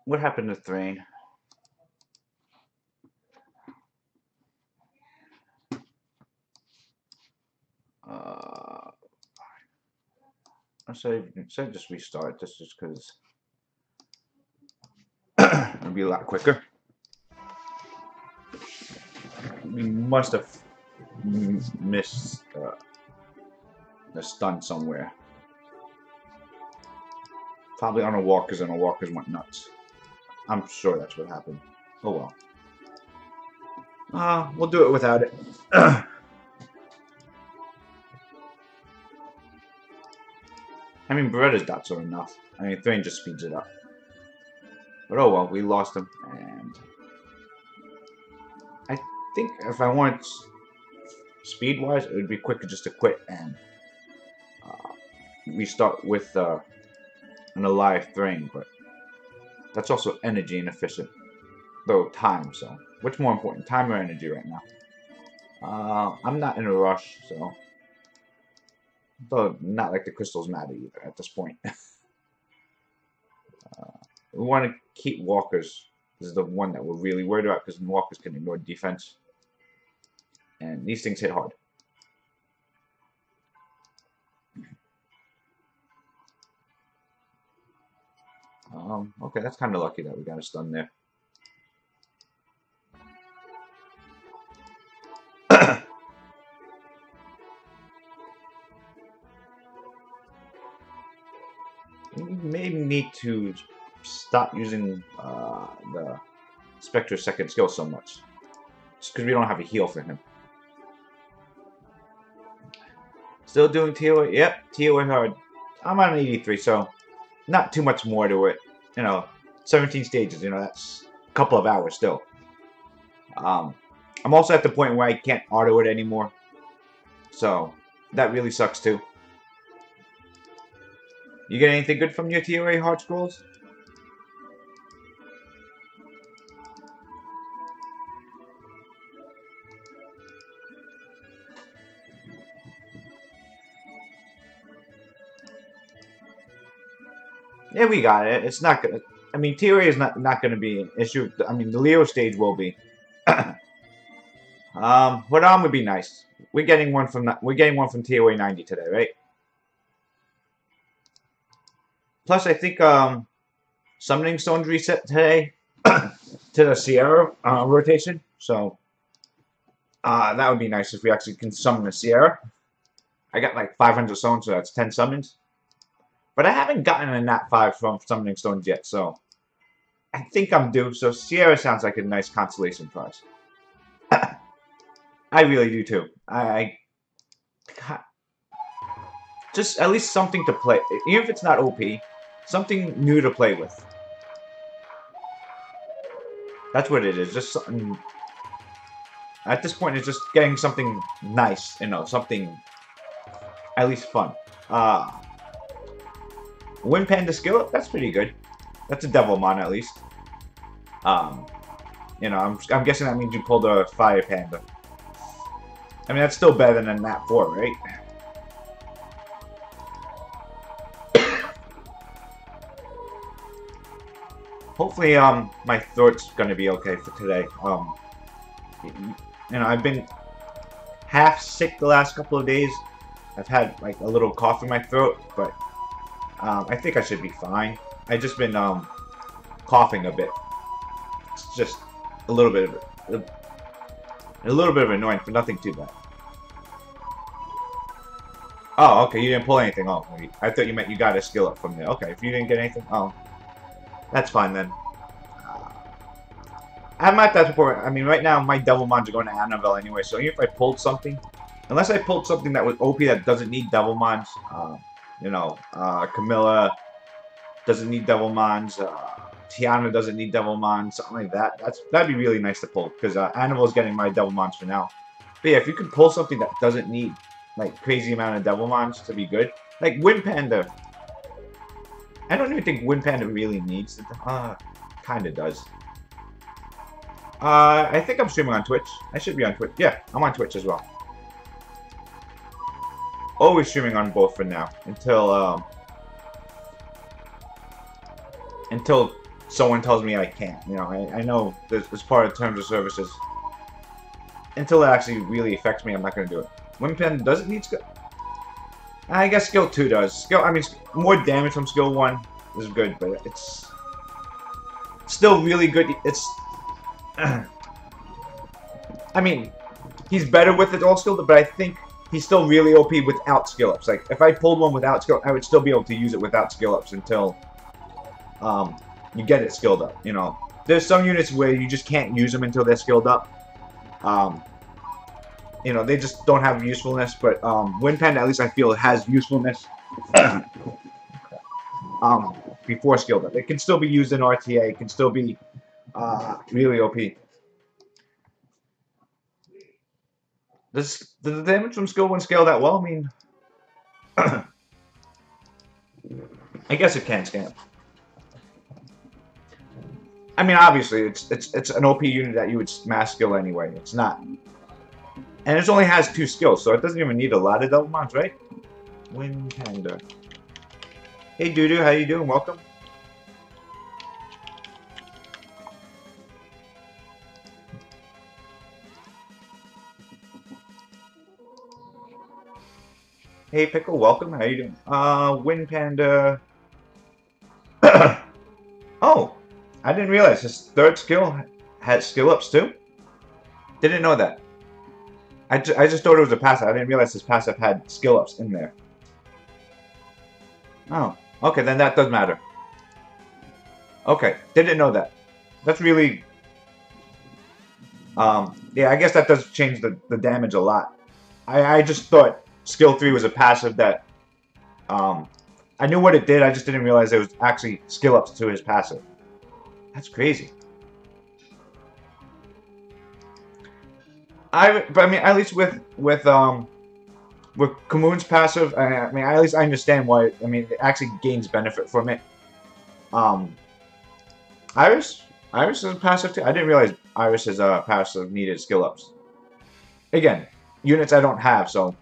What happened to Thrain? I say just restart. This just because it'll be a lot quicker. We must have missed a stun somewhere. Probably on a walkers, and our walkers went nuts. I'm sure that's what happened. Oh well. We'll do it without it. I mean, Beretta's dots are enough. I mean, Thrain just speeds it up. But oh well, we lost him, and I think if I want speed-wise, it would be quicker just to quit and restart with an alive Thrain, but that's also energy inefficient, though time. So, which more important, time or energy right now? I'm not in a rush, so. Though not like the crystals matter either at this point. We want to keep walkers. This is the one that we're really worried about because walkers can ignore defense. And these things hit hard. Okay, that's kind of lucky that we got a stun there. We may need to stop using the Spectre's second skill so much. Just because we don't have a heal for him. Still doing ToaH? Yep, ToaH hard. I'm on 83, so not too much more to it. You know, 17 stages, you know, that's a couple of hours still. I'm also at the point where I can't auto it anymore. So, that really sucks too. You get anything good from your ToaH hard scrolls? Yeah, we got it. It's not gonna. I mean, ToaH is not gonna be an issue. I mean, the Leo stage will be. What would be nice. We're getting one from ToaH 90 today, right? Plus, I think Summoning Stones reset today to the Sierra rotation. So that would be nice if we actually can summon a Sierra. I got like 500 stones, so that's 10 summons. But I haven't gotten a Nat 5 from Summoning Stones yet, so I think I'm due. So Sierra sounds like a nice consolation prize. I really do too. Just at least something to play, even if it's not OP, something new to play with. That's what it is. Just something. At this point, it's just getting something nice, you know, something at least fun. Wind Panda skill, that's pretty good. That's a Devilmon at least. You know, I'm guessing that means you pulled a Fire Panda. I mean, that's still better than Nat 4, right? Hopefully, my throat's gonna be okay for today. You know, I've been half sick the last couple of days. I've had like a little cough in my throat, but I think I should be fine. I've just been coughing a bit. It's just a little bit of annoying for nothing too bad. Oh, okay, you didn't pull anything. Oh, I thought you meant you got a skill up from there. Okay, if you didn't get anything, oh, that's fine then. I'm at that point. I mean, right now my Devilmons are going to Annabelle anyway, so even if I pulled something, unless I pulled something that was OP that doesn't need Devilmons, you know, Camilla doesn't need Devilmons, Tiana doesn't need Devilmons, something like that. That'd be really nice to pull, because Annabelle's getting my Devilmons for now. But yeah, if you could pull something that doesn't need like crazy amount of Devilmons to be good, like Wind Panda. I don't even think Wind Panda really needs it. Kinda does. I think I'm streaming on Twitch. I should be on Twitch. Yeah, I'm on Twitch as well. Always streaming on both for now until someone tells me I can't. You know, I know it's part of terms of services. Until it actually really affects me, I'm not going to do it. Wind Pen doesn't need skill. I guess skill 2 does. Skill, I mean, more damage from skill 1 is good, but it's still really good. It's, I mean, he's better with it all skill, but I think he's still really OP without skill ups. Like, if I pulled one without skill, I would still be able to use it without skill ups until you get it skilled up. You know, there's some units where you just can't use them until they're skilled up. You know, they just don't have usefulness, but Wind Pen, at least I feel, has usefulness before skilled up. It can still be used in RTA. It can still be really OP. Does the damage from skill 1 scale that well? I mean, I guess it can scale. I mean, obviously, it's an OP unit that you would mass skill anyway. It's not. And it only has 2 skills, so it doesn't even need a lot of double mounts, right? Wind Panda. Hey, Doodoo, how you doing? Welcome. Hey, Pickle, welcome. How you doing? Wind Panda. Oh, I didn't realize his 3rd skill had skill ups too. Didn't know that. I just thought it was a passive. I didn't realize his passive had skill ups in there. Oh, okay, then that does matter. Okay, didn't know that. That's really... yeah, I guess that does change the damage a lot. I just thought skill 3 was a passive that... I knew what it did, I just didn't realize there was actually skill ups to his passive. That's crazy. But I mean, at least with Kamoon's passive, I mean, at least I understand why. I mean, it actually gains benefit from it. Iris is passive too. I didn't realize Iris's passive needed skill ups. Again, units I don't have, so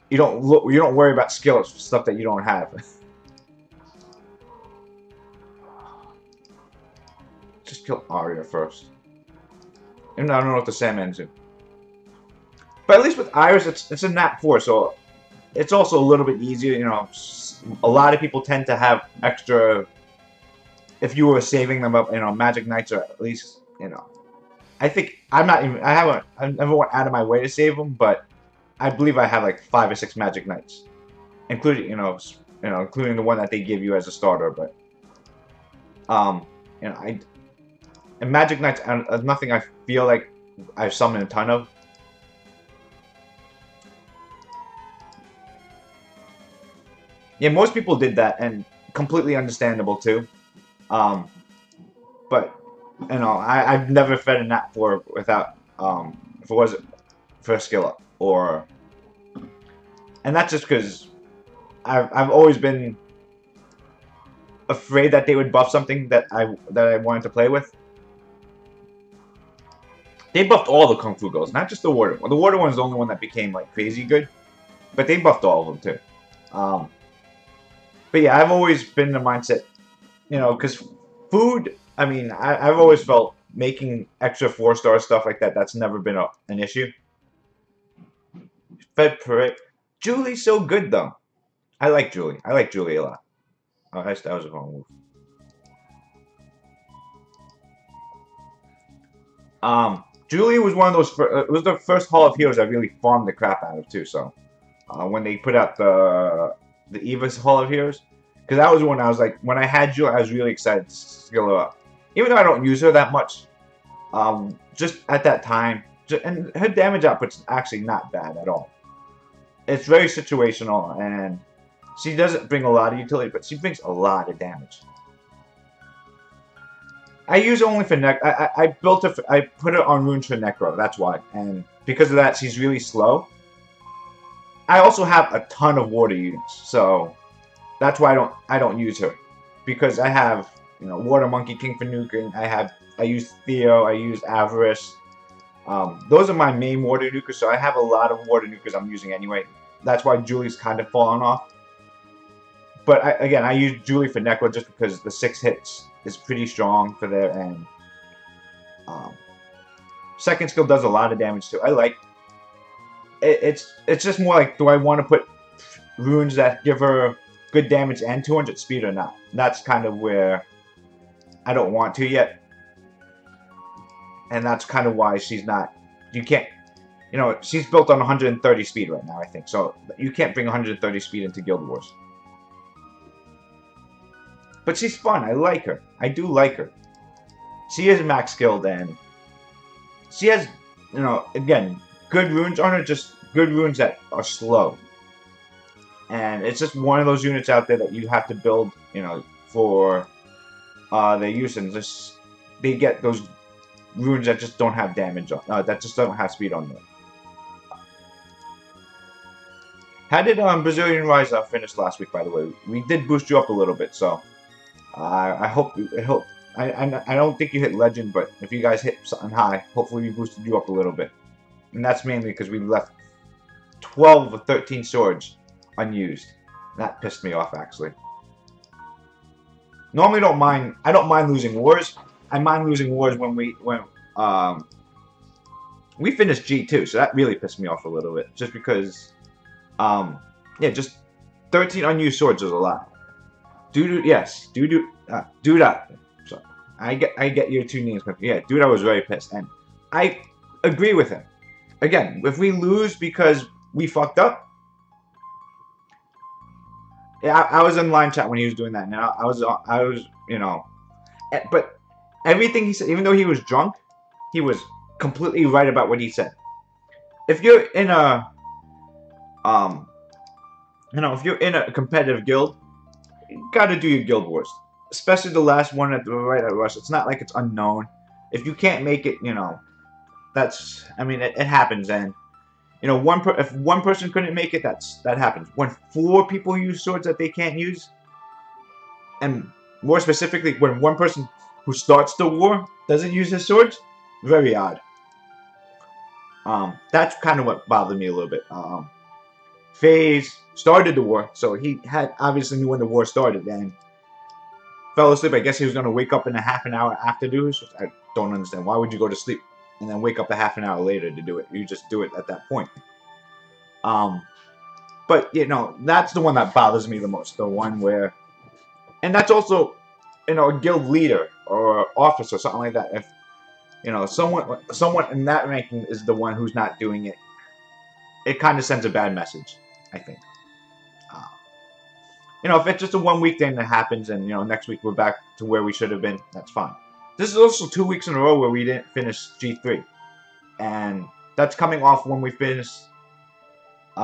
you don't worry about skill ups for stuff that you don't have. Just kill Arya first. And I don't know what the Sandman's do. But at least with Iris, it's a nat 4, so it's also a little bit easier. You know, a lot of people tend to have extra. If you were saving them up, you know, Magic Knights, or at least, you know, I think I've never went out of my way to save them, but I believe I have like 5 or 6 Magic Knights, including including the one that they give you as a starter. But you know, and Magic Knights are nothing I feel like I've summoned a ton of. Yeah, most people did that, and completely understandable too. But you know, I've never fed a nat 4 without if it wasn't for a skill up, or, and that's just because I've always been afraid that they would buff something that I wanted to play with. They buffed all the Kung Fu Girls, not just the Water one. The Water one is the only one that became like crazy good, but they buffed all of them too. But yeah, I've always been in the mindset, you know, because food. I mean, I've always felt making extra 4-star stuff like that. That's never been an issue. Fed Parade. Julie's so good though. I like Julie. I like Julie a lot. Oh, that was a wrong move. Julie was one of those. It was the first Hall of Heroes I really farmed the crap out of too. So when they put out the Eva's Hall of Heroes, because that was when I was like, when I had Julie, I was really excited to skill her up. Even though I don't use her that much, just at that time, and her damage output's actually not bad at all. It's very situational, and she doesn't bring a lot of utility, but she brings a lot of damage. I use it only for I built her. I put her on runes for Necro. That's why, and because of that, she's really slow. I also have a ton of water units, so that's why I don't use her, because I have, you know, Water Monkey, King Fanukin. I use Theo. I use Avarice. Those are my main water nukers, so I have a lot of water nukers I'm using anyway. That's why Julie's kind of fallen off. But again, I use Julie for Necro just because the 6 hits is pretty strong for there, and second skill does a lot of damage too. I like it. It's just more like, do I want to put runes that give her good damage and 200 speed or not? And that's kind of where I don't want to yet. And that's kind of why she's not, you can't, you know, she's built on 130 speed right now, I think. So you can't bring 130 speed into Guild Wars. But she's fun. I like her. I do like her. She is max skilled, and she has, you know, again, good runes on her, just good runes that are slow. And it's just one of those units out there that you have to build, you know, for their use, and just they get those runes that just don't have damage on, that just don't have speed on them. How did Brazilian Rise finish last week? By the way, we did boost you up a little bit, so I hope. I don't think you hit legend, but if you guys hit something high, hopefully we boosted you up a little bit. And that's mainly because we left 12 or 13 swords unused. And that pissed me off, actually. Normally, I don't mind losing wars. I mind losing wars when we finished G2, so that really pissed me off a little bit. Just because, yeah, just 13 unused swords is a lot. Yes, Duda. So I get your two names confused. Yeah, Duda was very pissed, and I agree with him. Again, if we lose because we fucked up, yeah, I was in line chat when he was doing that, and I was, you know, but everything he said, even though he was drunk, he was completely right about what he said. If you're in a, you know, if you're in a competitive guild, you gotta do your guild wars. Especially the last one at the right at Rush. It's not like it's unknown. If you can't make it, you know, that's, I mean, it happens, and you know, if one person couldn't make it, that happens. When 4 people use swords that they can't use, and more specifically, when one person who starts the war doesn't use his swords, very odd. That's kind of what bothered me a little bit. FaZe started the war, so he had obviously knew when the war started, and fell asleep. I guess he was going to wake up in a half an hour after do it. I don't understand. Why would you go to sleep and then wake up a half an hour later to do it? You just do it at that point. But, you know, that's the one that bothers me the most. The one where... And that's also, you know, a guild leader or officer, something like that. If, you know, someone in that ranking is the one who's not doing it, it kind of sends a bad message, I think. You know, if it's just a 1 week thing that happens and, you know, next week we're back to where we should have been, that's fine. This is also 2 weeks in a row where we didn't finish G3. And that's coming off when we finished, you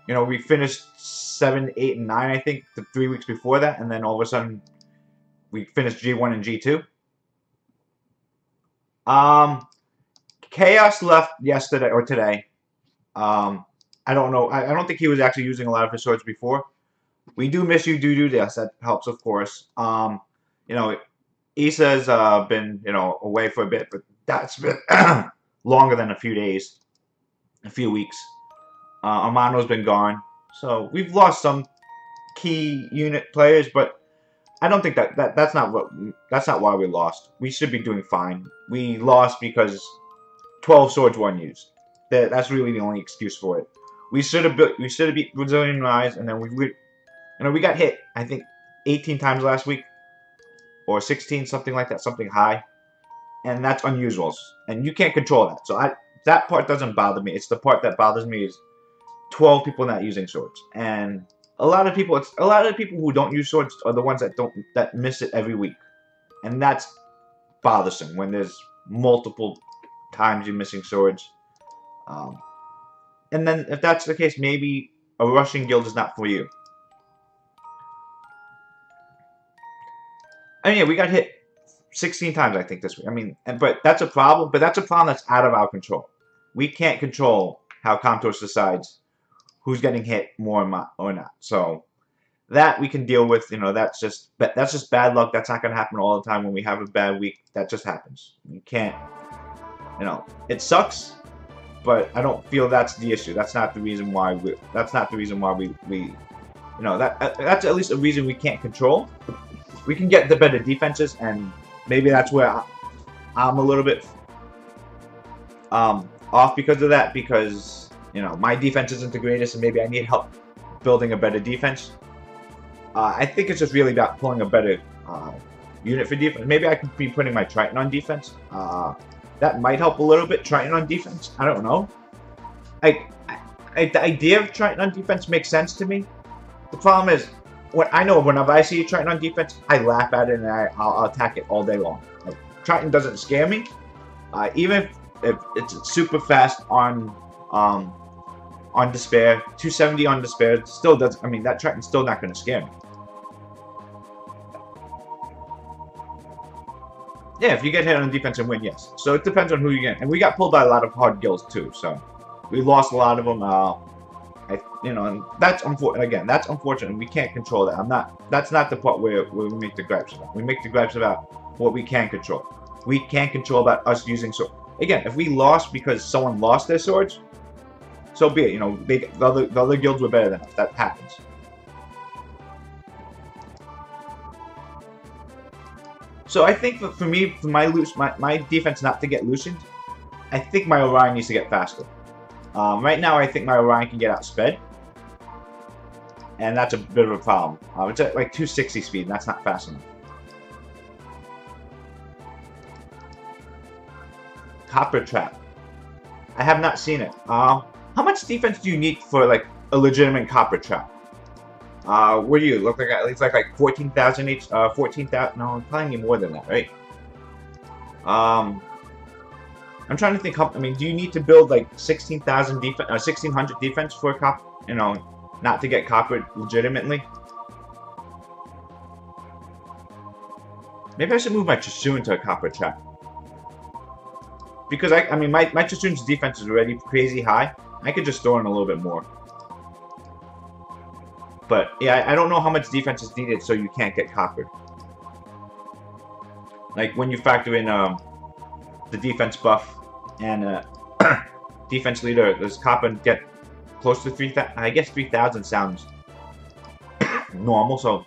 know, we finished 7, 8, and 9, I think, the 3 weeks before that. And then all of a sudden, we finished G1 and G2. Chaos left yesterday or today. I don't know. I don't think he was actually using a lot of his swords before. We do miss you, Dudu. Yes, that helps, of course. You know, Issa's been, you know, away for a bit, but that's been longer than a few days, a few weeks. Amano's been gone, so we've lost some key unit players, but I don't think that's not why we lost. We should be doing fine. We lost because 12 swords were unused. That's really the only excuse for it. We should have beat Brazilian Rise, and then you know, we got hit, I think, 18 times last week, or 16, something like that, something high, and that's unusual, and you can't control that. So that part doesn't bother me. It's the part that bothers me is 12 people not using swords, and a lot of people who don't use swords are the ones that miss it every week, and that's bothersome when there's multiple times you're missing swords. And then, if that's the case, maybe a Russian guild is not for you. I mean, yeah, we got hit 16 times, I think, this week. I mean, but that's a problem. But that's a problem that's out of our control. We can't control how Comtos decides who's getting hit more or not. So that we can deal with. You know, that's just bad luck. That's not going to happen all the time. When we have a bad week, that just happens. You can't. You know, it sucks. But I don't feel that's the issue. That's not the reason why we you know, that's at least a reason we can't control. We can get the better defenses, and maybe that's where I'm a little bit off because of that, because, you know, my defense isn't the greatest, and maybe I need help building a better defense. I think it's just really about pulling a better unit for defense. Maybe I could be putting my Triton on defense. That might help a little bit, Triton on defense. I don't know. The idea of Triton on defense makes sense to me. The problem is, whenever I see a Triton on defense, I laugh at it and I'll attack it all day long. Like, Triton doesn't scare me. Even if it's super fast on Despair, 270 on Despair, still does. I mean, that Triton's still not going to scare me. Yeah, if you get hit on defense and win, yes. So it depends on who you get. And we got pulled by a lot of hard guilds too, so we lost a lot of them. You know, and that's unfortunate. Again, that's unfortunate. We can't control that. That's not the part where we make the gripes about. We make the gripes about what we can control. We can't control about us using sword. Again, if we lost because someone lost their swords, so be it. You know, the other guilds were better than us. That happens. So I think for me, for my defense not to get loosened, I think my Orion needs to get faster. Right now, I think my Orion can get outsped, and that's a bit of a problem. It's at like 260 speed, and that's not fast enough. Copper Trap. I have not seen it. How much defense do you need for like a legitimate Copper Trap? What do you look like? At least like 14,000 each. 14,000. No, probably need more than that, right? I'm trying to think. I mean, do you need to build like 16,000 defense, 1,600 defense for a copper? You know, not to get copper legitimately. Maybe I should move my Chisoon to a Copper Trap. Because I mean, my Chisoon's defense is already crazy high. I could just throw in a little bit more. But yeah, I don't know how much defense is needed so you can't get coppered. Like when you factor in the defense buff and defense leader, does copper get close to 3,000? I guess 3,000 sounds normal. So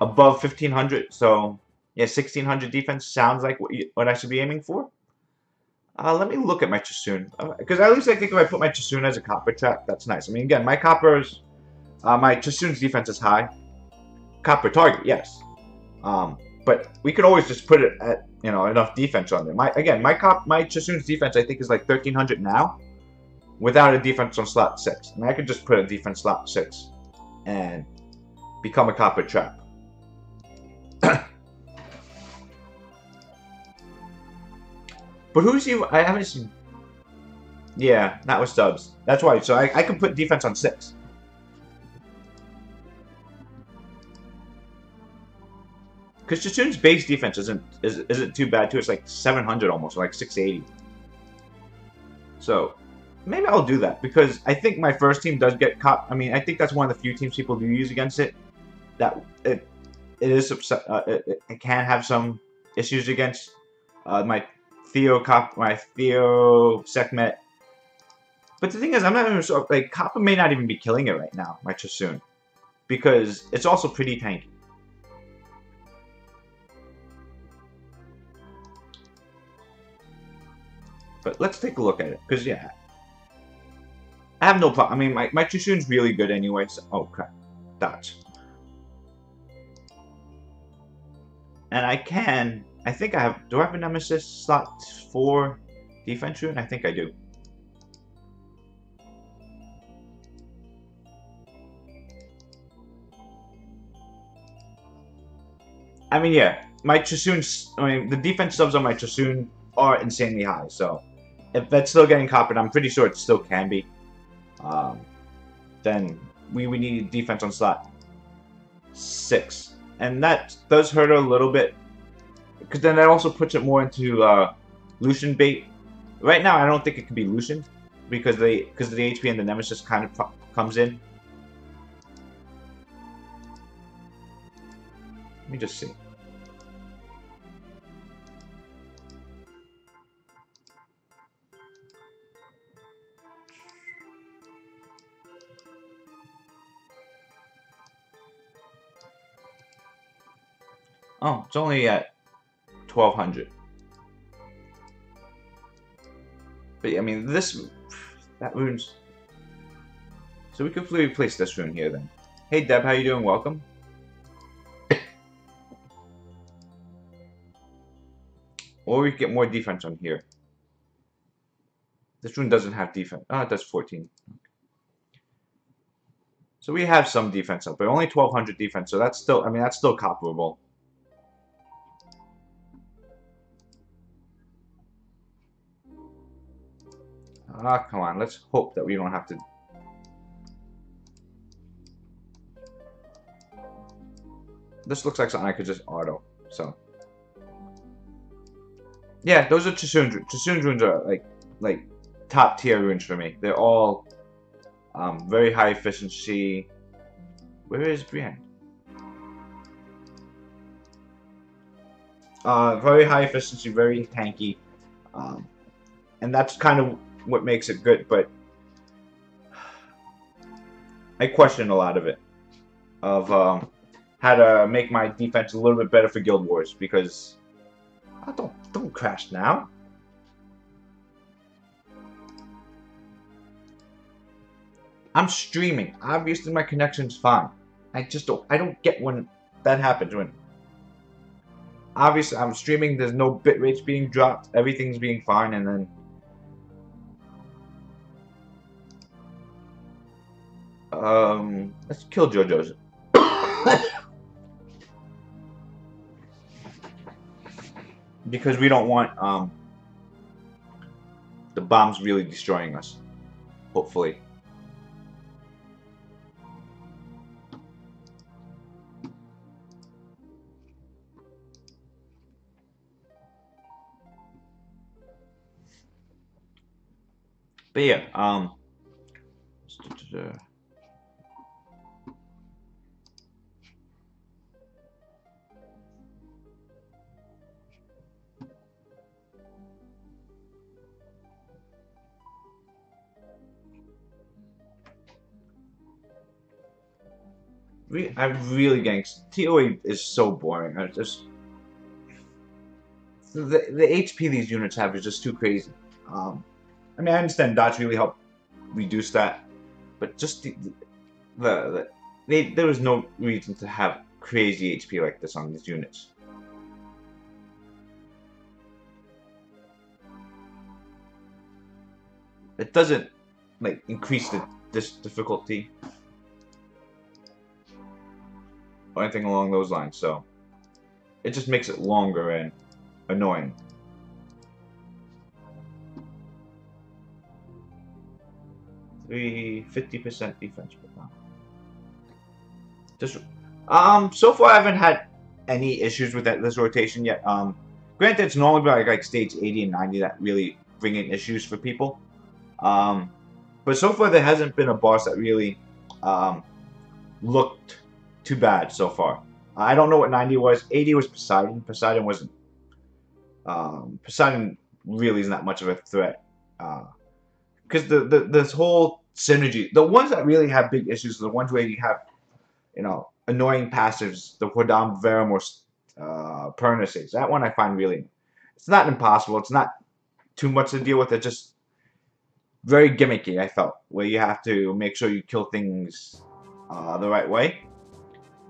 above 1,500. So yeah, 1,600 defense sounds like what I should be aiming for. Let me look at my Chisoon. Because at least I think if I put my Chisoon as a Copper Trap, that's nice. I mean, again, my Copper's... my Chisoon's defense is high. Copper target, yes. But we could always just put it at, you know, enough defense on there. My Chisoon's defense, I think, is like 1,300 now. Without a defense on slot 6. I mean, I could just put a defense slot 6. And become a Copper Trap. But who's he? I haven't seen... Yeah, not with subs. That's why. So I can put defense on 6. Because Chisoon's base defense isn't too bad too. It's like 700 almost, like 680. So maybe I'll do that because I think my first team does get caught. I mean, I think that's one of the few teams people do use against it. That it can have some issues against my Theo Sekhmet. But the thing is, I'm not even sure. Like Copper may not even be killing it right now, my Chisoon, because it's also pretty tanky. But let's take a look at it, because yeah, I have no problem. I mean, my Chisoon's really good anyway. So, oh crap, dodge. And I think I have. Do I have a Nemesis slot for defense rune? I think I do. I mean, yeah, my Chisoon's. I mean, the defense subs on my Chisoon are insanely high. So if that's still getting coppered, I'm pretty sure it still can be. Then we would need defense on slot 6. And that does hurt a little bit. Because then that also puts it more into Lucian bait. Right now, I don't think it can be Lucian. Because the HP and the Nemesis kind of comes in. Let me just see. Oh, it's only at 1200. But yeah, I mean, that rune's... So we could replace this rune here then. Hey Deb, how you doing? Welcome. Or we get more defense on here. This rune doesn't have defense. Oh, it does 14. So we have some defense up, but only 1200 defense. So that's still, I mean, that's still copperable. Ah, come on. Let's hope that we don't have to. This looks like something I could just auto. So. Yeah, those are Chassoon runes. Chassoon runes are like top tier runes for me. They're all very high efficiency. Where is Brienne? Very high efficiency, very tanky, and that's kind of what makes it good. But I question a lot of it, of how to make my defense a little bit better for Guild Wars, because don't crash now. I'm streaming. Obviously my connection's fine. I don't get when that happens. When obviously I'm streaming, there's no bit rates being dropped, everything's being fine, and then let's kill JoJo's. Because we don't want the bombs really destroying us. Hopefully. But yeah, I'm really getting ToaH is so boring. I just the HP these units have is just too crazy. I mean, I understand dots really help reduce that, but just there was no reason to have crazy HP like this on these units. It doesn't like increase this difficulty or anything along those lines, so it just makes it longer and annoying. Three 50% defense, but no. Just so far I haven't had any issues with this rotation yet. Granted, it's normally like stage 80 and 90 that really bring in issues for people. But so far there hasn't been a boss that really looked too bad so far. I don't know what 90 was. 80 was Poseidon. Poseidon wasn't. Poseidon really isn't that much of a threat. Because this whole synergy, the ones that really have big issues are the ones where you have, you know, annoying passives, the Hodam Verum or Pernices. That one I find really, it's not impossible. It's not too much to deal with. It's just very gimmicky, I felt, where you have to make sure you kill things the right way.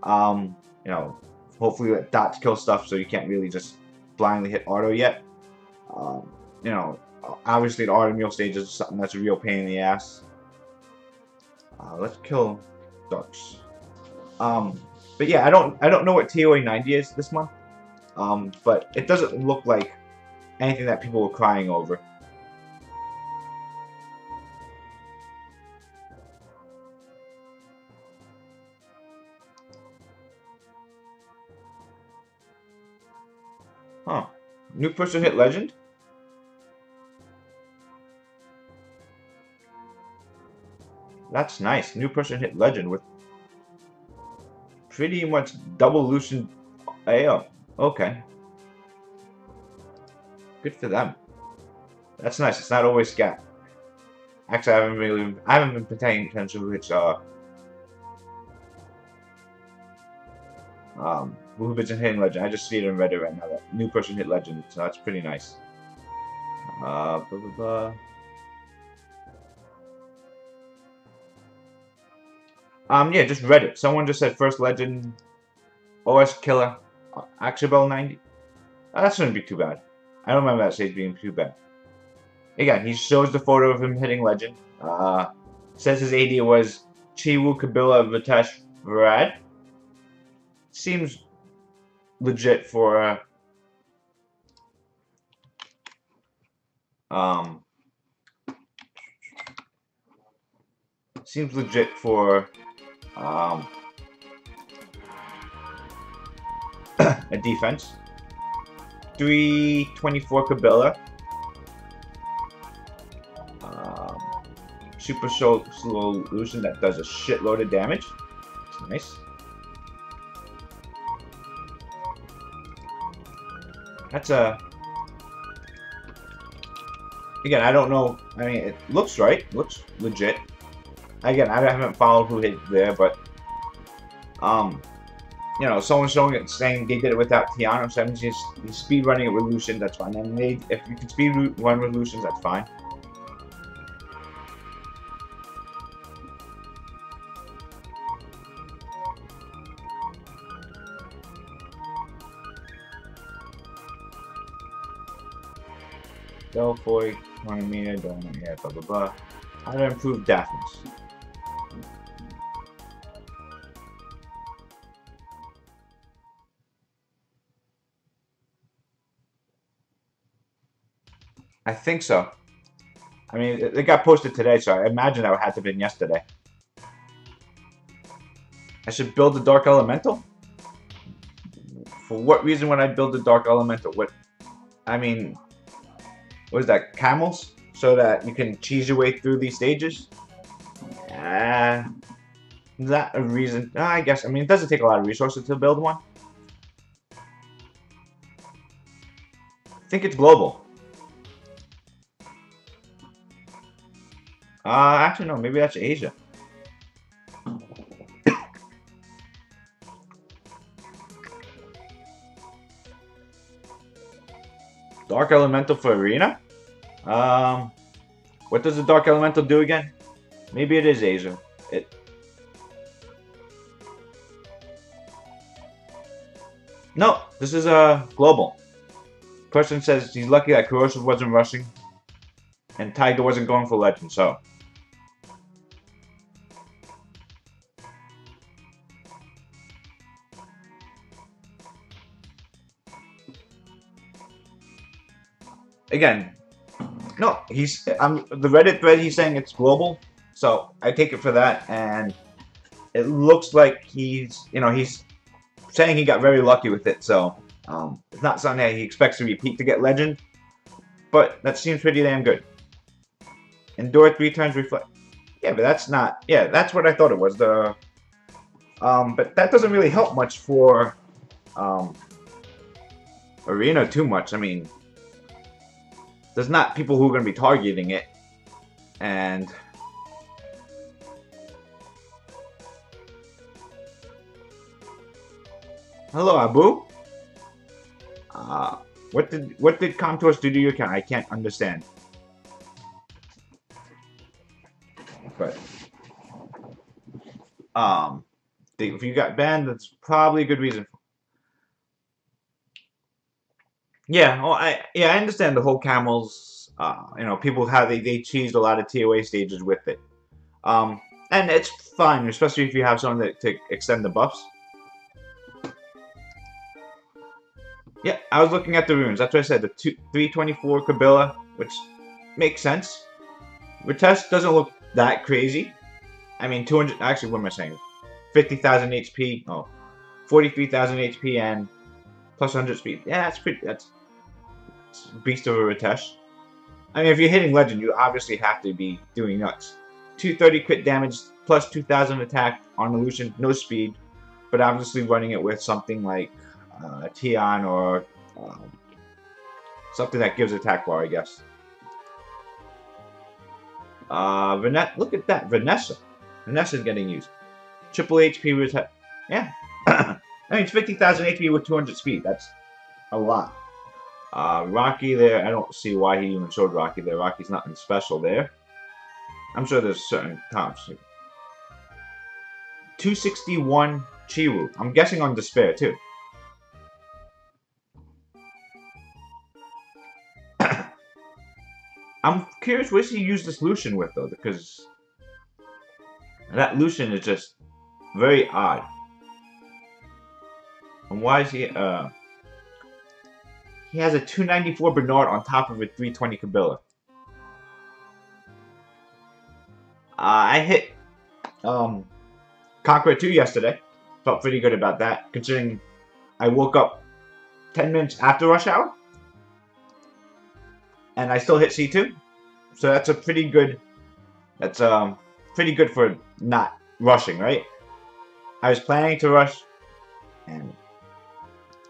You know, hopefully let dots kill stuff so you can't really just blindly hit auto yet. You know, obviously the auto meal stage is something that's a real pain in the ass. Let's kill ducks. But yeah, I don't know what ToaH 90 is this month. But it doesn't look like anything that people were crying over. Huh. New person hit legend? That's nice. New person hit legend with pretty much double loosened AO. Okay. Good for them. That's nice. It's not always scat. Actually, I haven't been paying attention to which who isn't hitting legend. I just see it in Reddit right now. That new person hit legend, so that's pretty nice. Blah, blah, blah. Yeah, just Reddit. Someone just said first legend, OS killer, Axabel 90. That shouldn't be too bad. I don't remember that stage being too bad. Again, he shows the photo of him hitting legend. Says his AD was Chiwu, Kabila, Vitesh, Varad. Seems legit for seems legit for a defense. 324 Kabila. Super slow solution that does a shitload of damage. It's nice. That's a... Again, I don't know. I mean, it looks right. Looks legit. Again, I haven't followed who hit there, but... You know, someone showing it saying they did it without Tiana, so that means he's speed running it with Lucian, that's fine. And if you can speed run with Lucian, that's fine. Delphoid, 20 meter, don't yeah, blah blah blah. How to improve Daphnis. I think so. I mean, it got posted today, so I imagine that had to have been yesterday. I should build the Dark Elemental? For what reason would I build the Dark Elemental? What? I mean, what is that? Camels? So that you can cheese your way through these stages? Is that a reason? I guess. I mean, it doesn't take a lot of resources to build one. I think it's global. Actually, no. Maybe that's Asia. Dark Elemental for Arena? What does the Dark Elemental do again? Maybe it is Asia. No, this is global. Person says he's lucky that Corrosive wasn't rushing, and Tiger wasn't going for Legend, so. Again, no, he's the Reddit thread. He's saying it's global, so I take it for that, and it looks like he's saying he got very lucky with it. So it's not something that he expects to repeat to get Legend, but that seems pretty damn good. Endure 3 turns, reflect. Yeah, but that's not. Yeah, that's what I thought it was. But that doesn't really help much for Arena too much. I mean. There's not people who are going to be targeting it, and hello, Abu. What did Contours do to your account? I can't understand. But if you got banned, that's probably a good reason. Yeah, well, I understand the whole camels. People how they cheesed a lot of ToA stages with it. And it's fine, especially if you have someone to extend the buffs. Yeah, I was looking at the runes. That's what I said. The 324 Kabila, which makes sense. Vitesse doesn't look that crazy. I mean, 200. Actually, what am I saying? 50,000 HP. Oh, 43,000 HP and plus 100 speed. Yeah, that's pretty. That's beast of a Ritesh. I mean, if you're hitting Legend, you obviously have to be doing nuts. 230 crit damage plus 2,000 attack on Illusion, no speed, but obviously running it with something like Tian or something that gives attack bar, I guess. Look at that, Vanessa. Vanessa's getting used. Triple HP Ritesh. Yeah. I mean, it's 50,000 HP with 200 speed. That's a lot. Rocky there, I don't see why he even showed Rocky there. Rocky's nothing special there. I'm sure there's certain comps. 261 Chiwu. I'm guessing on Despair, too. I'm curious what he used this Lucian with, though, because that Lucian is just very odd. And why is he, he has a 294 Bernard on top of a 320 Kabila. I hit Conqueror 2 yesterday. Felt pretty good about that, considering I woke up 10 minutes after rush hour. And I still hit C2. So that's a pretty good, that's pretty good for not rushing, right? I was planning to rush, and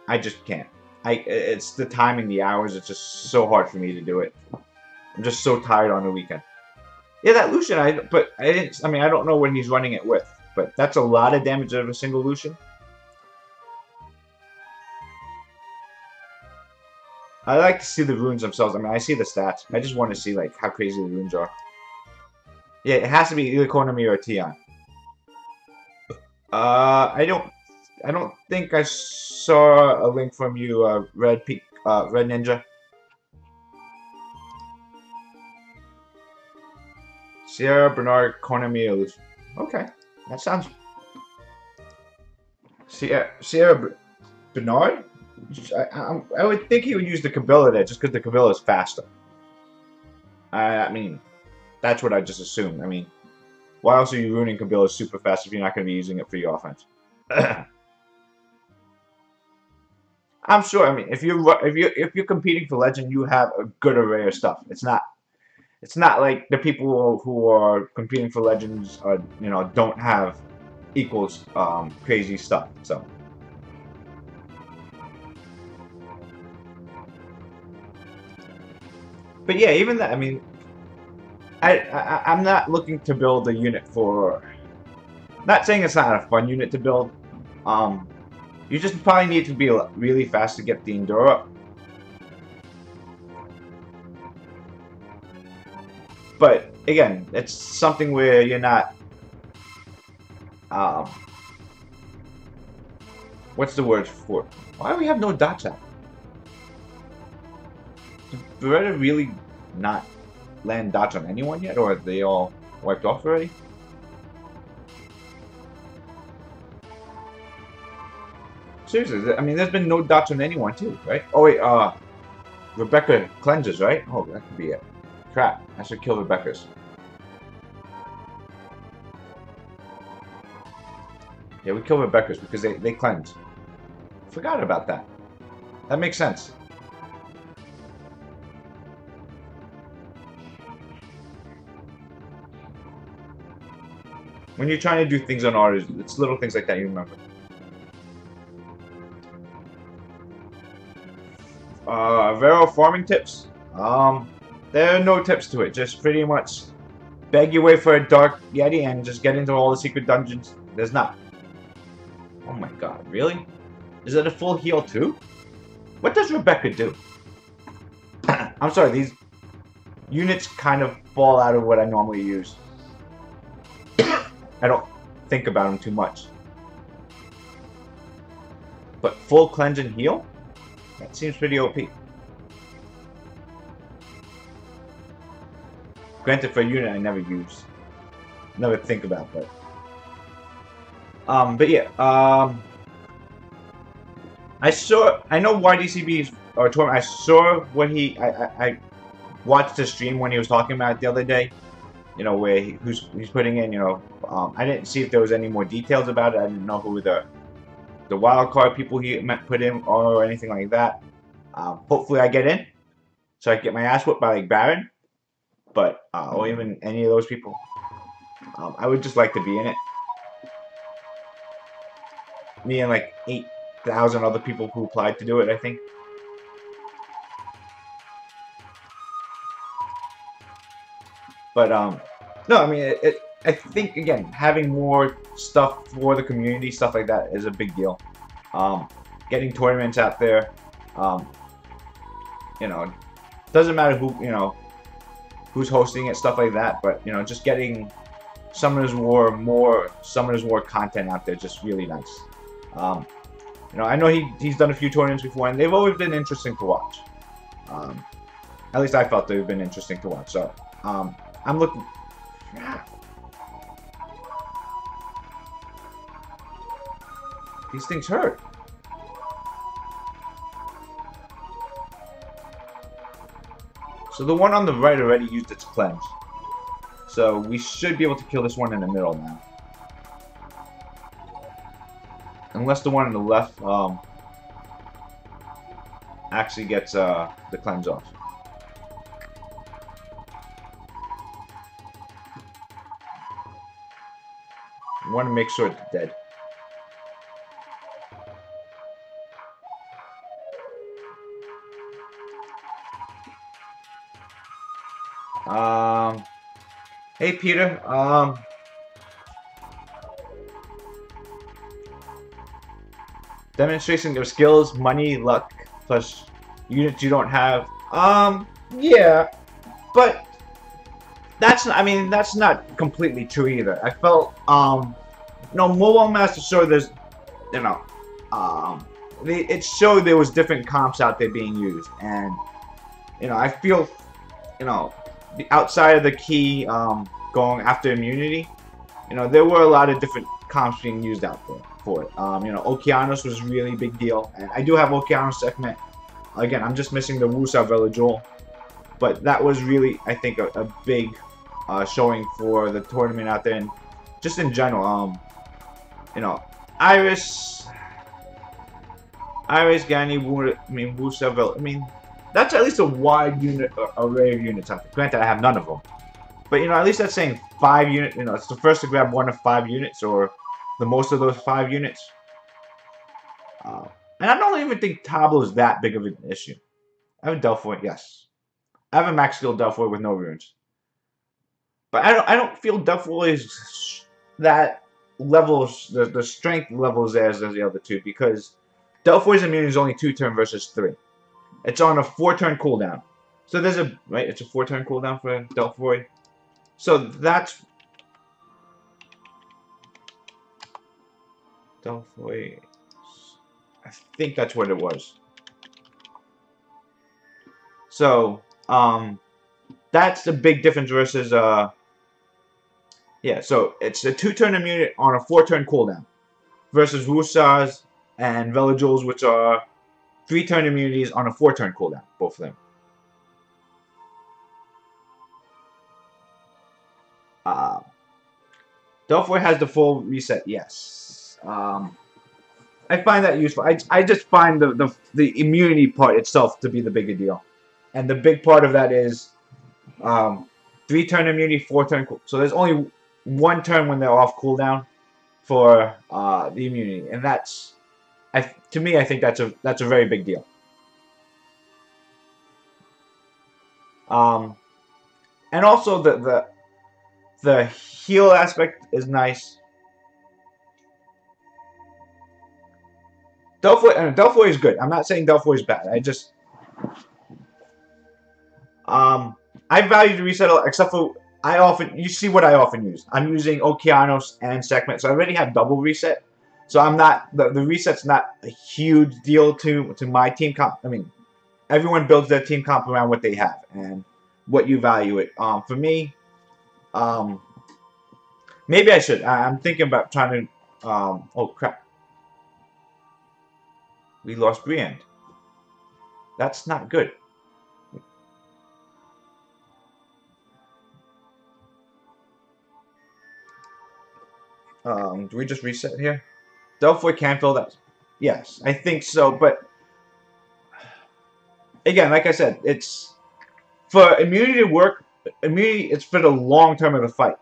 I just can't. It's the timing, the hours, it's just so hard for me to do it. I'm just so tired on the weekend. Yeah, that Lucian, I don't know what he's running it with, but that's a lot of damage out of a single Lucian. I like to see the runes themselves. I mean, I see the stats. I just want to see, like, how crazy the runes are. Yeah, it has to be either Konami or Tion. I don't think I saw a link from you, Red Ninja. Sierra, Bernard, Konami, or Lucian. Okay, that sounds... Sierra Bernard? I would think he would use the Kabila there just because the Kabila is faster. I mean, that's what I just assumed. I mean, why else are you ruining Kabila super fast if you're not going to be using it for your offense? I'm sure. I mean, if you're competing for Legend, you have a good array of stuff. It's not like the people who are competing for Legends are, don't have equals crazy stuff. So. But yeah, even that, I mean, I'm not looking to build a unit for... Not saying it's not a fun unit to build. You just probably need to be really fast to get the Enduro up. But, again, it's something where you're not... what's the word for it? Why do we have no dots out? Did Beretta really not land dots on anyone yet, or are they all wiped off already? Seriously, I mean, there's been no dots on anyone too, right? Oh wait, Rebecca cleanses, right? Oh, that could be it. Crap, I should kill Rebecca's. Yeah, we kill Rebecca's because they cleanse. Forgot about that. That makes sense. When you're trying to do things on artists, it's little things like that you remember. Vero farming tips? There are no tips to it. Just pretty much beg your way for a Dark Yeti and just get into all the secret dungeons. There's not. Oh my god, really? Is it a full heal too? What does Rebecca do? I'm sorry, these units kind of fall out of what I normally use. I don't think about them too much. But full cleanse and heal? That seems pretty OP. Granted, for a unit I never use. Never think about, but... yeah, I know YDCB's or tournament. I saw what I watched the stream when he was talking about it the other day. You know, where he's putting in, I didn't see if there was any more details about it. I didn't know who the wild card people he put in or anything like that. Hopefully I get in, so I can get my ass whooped by like Baron, but or even any of those people. I would just like to be in it. Me and like 8,000 other people who applied to do it, I think. But no, I mean, I think again having more stuff for the community, stuff like that, is a big deal. Getting tournaments out there. Um, you know, doesn't matter who, who's hosting it, stuff like that. But just getting more Summoners War content out there, just really nice. I know he's done a few tournaments before, and they've always been interesting to watch. At least I felt they've been interesting to watch. So I'm looking. These things hurt. So the one on the right already used its cleanse. So we should be able to kill this one in the middle now. Unless the one on the left actually gets the cleanse off. I want to make sure it's dead. Hey Peter, demonstrating your skills, money, luck, plus units you don't have. Yeah, but that's not completely true either. I felt, Mobile Master showed there's, it showed there was different comps out there being used, and, I feel, outside of the key, going after immunity, there were a lot of different comps being used out there for it. Okeanos was a really big deal, and I do have Okeanos segment. Again, I'm just missing the Wusa Villagel, but that was really, I think, a big showing for the tournament out there, and just in general, Iris, Gani, Wusa Villagel, that's at least a wide array of units out there. Granted, I have none of them. But, at least that's saying 5 units. It's the first to grab 1 of 5 units, or the most of those 5 units. And I don't even think Tableau is that big of an issue. I have a Delphoid, yes. I have a max skill Delphoid with no runes. But I don't feel Delphoid is that levels, the strength levels there as the other two, because Delphoid's immunity is only 2 turn versus 3. It's on a 4-turn cooldown. So there's it's a 4-turn cooldown for Delphoid. So that's Delphoid. I think that's what it was. So, that's the big difference versus, yeah, so it's a 2-turn immunity on a 4-turn cooldown versus Wusas and Villagels, which are 3-turn immunities on a 4-turn cooldown, both of them. Delphoid has the full reset, yes. I find that useful. I just find the immunity part itself to be the bigger deal. And the big part of that is 3-turn immunity, 4-turn cooldown. So there's only 1 turn when they're off cooldown for the immunity. And that's, to me, I think that's a very big deal. And also the heal aspect is nice. Delphoid is good. I'm not saying Delphoid is bad. I just I value the reset except for you see what I often use. I'm using Okeanos and Sekhmet, so I already have double reset. So I'm not the reset's not a huge deal to my team comp. I mean, everyone builds their team comp around what they have and what you value it. For me, maybe I should. I'm thinking about trying to. Oh crap! We lost Briand. That's not good. Do we just reset here? Delphoid can fill that. Yes, I think so. But again, like I said, it's for immunity to work. Immunity, it's for the long term of the fight.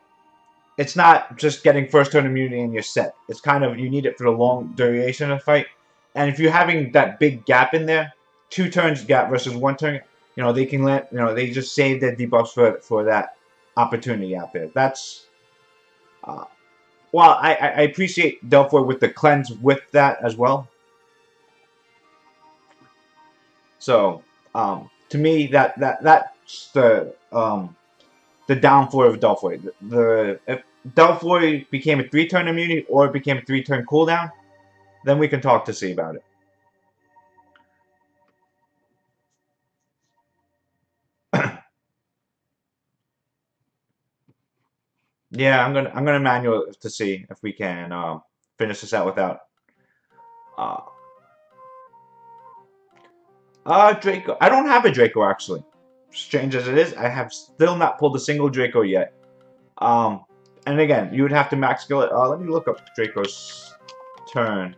It's not just getting first turn immunity and you're set. It's kind of, you need it for the long duration of the fight. And if you're having that big gap in there, 2 turns gap versus 1 turn, they can let, they just save their debuffs for that opportunity out there. That's, well, I appreciate Delphoid with the cleanse with that as well. So, to me, that's the downfall of Delphoid. If Delphoid became a 3-turn immunity or it became a 3-turn cooldown, then we can talk to see about it. Yeah, I'm gonna manual to see if we can finish this out without uh Draco. I don't have a Draco actually. Strange as it is, I have still not pulled a single Draco yet. Um, and again, you would have to max skill it. Let me look up Draco's turn.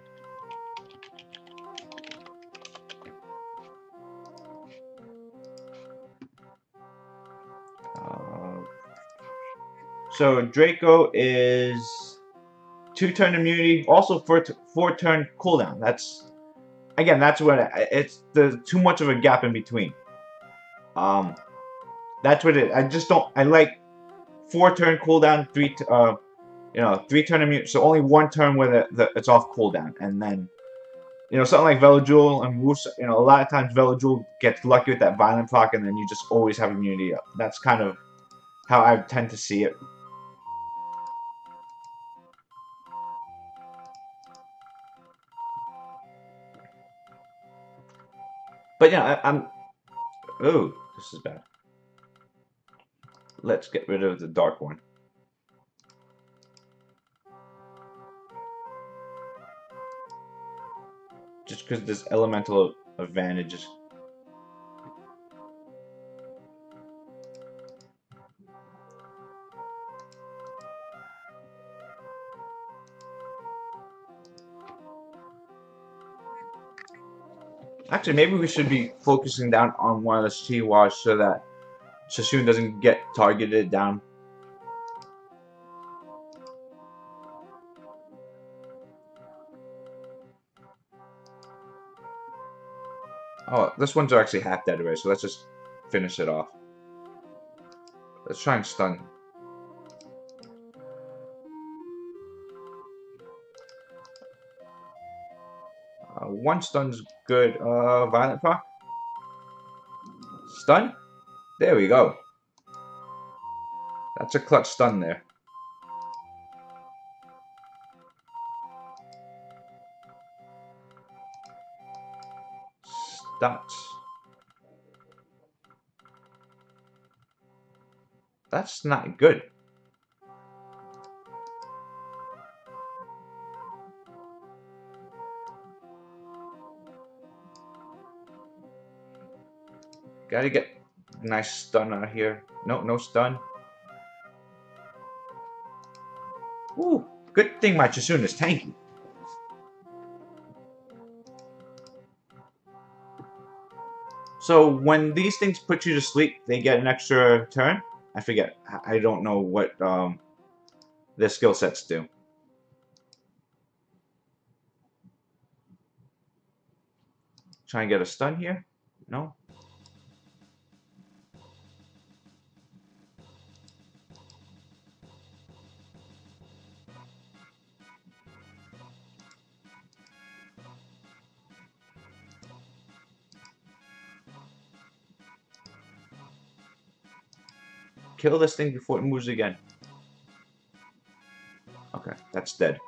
Uh, so Draco is 2-turn immunity, also 4-turn cooldown. That's what it's too much of a gap in between. Um, that's what it. I just don't. I like 4-turn cooldown, 3-turn immune. So only 1 turn where it's off cooldown, and then something like Velojule and Woos. A lot of times Velojule gets lucky with that violent proc, and then you just always have immunity up. That's kind of how I tend to see it. But yeah, I'm. Oh, this is bad. Let's get rid of the dark one. Just because there's elemental advantages. Actually, maybe we should be focusing down on one of the ToaH so that Sassoon doesn't get targeted down. Oh, this one's actually half dead already, so let's just finish it off. Let's try and stun. One stun's good. Violent proc? Stun? There we go. That's a clutch stun there. Stats. That's not good. Gotta get nice stun out here. No, no stun. Ooh, good thing my Sassoon is tanky. So when these things put you to sleep, they get an extra turn? I forget. I don't know what their skill sets do. Try and get a stun here? No? Kill this thing before it moves again. Okay, that's dead.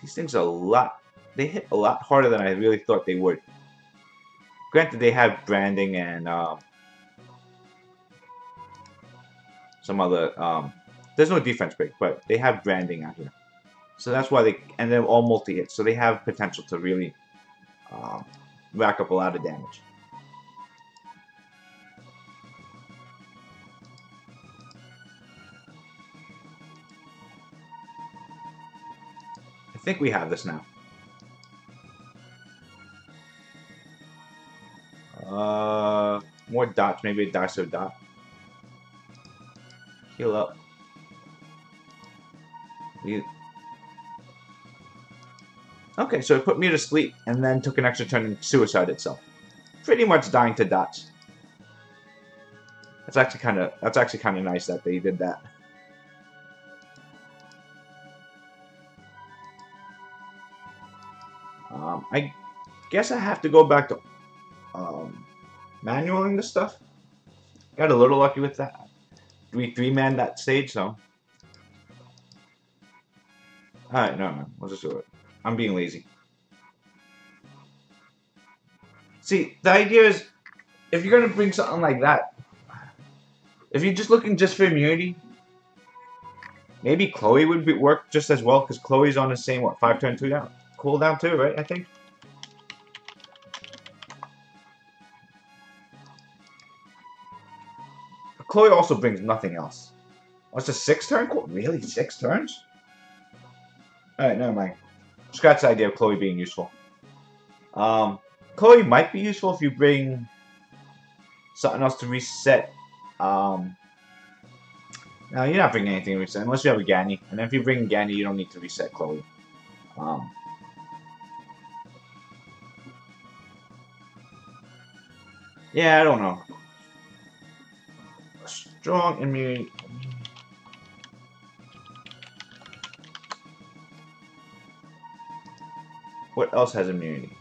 These things are a lot... They hit a lot harder than I really thought they would. Granted, they have branding and some other... there's no defense break, but they have branding out here. So that's why they... And they're all multi-hits, so they have potential to really rack up a lot of damage. I think we have this now. More dots, maybe a Daiso dot. Heal up. Okay, so it put me to sleep and then took an extra turn and suicide itself. Pretty much dying to dots. That's actually kind of nice that they did that. I guess I have to go back to manualing the stuff. Got a little lucky with that. We three-man that stage, so. Alright, no, we'll just do it. I'm being lazy. See, the idea is, if you're gonna bring something like that, if you're just looking just for immunity, maybe Chloe would work just as well, because Chloe's on the same, what, 5-turn cooldown too, right, I think? Chloe also brings nothing else. What's a 6-turn? Really? 6 turns? Alright, never mind. Scratch the idea of Chloe being useful. Chloe might be useful if you bring something else to reset. No, you're not bringing anything to reset, unless you have a Ganny. And if you bring Ganny, you don't need to reset Chloe. Yeah, I don't know. Strong immunity. What else has immunity?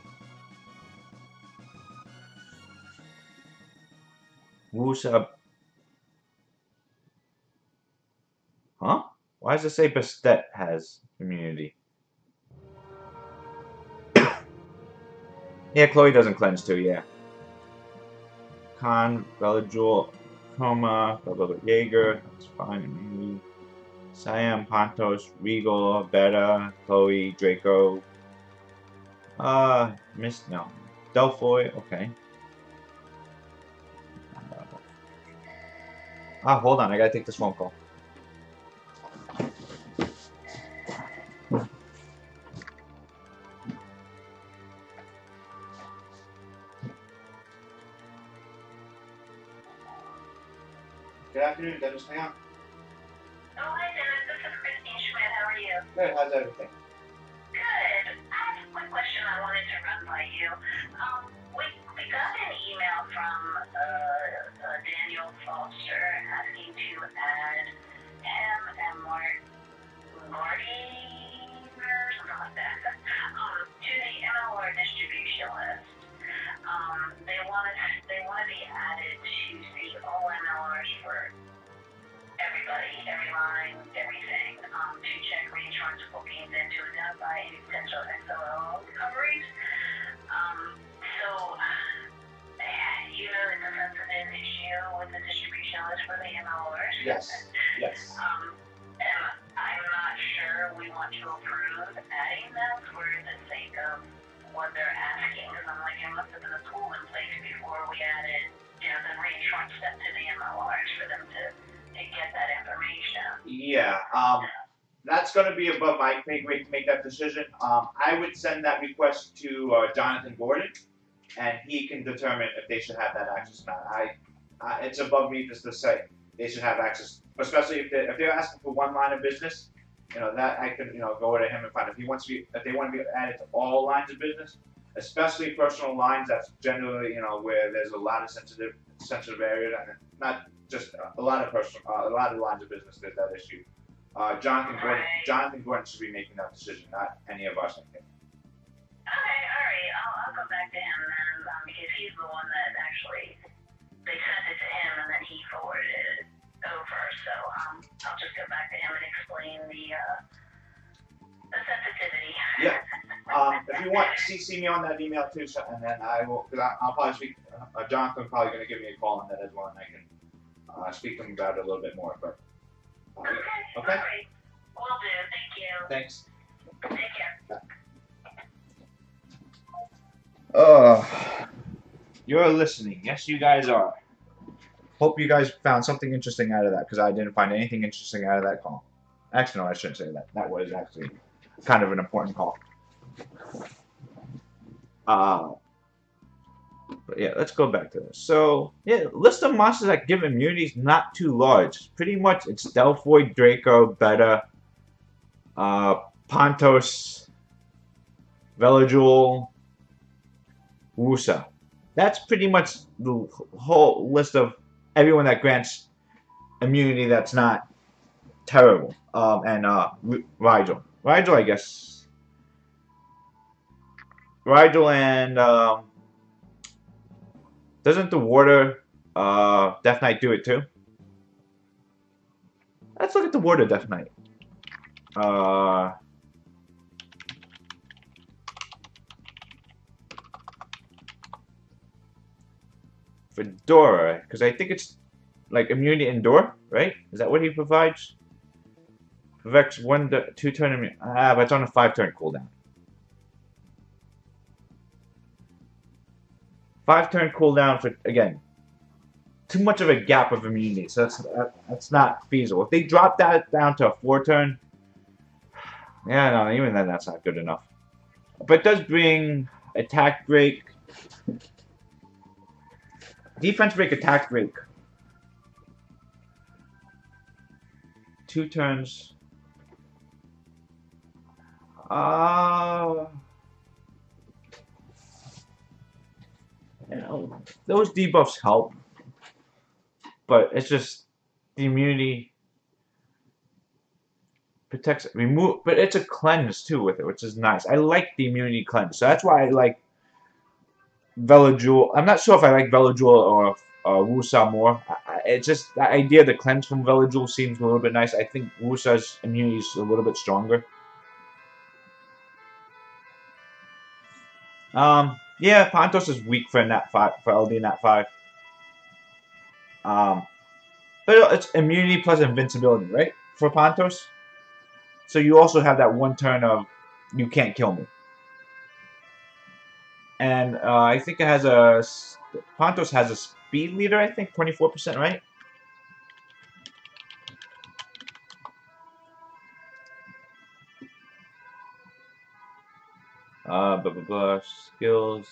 Wusa. Huh? Why does it say Bastet has immunity? Yeah, Chloe doesn't cleanse too, yeah. Khan, Bellajoul, Chroma, Jaeger, that's fine, immunity. Siam, Pontos, Regal, Beta, Chloe, Draco. No. Delphoy, okay. Hold on, I gotta take this phone call. Good afternoon, Dennis. Hang on. Oh, hi, Dennis. This is Christine Schmidt. How are you? Good. How's everything? Good. I have a quick question I wanted to run by you. We got an email from Daniel Foster asking to add him and Marty or something like that to the MLR distribution list. They want to be added to see all MLRs for everybody, every line, everything, to check reinsurance bookings and to identify any potential XOL recoveries. You know it's a sensitive issue with the distribution list for the MLRs. Yes. And I'm not sure we want to approve adding them for the sake of what they're asking. Because I'm like, it must have been a tool in place before we added, the reinsurance step to the MLRs for them to get that information. Yeah, that's going to be above my pay grade to make that decision. I would send that request to Jonathan Gordon, and he can determine if they should have that access or not. It's above me just to say they should have access, especially if they're asking for one line of business. That I can go to him and find if they want to be added to all lines of business, especially personal lines. That's generally where there's a lot of sensitive areas, and not just a lot of lines of business. There's that issue. Jonathan Gordon should be making that decision, not any of us, I think. Okay, alright, I'll go back to him then, because he's the one that actually, they sent it to him and then he forwarded it over, so I'll just go back to him and explain the sensitivity. Yeah. If you want, CC me on that email too, and then I will, because I'll probably speak, Jonathan's probably going to give me a call on that as well, and I can speak to him about it a little bit more, but. Okay. All right. Will do. Thank you. Thanks. Take care. You're listening. Yes, you guys are. Hope you guys found something interesting out of that, because I didn't find anything interesting out of that call. Actually, no, I shouldn't say that. That was actually kind of an important call. But yeah, let's go back to this. So, yeah, list of monsters that give immunities not too large. Pretty much, it's Delphoid, Draco, Beta, Pontos, Velojoule, Wusa. That's pretty much the whole list of everyone that grants immunity that's not terrible. And Rigel. Rigel, I guess. Rigel and doesn't the water Death Knight do it too? Let's look at the water Death Knight. Fedora, because I think it's like immunity indoor, right? Is that what he provides? Vex 2 turn immunity. But it's on a 5-turn cooldown. 5-turn cooldown for, again, too much of a gap of immunity, so that's not feasible. If they drop that down to a 4-turn, yeah, no, even then that's not good enough. But it does bring attack break, defense break, attack break. 2 turns. You know, those debuffs help, but it's just the immunity protects, remove, but it's a cleanse too with it, which is nice. I like the immunity cleanse, so that's why I like Velajul. I'm not sure if I like Velajul or Wusa more. It's just the idea of the cleanse from Velajul seems a little bit nice. I think Wusa's immunity is a little bit stronger. Yeah, Pontos is weak for Nat 5 for LD Nat 5. But it's immunity plus invincibility, right? For Pontos. So you also have that 1 turn of you can't kill me. And I think it has a Pontos has a speed leader. I think 24%, right? Blah blah blah. Skills.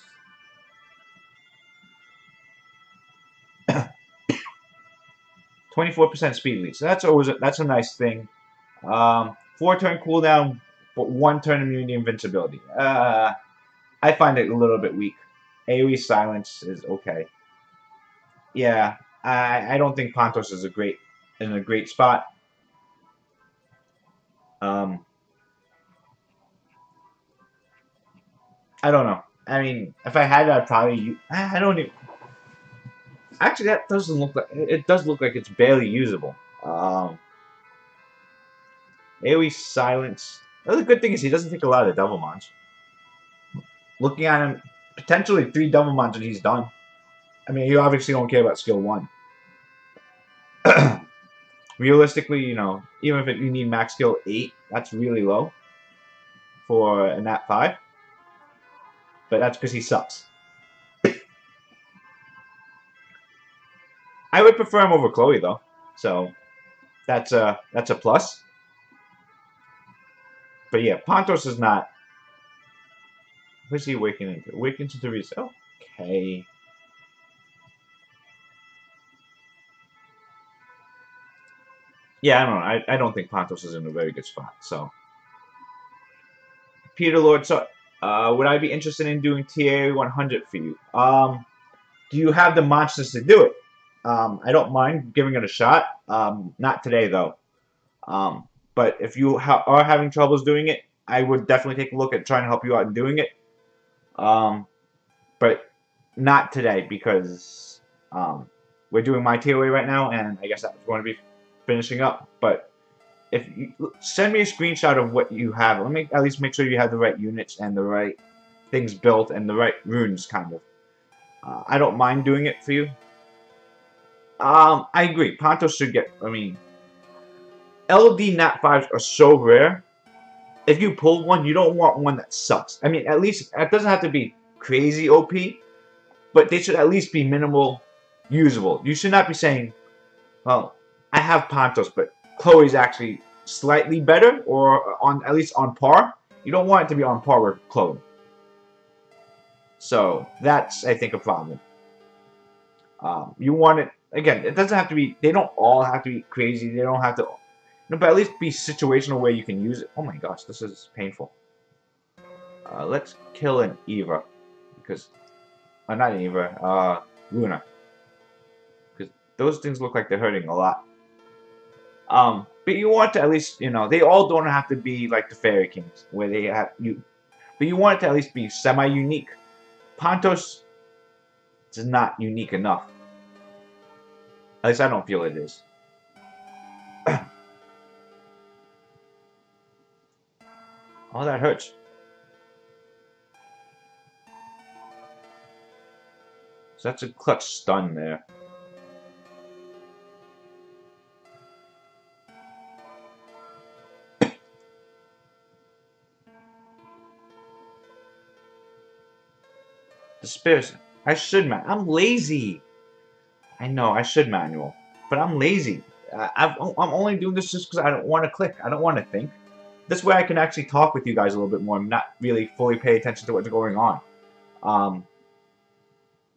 24% speed lead. So that's a nice thing. 4-turn cooldown, but 1 turn immunity invincibility. I find it a little bit weak. AoE silence is okay. Yeah, I don't think Pontos is in a great spot. I don't know. I mean, if I had it, I'd probably. I don't even. Actually, that doesn't look like it. Does look like it's barely usable. AoE silence. The other good thing is he doesn't take a lot of double mons. Looking at him, potentially 3 double mons and he's done. I mean, you obviously don't care about skill 1. Realistically, you know, even if you need max skill 8, that's really low for a Nat 5. But that's because he sucks. I would prefer him over Chloe though, so that's a plus. But yeah, Pontos is not. What's he awakening into? Awakens into reset. Okay. Yeah, I don't know. I don't think Pontos is in a very good spot. So, Peter Lord. So, would I be interested in doing TA 100 for you? Do you have the monsters to do it? I don't mind giving it a shot. Not today though. But if you are having troubles doing it, I would definitely take a look at trying to help you out in doing it. But not today because we're doing my TOA right now, and I guess that's going to be finishing up. But if you send me a screenshot of what you have, let me at least make sure you have the right units and the right things built and the right runes, kind of. I don't mind doing it for you. I agree. Pontos should get. I mean, LD Nat 5s are so rare. If you pull one, you don't want one that sucks. I mean, at least it doesn't have to be crazy OP, but they should at least be minimal usable. You should not be saying, well, I have Pontos, but Chloe's actually slightly better, or on at least on par. You don't want it to be on par with Chloe. So that's, I think, a problem. You want it, again, it doesn't have to be, they don't all have to be crazy. They don't have to, but at least be situational where you can use it. Oh my gosh, this is painful. Let's kill an Eva. Because, not an Eva, Luna. Because those things look like they're hurting a lot. But you want to at least, you know, they all don't have to be like the Fairy Kings, where they have, But you want it to at least be semi-unique. Pontos is not unique enough. At least I don't feel it is. Oh, that hurts. So that's a clutch stun there. The Spears. I should I'm lazy. I know I should manual, but I'm lazy. I'm only doing this just because I don't want to click. I don't want to think. This way I can actually talk with you guys a little bit more and not really fully pay attention to what's going on.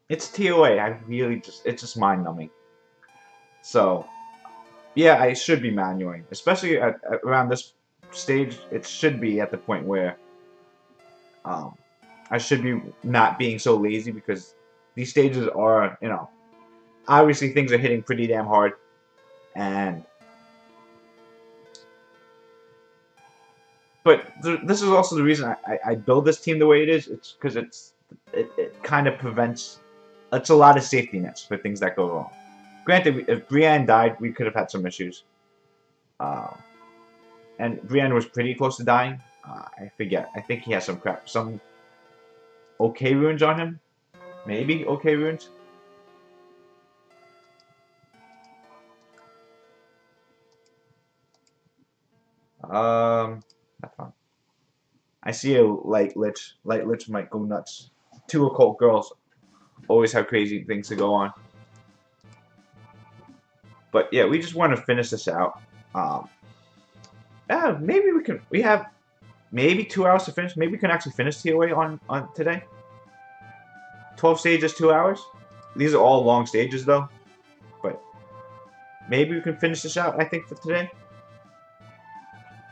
It's ToA. It's just mind-numbing. So, yeah, I should be manualing. Especially around this stage, it should be at the point where I should be not being so lazy because these stages are, obviously things are hitting pretty damn hard. But this is also the reason I build this team the way it is. It's because it kind of prevents. It's a lot of safety nets for things that go wrong. Granted, if Brienne died, we could have had some issues. And Brienne was pretty close to dying. I forget. I think he has some okay runes on him. Maybe okay runes. That's fine. I see a light lich. Light lich might go nuts. Two occult girls always have crazy things to go on. But yeah, we just want to finish this out. Yeah, maybe we can. We have maybe 2 hours to finish. Maybe we can actually finish ToA on today. 12 stages, 2 hours. These are all long stages though. But maybe we can finish this out. I think for today.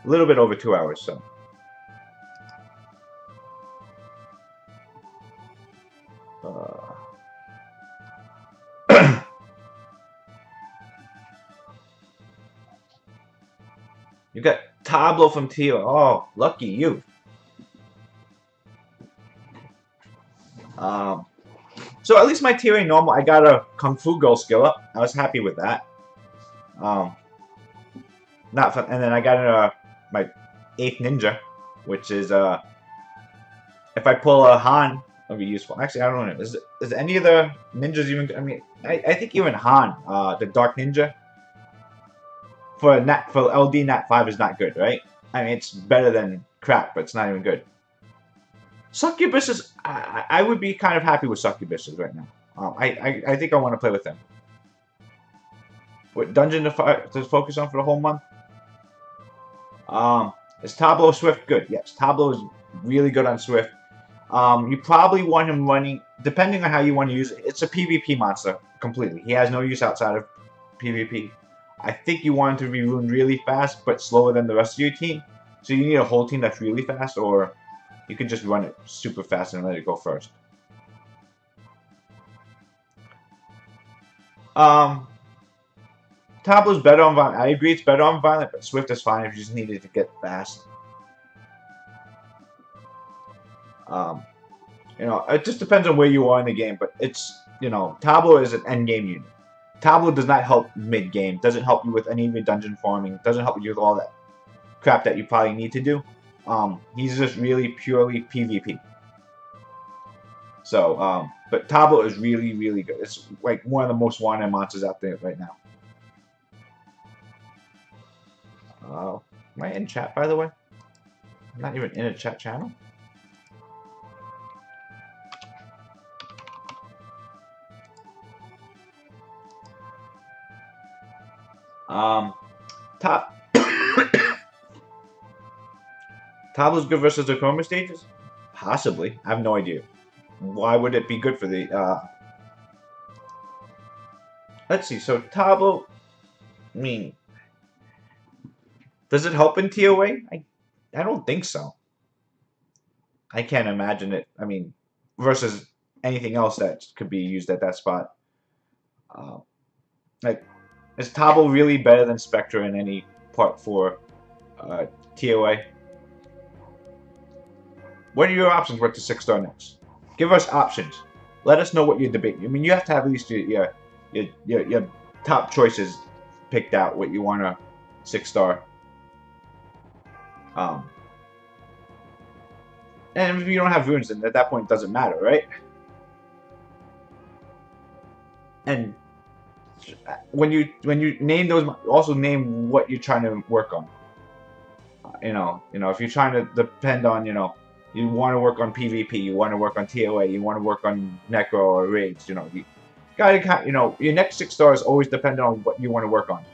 A little bit over 2 hours, so. You got Tablo from ToA. Oh, lucky you. So at least my ToA normal, I got a Kung Fu Girl skill up. I was happy with that. Not fun. And then I got my 8th ninja, which is if I pull a Han, it'll be useful. Actually, I don't know. Is any of the ninjas even? I mean, I think even Han, the Dark Ninja, for LD Nat 5 is not good, right? I mean, it's better than crap, but it's not even good. Succubuses, I would be kind of happy with succubuses right now. I think I want to play with them. What dungeon to focus on for the whole month? Is Tablo Swift good? Yes, Tablo is really good on Swift. You probably want him running, depending on how you want to use it. It's a PvP monster completely. He has no use outside of PvP. I think you want him to be runed really fast, but slower than the rest of your team. So you need a whole team that's really fast, or you can just run it super fast and let it go first. Tablo's better on Violent. I agree it's better on Violent, but Swift is fine if you just needed to get fast. It just depends on where you are in the game, but it's, Tablo is an endgame unit. Tablo does not help mid-game, doesn't help you with any of your dungeon farming, doesn't help you with all that crap that you probably need to do. He's just really purely PvP. So, but Tablo is really, really good. It's like one of the most wanted monsters out there right now. Am I in chat, by the way? I'm not even in a chat channel. Tablo's good versus the Chroma stages? Possibly. I have no idea. Why would it be good for the, Let's see, so Tablo, I mean, does it help in ToA? I don't think so. I can't imagine it, I mean, versus anything else that could be used at that spot. Is Tablo really better than Spectre in any part for ToA? What are your options with the 6-star next? Give us options. Let us know what you're debating. I mean, you have to have at least your top choices picked out. What you want a 6-star. And if you don't have runes, then at that point it doesn't matter, right? And when you name those, also name what you're trying to work on. If you're trying to depend on, you want to work on PvP, you want to work on ToA, you want to work on Necro or Raids, you gotta, your next 6 stars always depend on what you want to work on.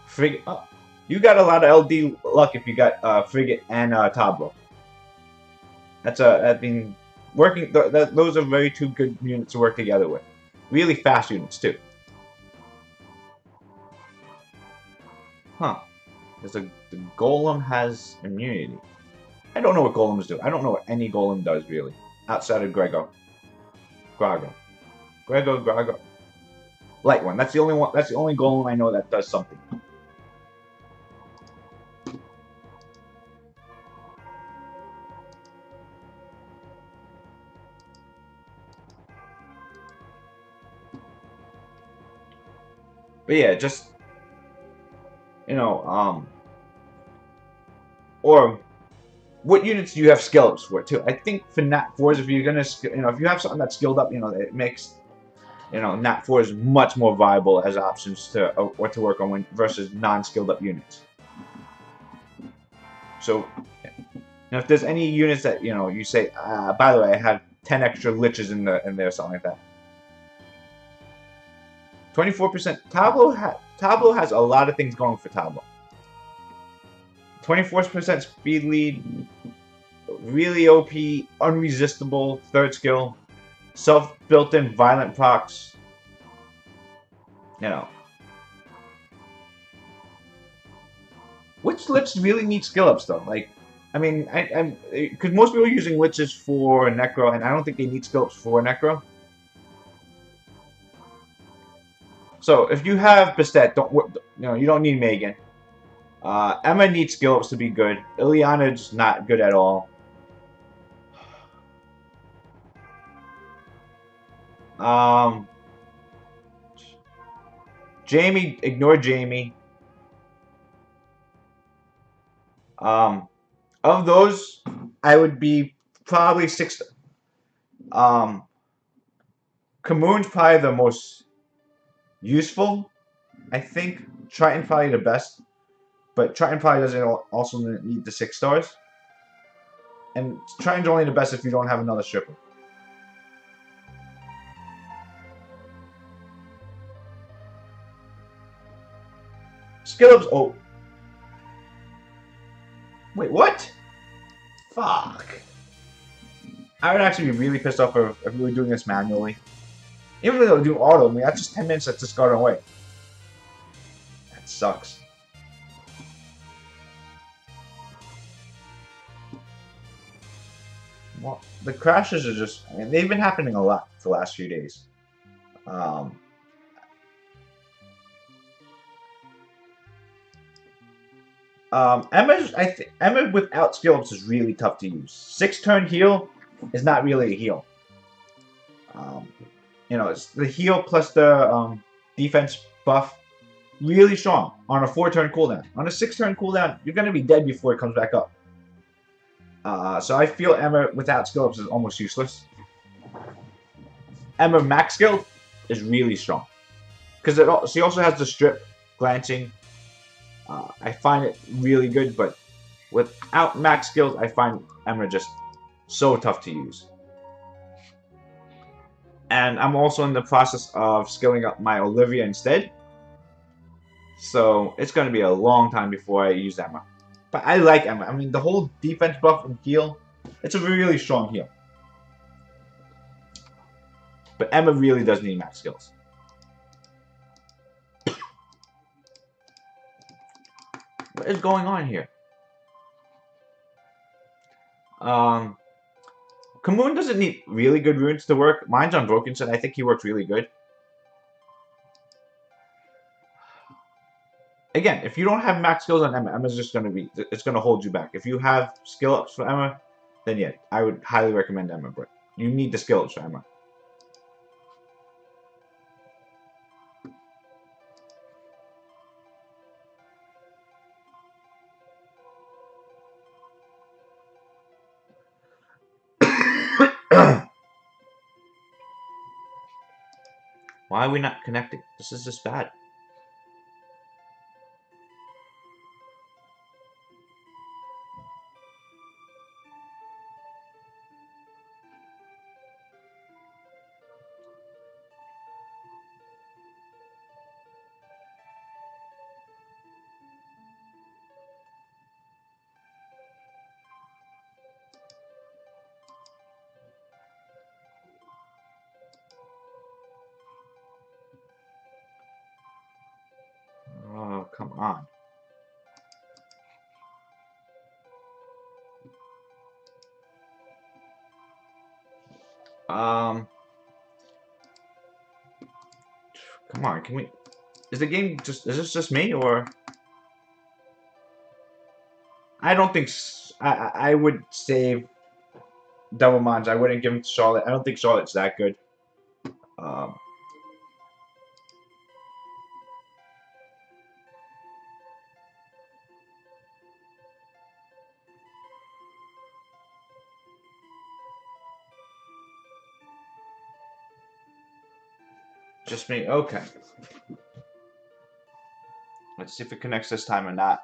Frigate, oh, you got a lot of LD luck if you got Frigate and Tableau. I mean, working, those are very two good units to work together with. Really fast units, too. Huh. The Golem has immunity. I don't know what Golems do. I don't know what any Golem does, really. Outside of Grego. Grago. Light one. That's the only one. That's the only Golem I know that does something. But yeah, just or what units do you have skill ups for too? I think for Nat 4s, if you're gonna, if you have something that's skilled up, it makes, Nat 4s much more viable as options to what to work on versus non-skilled up units. So, if there's any units that you say, by the way, I have 10 extra liches in there, or something like that. 24%. Tableau has a lot of things going for Tableau. 24% speed lead, really OP, unresistible, third skill, self-built-in violent procs. Which lich really need skill ups though? Like, I mean, because most people are using liches for Necro, and I don't think they need skill ups for Necro. So if you have Bastet, you don't need Megan. Emma needs skill ups to be good. Ileana's not good at all. Jamie, ignore Jamie. Of those, I would be probably 6. Kamoon's probably the most useful. I think Triton probably the best, but Triton probably doesn't also need the 6 stars. And Triton's only the best if you don't have another stripper. Skill ups. Oh. Wait, what? Fuck. I would actually be really pissed off if we were doing this manually. Even though we do auto, I mean, that's just 10 minutes that's just gone away. That sucks. Well, the crashes are just, I mean, they've been happening a lot the last few days. Emma without skill ups is really tough to use. 6-turn heal is not really a heal. It's the heal plus the defense buff, really strong on a 4-turn cooldown. On a 6-turn cooldown, you're gonna be dead before it comes back up. So I feel Emma without skill ups is almost useless. Emma max skill is really strong because she also has the strip, glancing. I find it really good, but without max skills, I find Emma just so tough to use. And I'm also in the process of skilling up my Olivia instead. So it's going to be a long time before I use Emma. But I like Emma. I mean, the whole defense buff and heal, it's a really strong heal. But Emma really does need max skills. What is going on here? Kamoon doesn't need really good runes to work. Mine's on Broken Set. I think he works really good. Again, if you don't have max skills on Emma, Emma's just it's gonna hold you back. If you have skill ups for Emma, then yeah, I would highly recommend Emma, but you need the skill ups for Emma. Why are we not connecting? This is just bad. Oh, come on. Um, come on, can we... Is the game just... Is this just me, or... I don't think... I would save Double Mons. I wouldn't give him to Charlotte. I don't think Charlotte's that good. Um, just me. Okay. Let's see if it connects this time or not.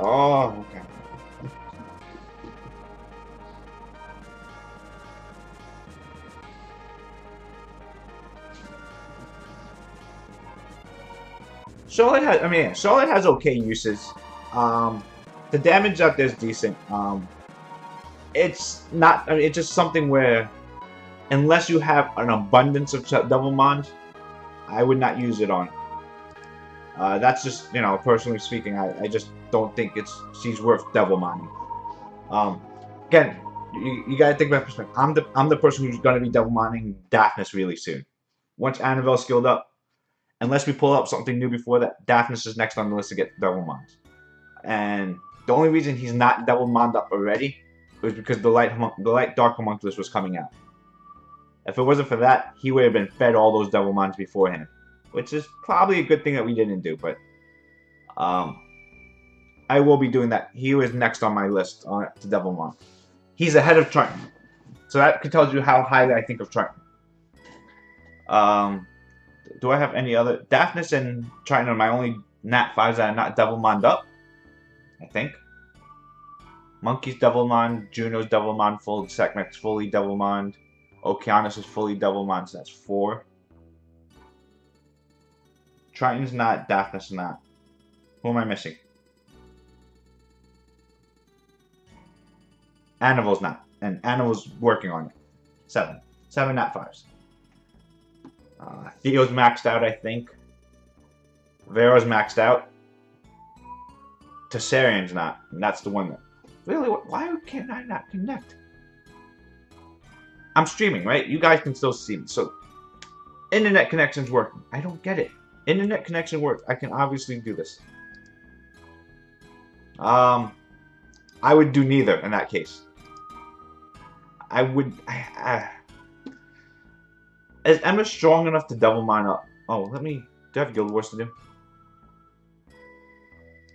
Oh, okay. Charlotte has okay uses. The damage out there is decent. It's not. I mean, it's just something where, unless you have an abundance of double mons, I would not use it on. That's just, personally speaking, I just don't think she's worth double money. Again, you gotta think about perspective. I'm the person who's gonna be double mining Daphnis really soon. Once Annabelle's skilled up, unless we pull up something new before that, Daphnis is next on the list to get double mons. And the only reason he's not double monned up already was because the light dark homunculus was coming out. If it wasn't for that, he would have been fed all those double mons beforehand, which is probably a good thing that we didn't do. But I will be doing that. He was next on my list to double mon. He's ahead of Triton, so that tells you how highly I think of Triton. Do I have any other? Daphnis and Triton are my only Nat 5s that are not double monned up, I think. Monkey's double mon, Juno's double mon, full Sekhmet's fully double monned. Okeanos is fully double monned, so that's 4. Triton's not, Daphnis not. Who am I missing? Animal's not, and Animal's working on it. 7. 7 Nat 5s. Theo's maxed out, I think. Vero's maxed out. Tessarian's not, and that's the one that... Really, why can't I not connect? I'm streaming, right? You guys can still see me, so... Internet connection's working. I don't get it. Internet connection works. I can obviously do this. I would do neither in that case. I would... Is Emma strong enough to double mine up? Oh, let me... Do I have Guild Wars to do?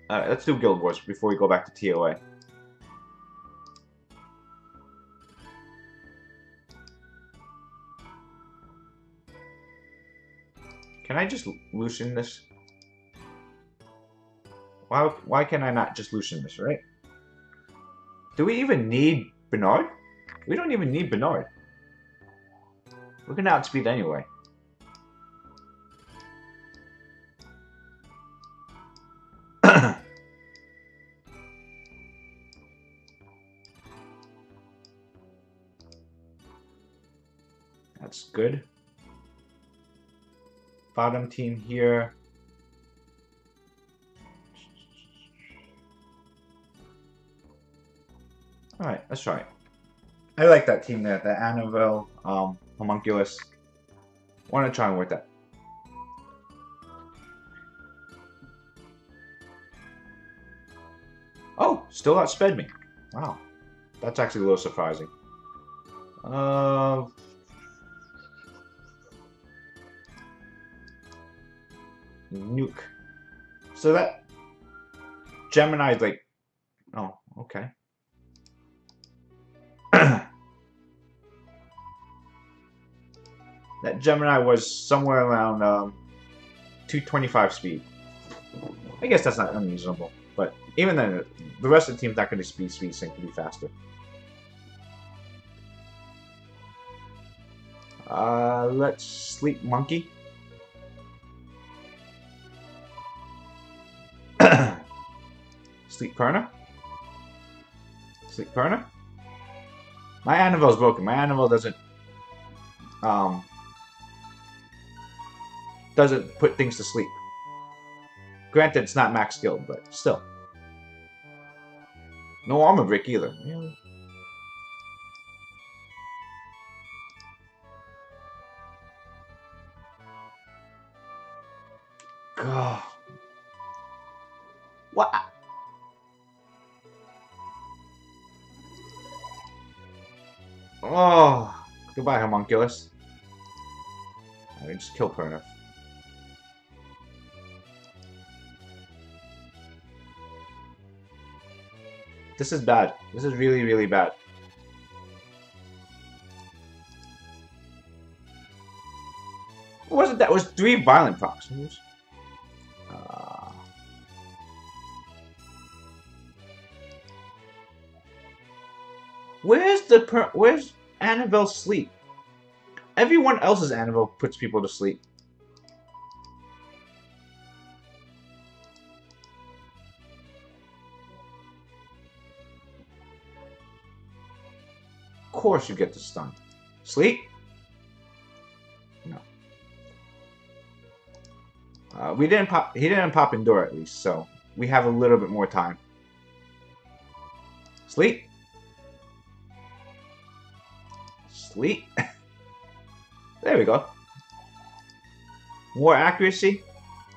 Alright, let's do Guild Wars before we go back to ToA. Can I just loosen this? Why can I not just loosen this, right? Do we even need Bernard? We don't even need Bernard. We're gonna outspeed anyway. That's good. Bottom team here. Alright, let's try it. I like that team there, the Annabelle, Homunculus. Want to try and work that. Oh, still outsped me. Wow. That's actually a little surprising. Nuke. So that Gemini's like, oh, okay. That Gemini was somewhere around 225 speed. I guess that's not unreasonable, but even then, the rest of the team's not going to speed sync to be faster. Let's sleep monkey. Sleep Perna. Sleep Perna. My Annabelle's broken. My Annabelle doesn't put things to sleep. Granted, it's not max skilled, but still. No armor break either. Really? God. What? Oh, goodbye, Homunculus. I mean, just kill Perna. This is bad. This is really, really bad. What was it? That was 3 violent procs. Where's Annabelle's sleep? Everyone else's Annabelle puts people to sleep. Of course you get the stun. Sleep? No. He didn't pop Endure at least, so we have a little bit more time. Sleep? Sleep? There we go. More accuracy.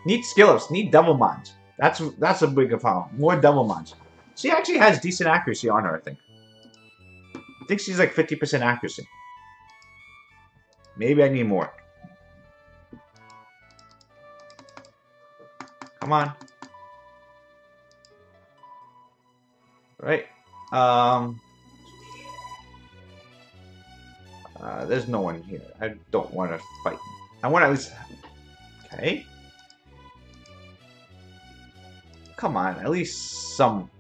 Need skill ups. Need double mines. That's a big problem. More double mines. She actually has decent accuracy on her, I think. I think she's like 50% accuracy. Maybe I need more. Come on. Right. There's no one here. I don't want to fight. I want to at least... Okay. Come on, at least some...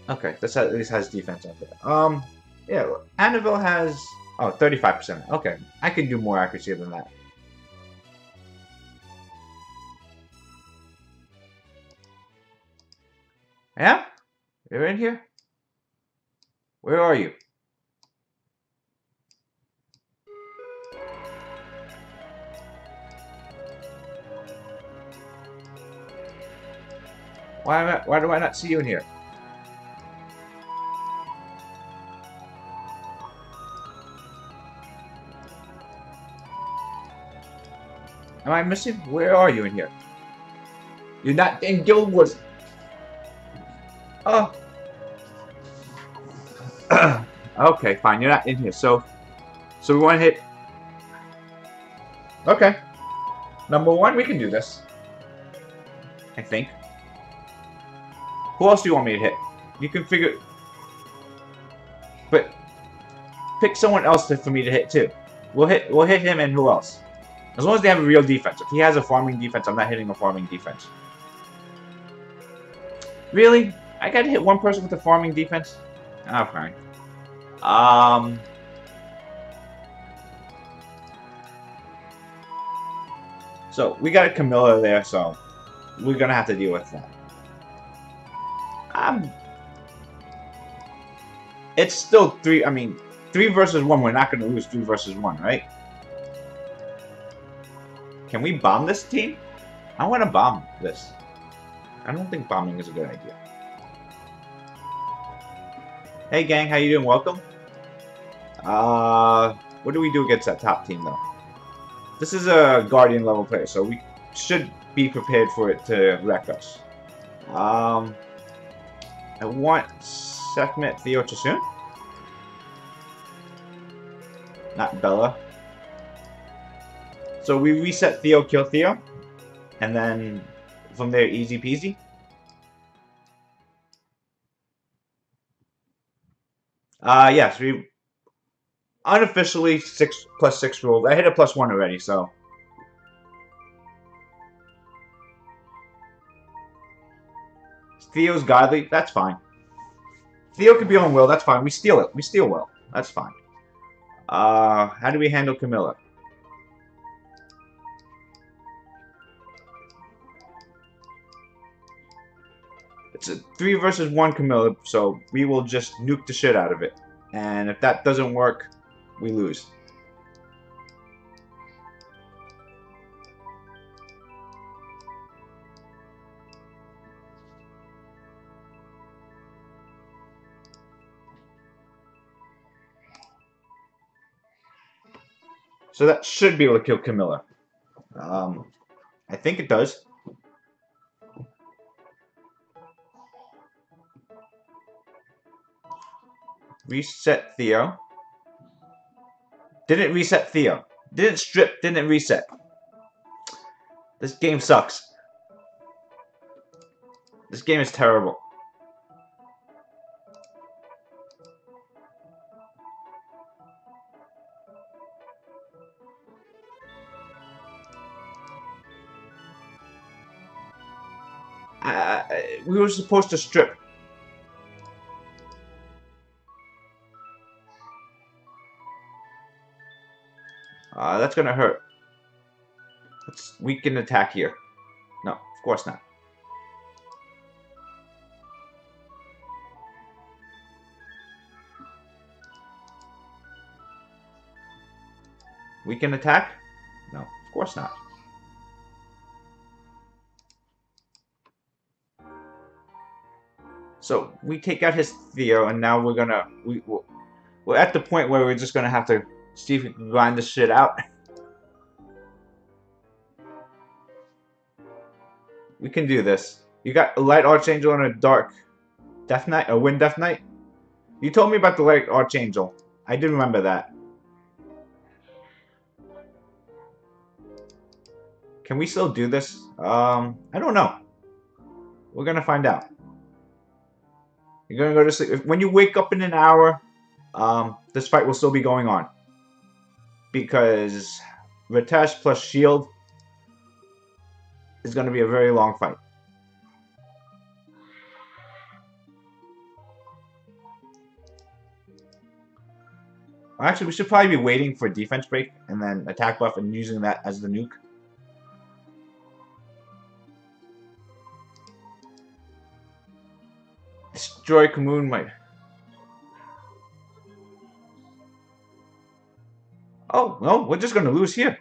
Okay, this at least has defense out there. Yeah, Annabelle has... Oh, 35%. Okay, I can do more accuracy than that. Yeah? You're in here? Where are you? Why do I not see you in here? Am I missing? Where are you in here? You're not in Guild Wars. Oh. Okay, fine. You're not in here. So we want to hit. Okay. Number 1, we can do this. I think. Who else do you want me to hit? You can figure. But pick someone else for me to hit too. We'll hit him and who else? As long as they have a real defense. If he has a farming defense, I'm not hitting a farming defense. Really? I gotta hit one person with a farming defense? Oh, fine. So, we got a Camilla there, so we're gonna have to deal with that. It's still 3. I mean, 3 versus 1. We're not going to lose 3 versus 1, right? Can we bomb this team? I want to bomb this. I don't think bombing is a good idea. Hey gang, how you doing? Welcome. What do we do against that top team though? This is a Guardian level player, so we should be prepared for it to wreck us. I want Sekhmet Theo Chasun. Not Bella. So we reset Theo, kill Theo, and then from there, easy peasy. Yes, we unofficially 6+6 rolled. I hit a +1 already, so. Theo's godly, that's fine. Theo could be on will, that's fine. We steal it. We steal well. That's fine. How do we handle Camilla? It's a 3 versus 1 Camilla, so we will just nuke the shit out of it. And if that doesn't work, we lose. So that should be able to kill Camilla. I think it does. Reset Theo. Didn't reset Theo. Didn't strip, didn't reset. This game sucks. This game is terrible. We were supposed to strip. That's gonna hurt. Let's weaken attack here. No, of course not. Weaken attack? No, of course not. So we take out his Theo, and now we're gonna we're at the point where we're just gonna have to see if we can grind this shit out. We can do this. You got a Light Archangel and a Dark Death Knight, a Wind Death Knight. You told me about the Light Archangel. I did remember that. Can we still do this? I don't know. We're gonna find out. You're gonna go to sleep. When you wake up in an hour, this fight will still be going on. Because Ritesh plus Shield is gonna be a very long fight. Actually, we should probably be waiting for defense break and then attack buff and using that as the nuke. Destroy Kamoon might. Oh, no, we're just gonna lose here.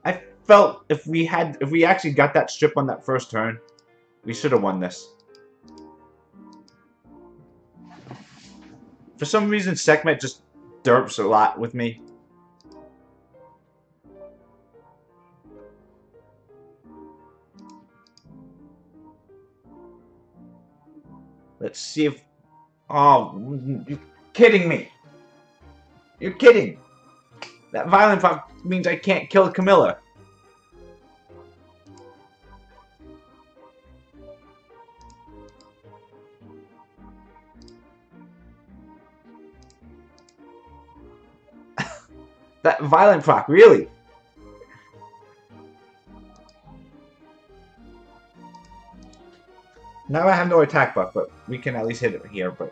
I felt if we actually got that strip on that first turn, we should have won this. For some reason, Sekhmet just derps a lot with me. Let's see if... Oh, you're kidding me. You're kidding. That violent pop means I can't kill Camilla. That violent proc, really? Now I have no attack buff, but we can at least hit it here, but...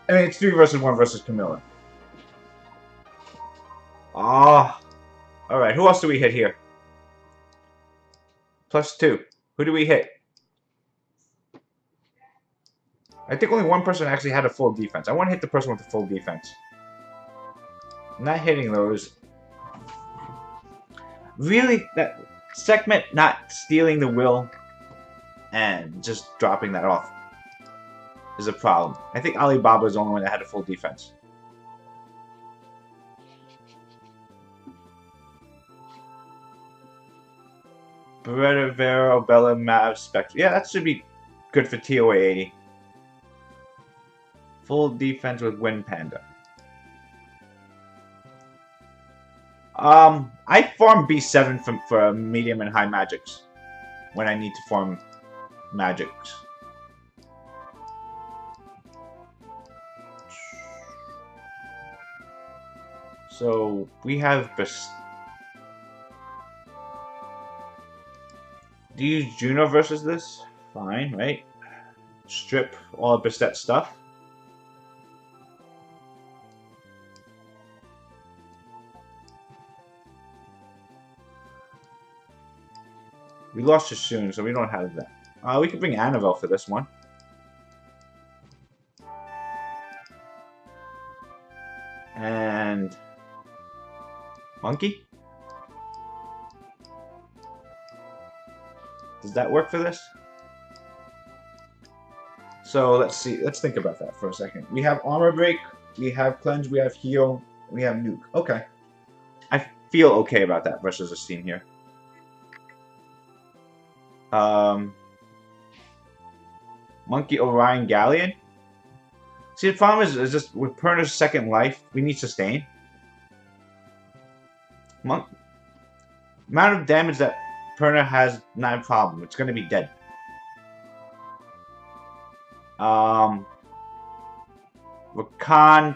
I mean, it's 3 versus 1 versus Camilla. Ah, alright, who else do we hit here? +2. Who do we hit? I think only one person actually had a full defense. I want to hit the person with the full defense. I'm not hitting those. Really, that segment not stealing the will and just dropping that off is a problem. I think Alibaba is the only one that had a full defense. Beretta, Vero, Bella, Mav, Spectre. Yeah, that should be good for ToA 80. Full defense with Wind Panda. I farm B7 for medium and high magics when I need to farm magics. So we have do you use Juno versus this? Fine, right? Strip all of Bastet stuff. We lost Sassoon, so we don't have that. We could bring Annabelle for this one. And Monkey? Does that work for this? So let's see. Let's think about that for a second. We have Armor Break, we have Cleanse, we have Heal, we have Nuke. Okay. I feel okay about that versus a team here. Monkey, Orion, Galleon. See, the problem is just with Perna's second life, we need sustain. Amount of damage that Perna has, not a problem. It's going to be dead. Rakan,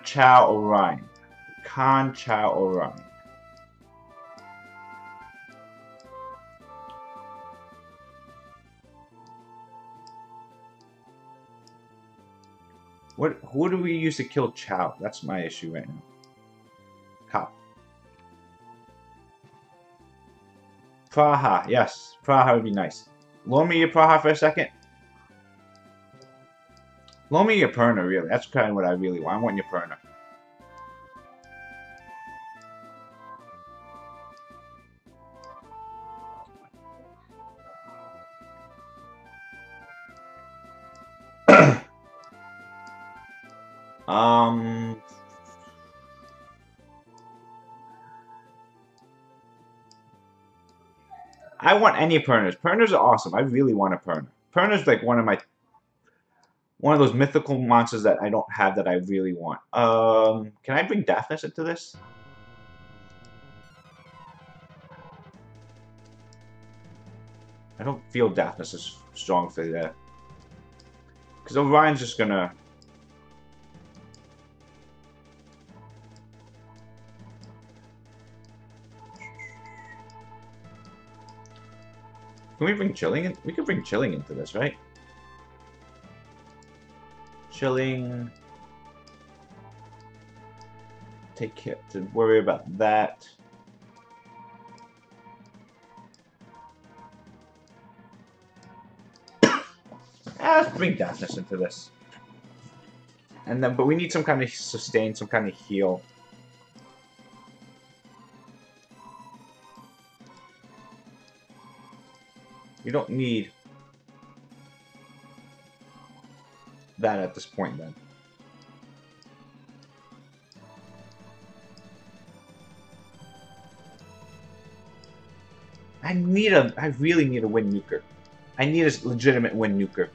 Chow, Orion. Rakan, Chow, Orion. Who do we use to kill Chow? That's my issue right now. Cop. Praha, yes. Praha would be nice. Loan me your Praha for a second. Loan me your Perna, really. That's kind of what I really want. I want your Perna. I want any Pernas. Pernas are awesome. I really want a Perna. Perna's like one of those mythical monsters that I don't have that I really want. Can I bring Daphnis into this? I don't feel Daphnis is strong for that. Because Orion's just gonna... Can we bring Chilling in? We could bring Chilling into this, right? Chilling. Take care to worry about that. Let's bring Daphnis into this. And then, but we need some kind of sustain, some kind of heal. We don't need that at this point, then. I really need a Wind Nuker. I need a legitimate Wind Nuker.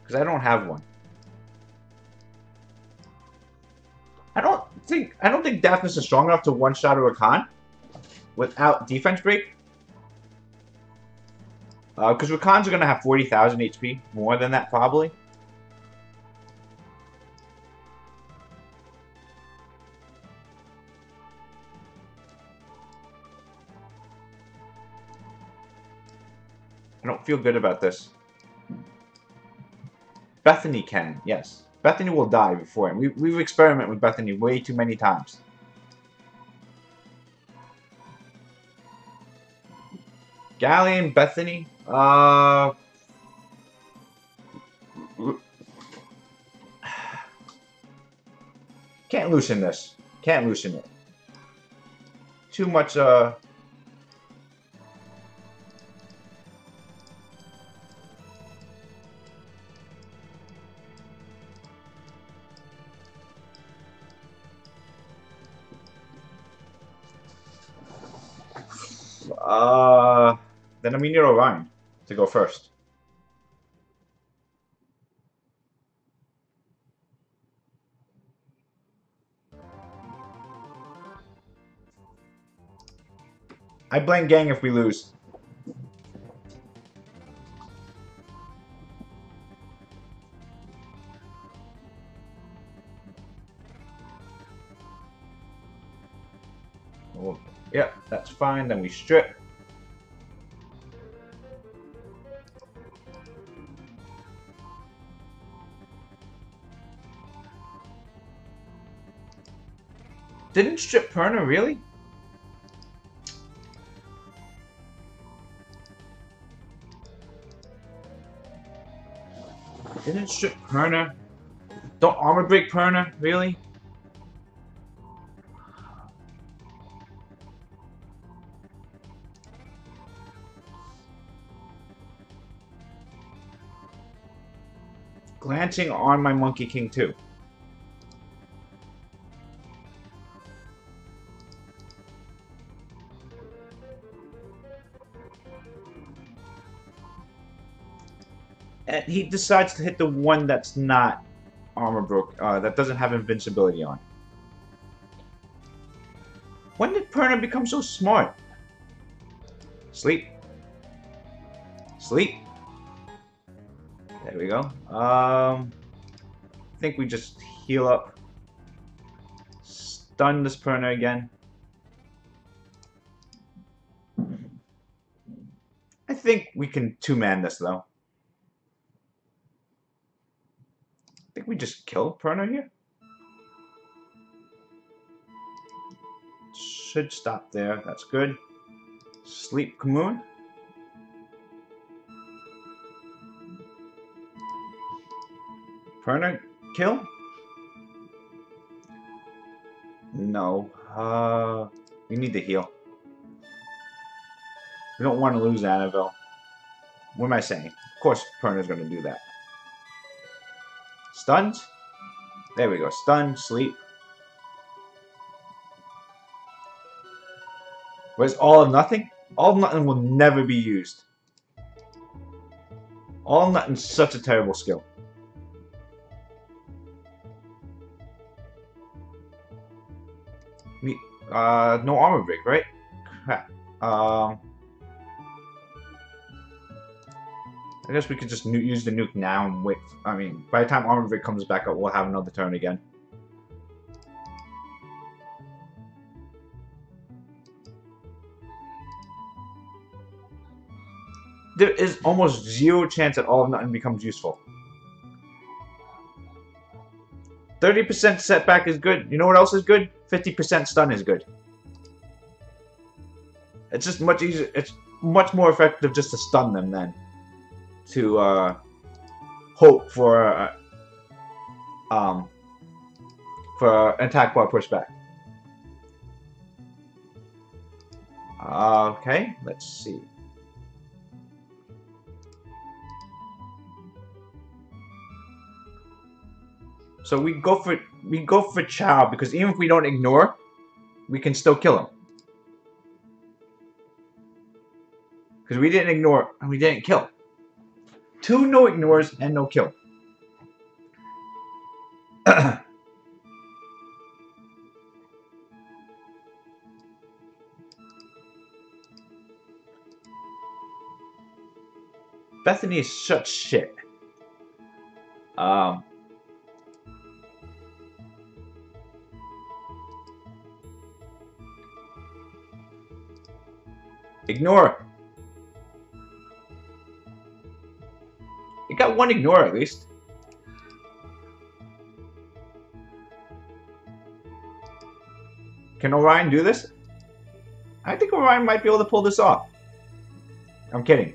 Because I don't have one. I don't think Daphnis is strong enough to one-shot a Rakan without defense break. Because Rakans are going to have 40,000 HP. More than that, probably. I don't feel good about this. Bethany can, yes. Bethany will die before him. We've experimented with Bethany way too many times. Galleon, Bethany. Can't loosen this. Can't loosen it. Too much, then we need Orion to go first. I blame Gang if we lose. Oh, yep, that's fine. Then we strip. Didn't strip Perna, really? Didn't strip Perna? Don't armor break Perna, really? Glancing on my Monkey King too. And he decides to hit the one that's not armor broke, that doesn't have invincibility on. When did Perna become so smart? Sleep. Sleep. There we go. I think we just heal up. Stun this Perna again. I think we can two-man this though. I think we just kill Perna here. Should stop there. That's good. Sleep Kamoon. Perna kill? No. We need to heal. We don't want to lose Annabelle. What am I saying? Of course Perna's going to do that. Stunned? There we go. Stun, sleep. Where's all of nothing? All of nothing will never be used. All of nothing's such a terrible skill. No armor break, right? Crap. I guess we could just use the nuke now and wait. I mean, by the time armor break comes back up, we'll have another turn again. There is almost zero chance that all of nothing becomes useful. 30% setback is good. You know what else is good? 50% stun is good. It's just much easier. It's much more effective just to stun them than to hope for an attack bar pushback. Okay, let's see. So we go for Chow because even if we don't ignore, we can still kill him. Because we didn't ignore and we didn't kill. 2 no ignores and no kill. Bethany is such shit. Ignore. It got 1 ignore at least. Can Orion do this? I think Orion might be able to pull this off. I'm kidding.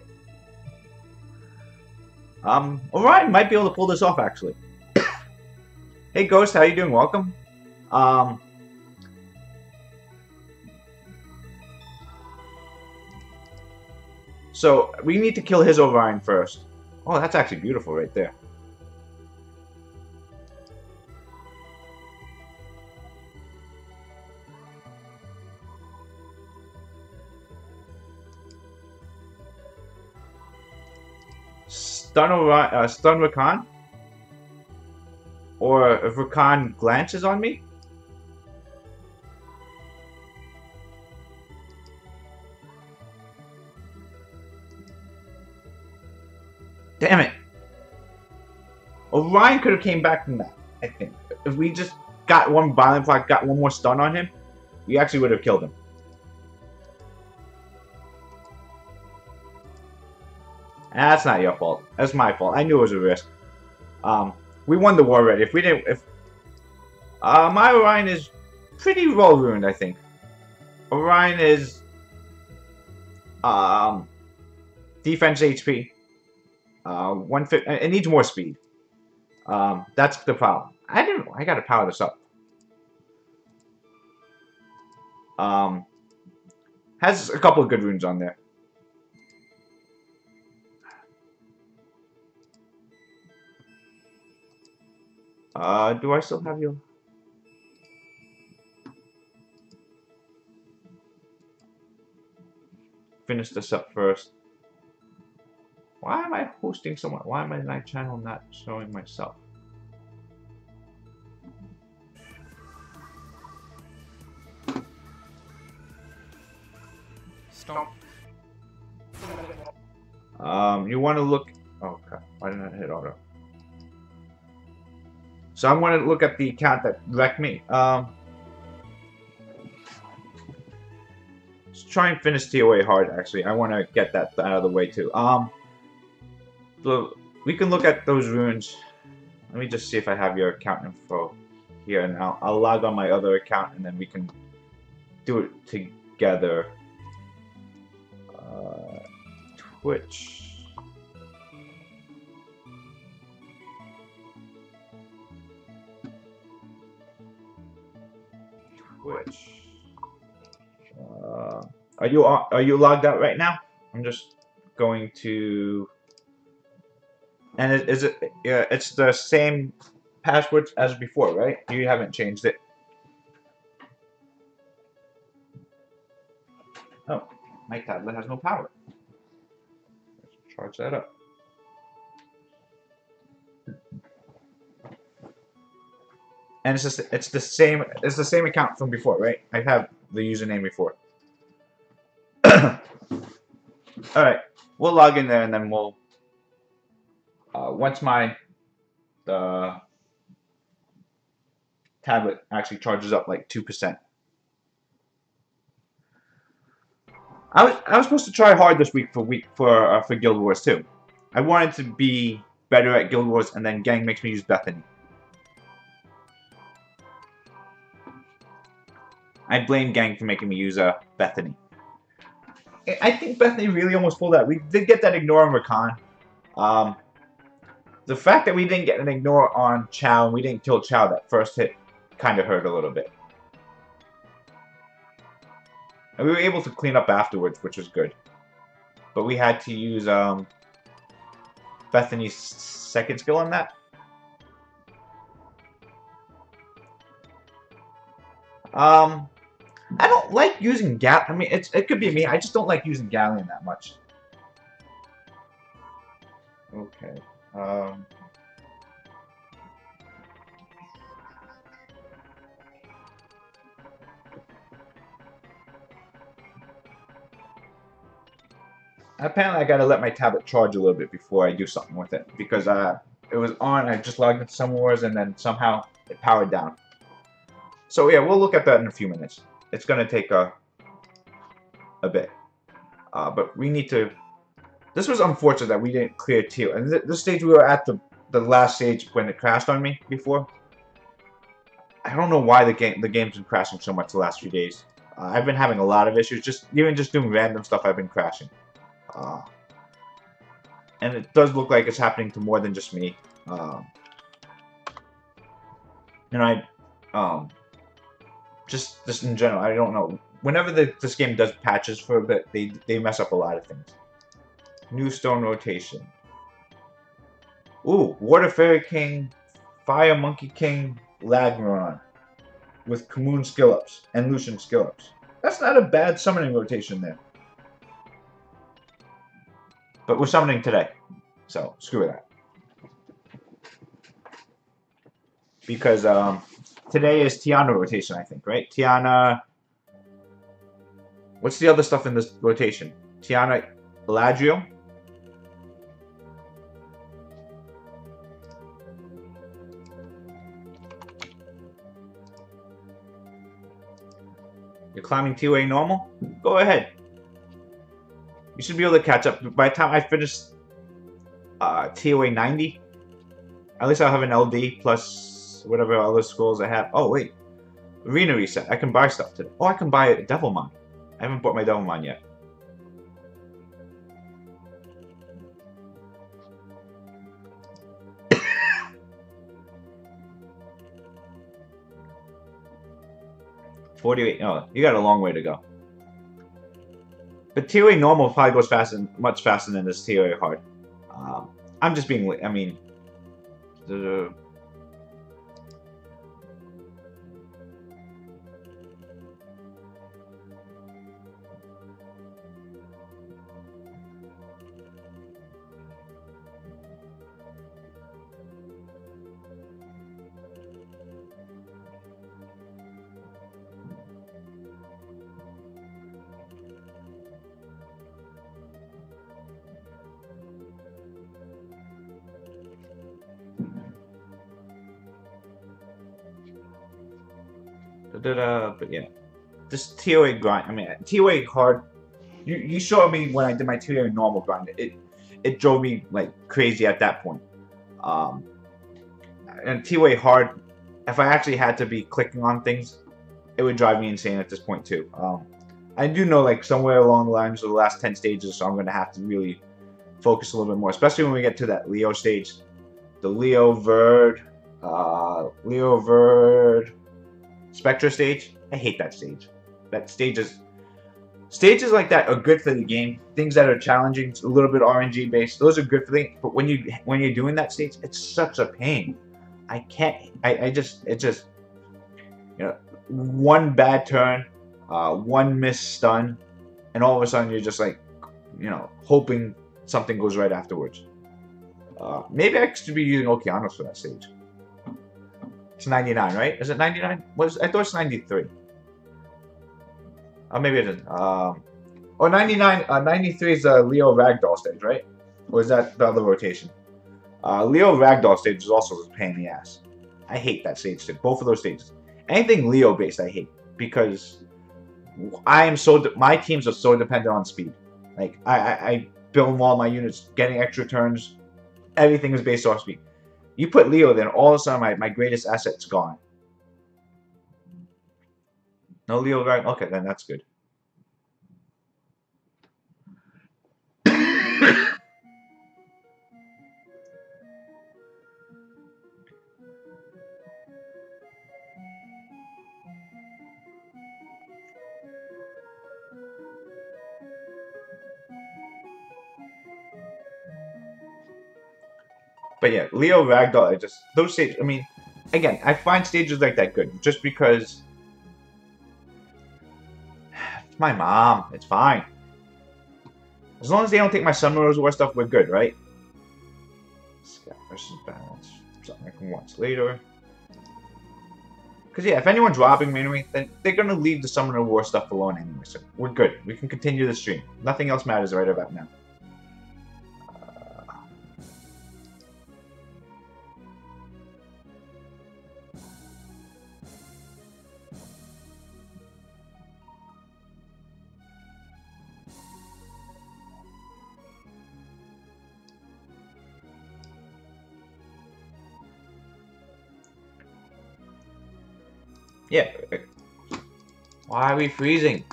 Orion might be able to pull this off, actually. Hey, Ghost, how you doing? Welcome. So, we need to kill his Orion first. Oh, that's actually beautiful right there. Stun Orion, stun Rakan? Or if Rakan glances on me? Damn it! Orion could have came back from that, I think. If we just got one violent flag, got one more stun on him, we actually would have killed him. That's not your fault. That's my fault. I knew it was a risk. We won the war already. If we didn't, my Orion is pretty well ruined, I think. Orion is, defense HP. 150. It needs more speed. That's the problem. I gotta power this up. Has a couple of good runes on there. Do I still have you? Finish this up first. Why am I hosting someone? Why am I my channel not showing myself? Stop. You want to look. Oh crap! Why didn't I hit auto? So I want to look at the account that wrecked me. Let's try and finish ToaH hard. Actually, I want to get that out of the way too. We can look at those runes. Let me just see if I have your account info here, and I'll log on my other account, and then we can do it together. Twitch. Are you logged out right now? I'm just going to. And is it? Yeah, it's the same passwords as before, right? You haven't changed it. Oh, my tablet has no power. Let's charge that up. And it's the same account from before, right? I have the username before. All right, we'll log in there, and then we'll once my tablet actually charges up like 2%. I was supposed to try hard this week for Guild Wars too. I wanted to be better at Guild Wars, and then Gang makes me use Bethany. I blame Gang for making me use Bethany. I think Bethany really almost pulled out. We did get that ignore on Rakan. The fact that we didn't get an ignore on Chow and we didn't kill Chow that first hit kind of hurt a little bit. And we were able to clean up afterwards, which was good. But we had to use Bethany's second skill on that. I don't like using Gal. I mean, it could be me. I just don't like using Galleon that much. Okay. Apparently, I gotta let my tablet charge a little bit before I do something with it because it was on. I just logged into some wars and then somehow it powered down. So yeah, we'll look at that in a few minutes. It's gonna take a bit, but we need to. This was unfortunate that we didn't clear Teal. And this stage we were at the last stage when it crashed on me before. I don't know why the game's been crashing so much the last few days. I've been having a lot of issues. Even just doing random stuff, I've been crashing. Uh, and it does look like it's happening to more than just me. And just in general, I don't know. Whenever this game does patches for a bit, they mess up a lot of things. New stone rotation. Ooh, Water Fairy King, Fire Monkey King, Lagmaron with Kamoon skill-ups and Lucian skill-ups. That's not a bad summoning rotation there. But we're summoning today, so screw that. Because today is Tiana rotation, I think, right? Tiana. What's the other stuff in this rotation? Tiana Eladriel? You're climbing ToaH normal? Go ahead. You should be able to catch up. By the time I finish ToaH 90, at least I'll have an LD plus whatever other scrolls I have. Oh, wait. Arena reset. I can buy stuff today. Oh, I can buy a Devilmon. I haven't bought my Devilmon yet. $48. Oh, you got a long way to go. But ToaH normal probably goes faster, much faster than this ToaH hard. I'm just being. I mean, but yeah, this ToaH grind. I mean, ToaH hard. You showed me when I did my ToaH normal grind. It drove me like crazy at that point. And ToaH hard. If I actually had to be clicking on things, it would drive me insane at this point too. I do know like somewhere along the lines of the last 10 stages, so I'm going to have to really focus a little bit more, especially when we get to that Leo stage. The Leo Verd Spectra stage. I hate that stage. That stages like that are good for the game. Things that are challenging, a little bit RNG based, those are good for the game. But when you're doing that stage, it's such a pain. I can't. It's just you know, one bad turn, one missed stun, and all of a sudden you're just like, hoping something goes right afterwards. Maybe I should be using Okeanos for that stage. It's 99, right? Is it 99? I thought it's 93. Maybe it isn't. 99, 93 is the Leo Ragdoll stage, right? Or is that the other rotation? Leo Ragdoll stage is also a pain in the ass. I hate that stage too. Both of those stages. Anything Leo based I hate because my teams are so dependent on speed. Like I build all my units, getting extra turns. Everything is based off speed. You put Leo there, and all of a sudden my greatest asset's gone. No Leo Rag. Okay, then that's good. But yeah, Leo Ragdoll, those stages. I mean, again, I find stages like that good, just because it's my mom. It's fine. As long as they don't take my Summoners War stuff, we're good, right? Scout versus balance. Something I can watch later. Because yeah, if anyone's robbing me anyway, then they're gonna leave the Summoner War stuff alone anyway. So we're good. We can continue the stream. Nothing else matters right about now. Yeah. Why are we freezing?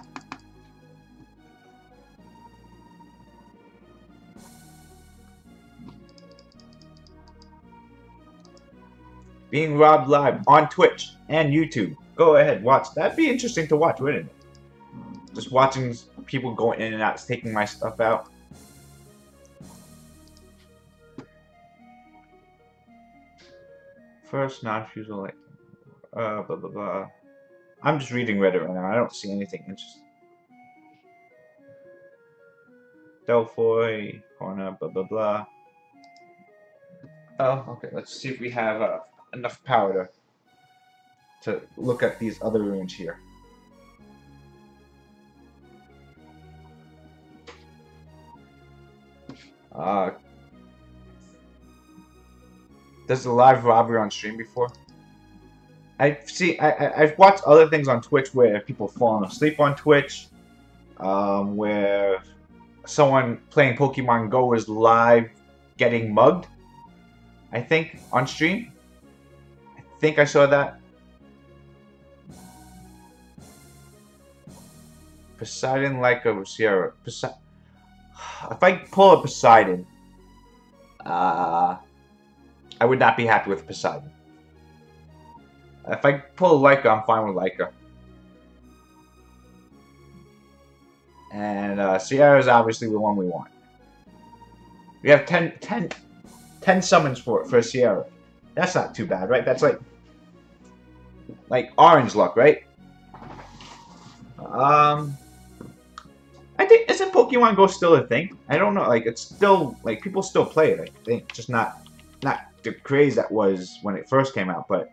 Being robbed live on Twitch and YouTube. Go ahead, watch. That'd be interesting to watch, wouldn't it? Just watching people going in and out, taking my stuff out. First, non-refusal, like, blah, blah, blah. I'm just reading Reddit right now. I don't see anything interesting. Delphi, corner, blah, blah, blah. Oh, okay. Let's see if we have enough power to look at these other ruins here. Does the live robbery on stream before? I've watched other things on Twitch where people falling asleep on Twitch, where someone playing Pokemon Go is live getting mugged. I think on stream. I think I saw that. Poseidon like a Sierra. If I pull a Poseidon, I would not be happy with Poseidon. If I pull a Leica, I'm fine with Leica. And Sierra is obviously the one we want. We have 10 summons for Sierra. That's not too bad, right? That's like orange luck, right? I think, isn't Pokemon Go still a thing? I don't know. Like, it's still, like, people still play it. I think just not the craze that was when it first came out, but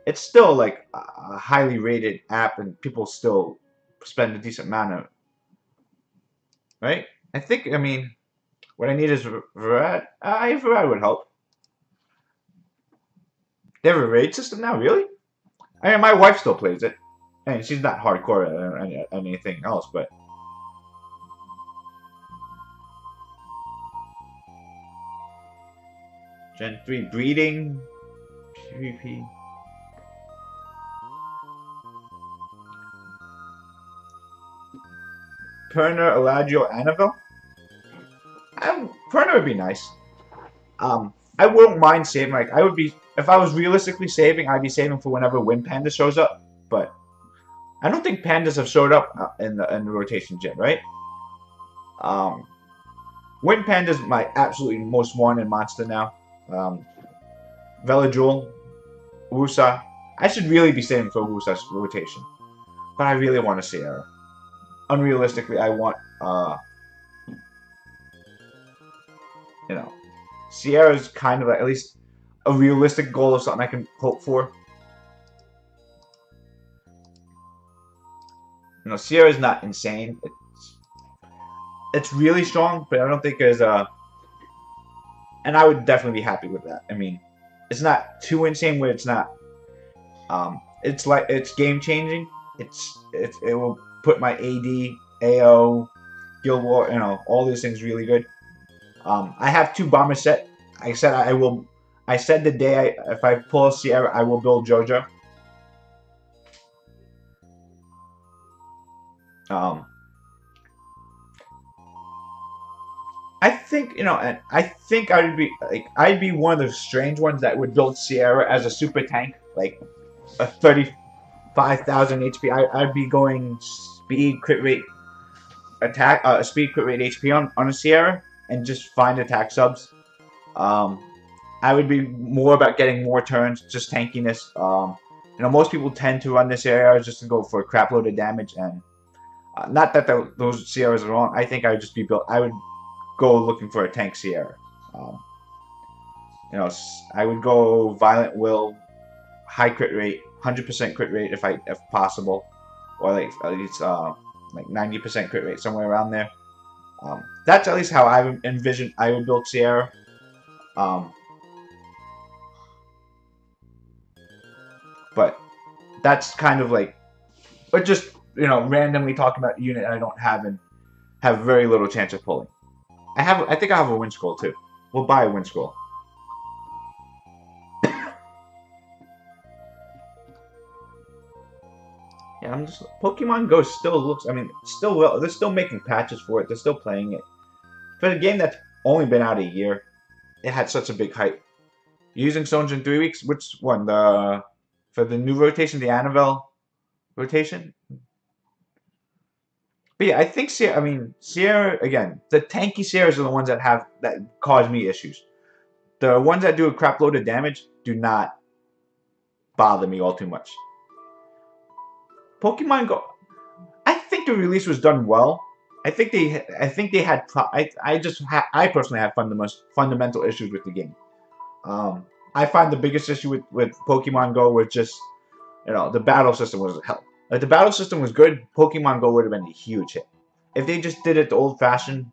it's still like a highly rated app, and people still spend a decent amount of it. Right? I think. I mean, what I need is Virad. Virad would help. They have a raid system now, really? I mean, my wife still plays it, and she's not hardcore at anything else, but. Gen 3 breeding, PvP. Perner, Eladriel, Annabelle? Perner would be nice. I wouldn't mind saving. Like, I would be, if I was realistically saving, I'd be saving for whenever Wind Panda shows up. But I don't think pandas have showed up in the rotations yet, right? Wind Panda is my absolutely most wanted monster now. Veladrul, Wusa. I should really be saving for Wusa's rotation, but I really want a Sierra. Unrealistically, I want, you know, Sierra's kind of at least a realistic goal of something I can hope for. You know, Sierra's not insane. It's really strong, but I don't think there's a. And I would definitely be happy with that. I mean, it's not too insane where it's not. It's like it's game changing. It will put my AD, AO, Guild War, you know, all these things really good. I have 2 bombers set. I said I will. I said the day if I pull Sierra, I will build JoJo. I think, you know, and I think I'd be one of the strange ones that would build Sierra as a super tank, like a 35,000 HP. I'd be going speed, crit rate, attack, speed, crit rate, HP on a Sierra, and just find attack subs. I would be more about getting more turns, just tankiness. You know, most people tend to run this area just to go for a crap load of damage, and not that those Sierras are wrong. I think I would just be built. I would go looking for a tank Sierra. You know, I would go Violent Will, high crit rate, 100% crit rate if possible, or like at least like 90% crit rate, somewhere around there. That's at least how I envision I would build Sierra. But that's kind of like, but just, you know, randomly talking about a unit I don't have and have very little chance of pulling. I think I have a Wind Scroll too. We'll buy a Wind Scroll. Pokemon Go still looks. I mean, still well. They're still making patches for it. They're still playing it. For a game that's only been out a year, it had such a big hype. Using Stones in 3 weeks. Which one? The for the new rotation, the Annabelle rotation. But yeah, I think Sierra. I mean, Sierra again. The tanky Sierras are the ones that cause me issues. The ones that do a crap load of damage do not bother me all too much. Pokemon Go. I think the release was done well. I think they had. I personally have fundamental issues with the game. I find the biggest issue with Pokemon Go was just, the battle system was hell. If the battle system was good, Pokemon Go would have been a huge hit. If they just did it the old-fashioned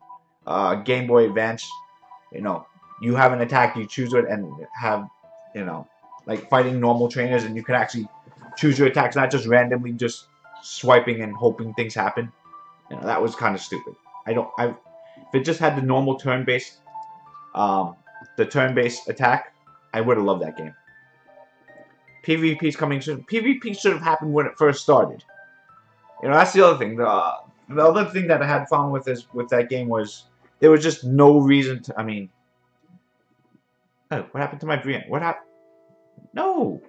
Game Boy Advance, you have an attack, you choose it, and have, like fighting normal trainers, and you can actually choose your attacks, not just randomly just swiping and hoping things happen. That was kind of stupid. If it just had the normal turn-based, the turn-based attack, I would have loved that game. PvP's coming soon. PvP should have happened when it first started. That's the other thing. The other thing that I had fun with that game was there was just no reason to. I mean, oh, what happened to my Brienne? What happened? No.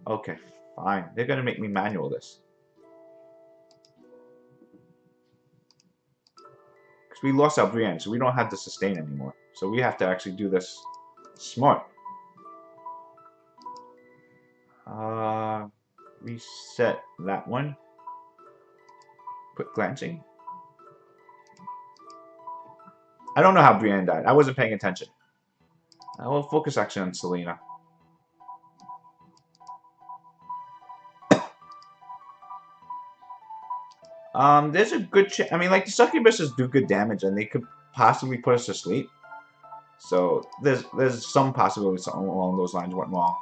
Okay, fine. They're gonna make me manual this. We lost our Brienne, so we don't have the sustain anymore. So we have to actually do this smart. Reset that one. Quick glancing. I don't know how Brienne died. I wasn't paying attention. I will focus actually on Selena. There's a good chance. I mean, like, the succubuses do good damage, and they could possibly put us to sleep. So there's some possibility something along those lines went wrong.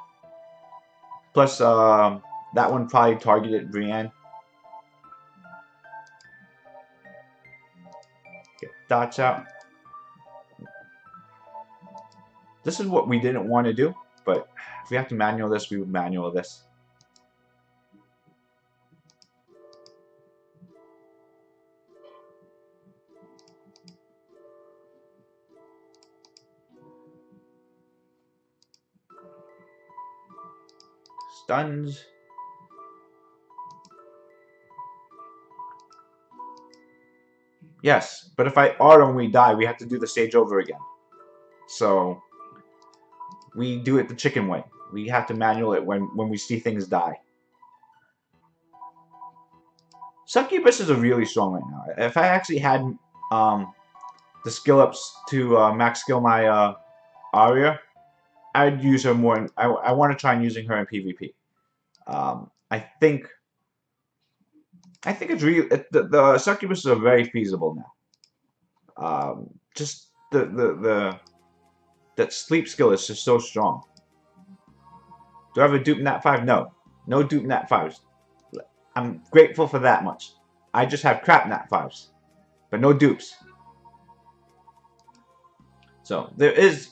Plus, that one probably targeted Brienne. Get dots out. This is what we didn't want to do, but if we have to manual this, we would manual this. Stuns. Yes, but if I auto and we die, we have to do the stage over again. So we do it the chicken way. We have to manual it when we see things die. Succubuses are really strong right now. If I actually had the skill ups to max skill my Aria, I'd use her more. I want to try and using her in PvP. I think it's really the succubuses are very feasible now. Just that sleep skill is just so strong. Do I have a dupe Nat 5? No. No dupe Nat 5s. I'm grateful for that much. I just have crap Nat 5s. But no dupes. So, there is,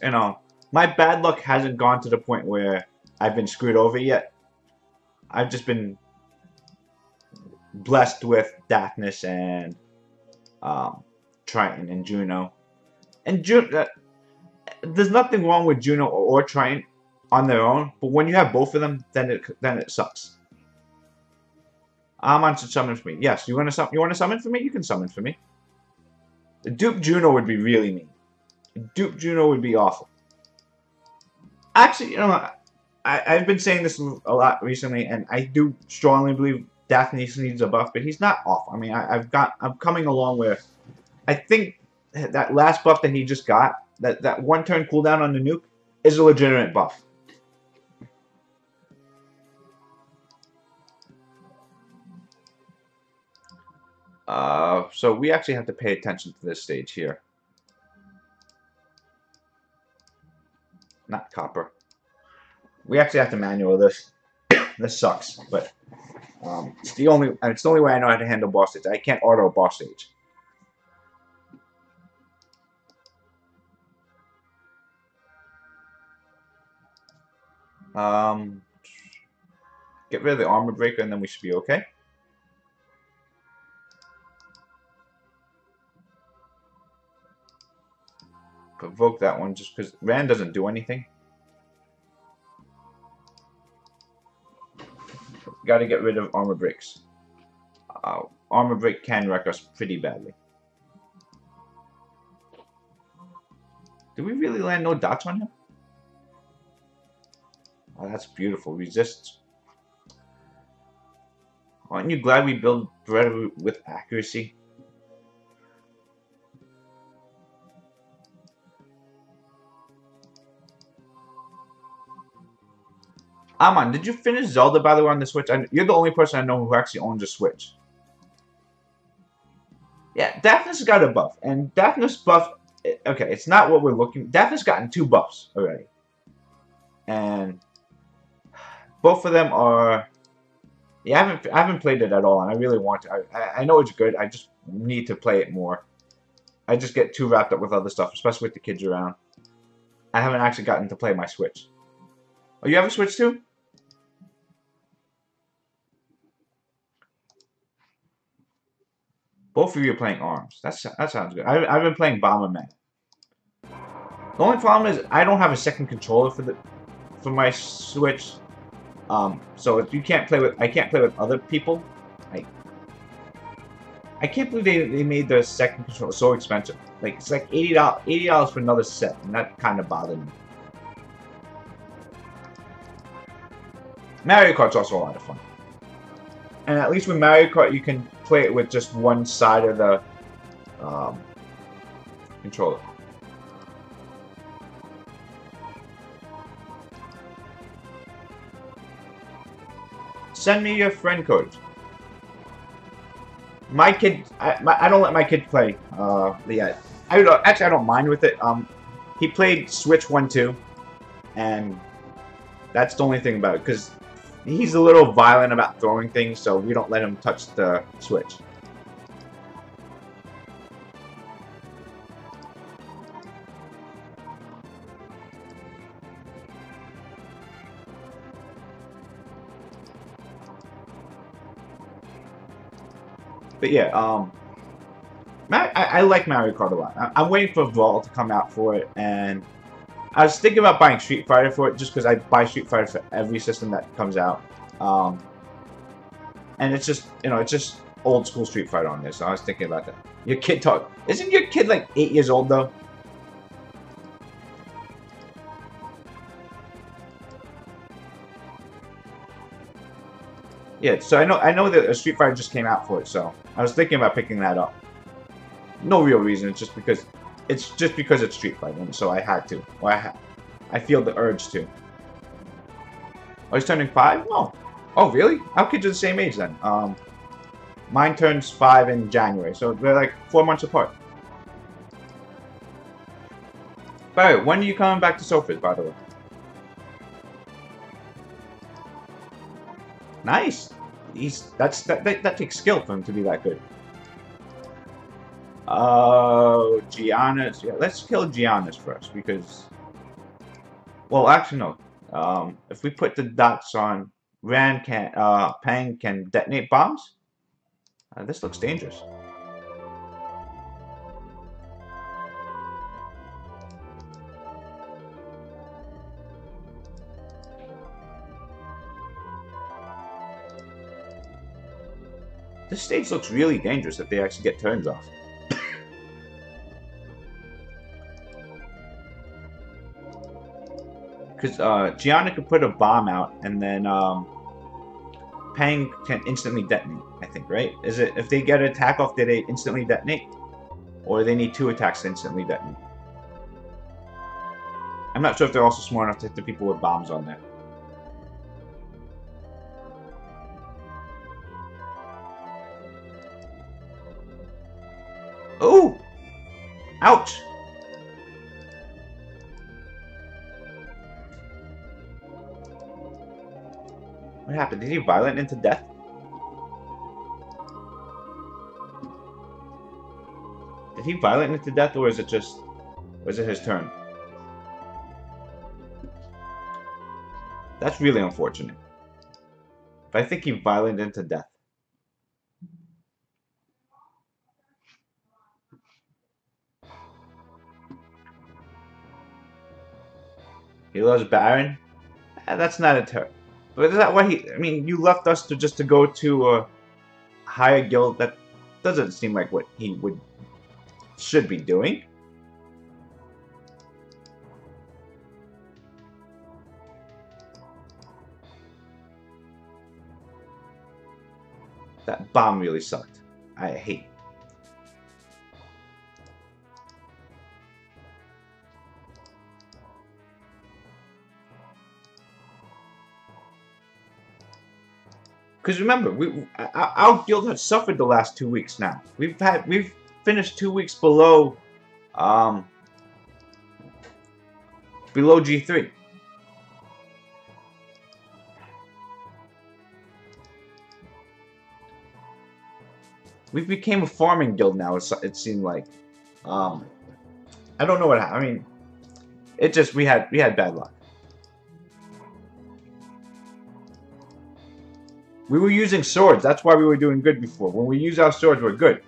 my bad luck hasn't gone to the point where I've been screwed over yet. I've just been blessed with Daphnis and Triton and Juno. And there's nothing wrong with Juno or Triton on their own, but when you have both of them, then it sucks. Amon should summon for me. Yes, you want to summon for me? You can summon for me. The dupe Juno would be really mean. Dupe Juno would be awful. Actually, I've been saying this a lot recently, and I do strongly believe Daphnis needs a buff, but he's not off. I mean, I'm coming along where I think that last buff that he just got, that one turn cooldown on the nuke, is a legitimate buff. So we actually have to pay attention to this stage here. Not copper. We actually have to manual this. This sucks, but it's the only way I know how to handle boss stage. I can't auto boss stage. Get rid of the armor breaker, and then we should be okay. provoke that one just because Rand doesn't do anything. Got to get rid of armor breaks. Armor break can wreck us pretty badly. Did we really land no dots on him? Oh, that's beautiful. Resist. Aren't you glad we build bread with accuracy? Amon, did you finish Zelda, by the way, on the Switch? You're the only person I know who actually owns a Switch. Yeah, Daphne's got a buff. And Daphne's buff... Okay, it's not what we're looking... Daphne's gotten 2 buffs already. And... both of them are... Yeah, I haven't played it at all, and I really want to. I know it's good. I just need to play it more. I just get too wrapped up with other stuff, especially with the kids around. I haven't actually gotten to play my Switch. Oh, you have a Switch too? Both of you are playing ARMS. That sounds good. I've been playing Bomberman. The only problem is I don't have a second controller for my Switch. So if you can't play with, I can't play with other people. I can't believe they made the second controller so expensive. Like it's like $80 for another set, and that kind of bothered me. Mario Kart's also a lot of fun. And at least with Mario Kart, you can play it with just one side of the controller. Send me your friend code. My kid, I don't let my kid play yet. Actually, I don't mind with it. He played Switch 1-2, and that's the only thing about it, because he's a little violent about throwing things, so we don't let him touch the Switch. But yeah, I like Mario Kart a lot. I'm waiting for Brawl to come out for it, and I was thinking about buying Street Fighter for it, just because I buy Street Fighter for every system that comes out. And it's just, it's just old school Street Fighter on there, so I was thinking about that. Your kid isn't your kid like 8 years old though? Yeah, so I know that a Street Fighter just came out for it, so I was thinking about picking that up. No real reason, it's just because it's Street Fighter, and so I had to. Or I feel the urge to. Oh, he's turning 5? Oh. Oh, really? Our kids are the same age then. Mine turns 5 in January, so they're like 4 months apart. By the way, when are you coming back to Sofas, by the way? Nice. That takes skill for him to be that good. Giannis. Yeah, let's kill Giannis first because. Well, actually no. If we put the dots on, Pang can detonate bombs. This looks dangerous. This stage looks really dangerous if they actually get turns off. Because Gianna could put a bomb out, and then Pang can instantly detonate, I think, right? Is it, if they get an attack off, do they instantly detonate? Or they need 2 attacks to instantly detonate? I'm not sure if they're also smart enough to hit the people with bombs on there. Oh! Ouch! What happened? Did he violent into death? Did he violent into death, or is it his turn? That's really unfortunate. But I think he violent into death. He loves Baron. That's not a terror. But is that why he? I mean, you left us to just to go to a higher guild. That doesn't seem like what he should be doing. That bomb really sucked. I hate. Because remember, our guild has suffered the last 2 weeks now. We've finished 2 weeks below below G3. We became a farming guild now. It seemed like. I don't know what happened. I mean, it just we had bad luck. We were using swords. That's why we were doing good before. When we use our swords, we're good.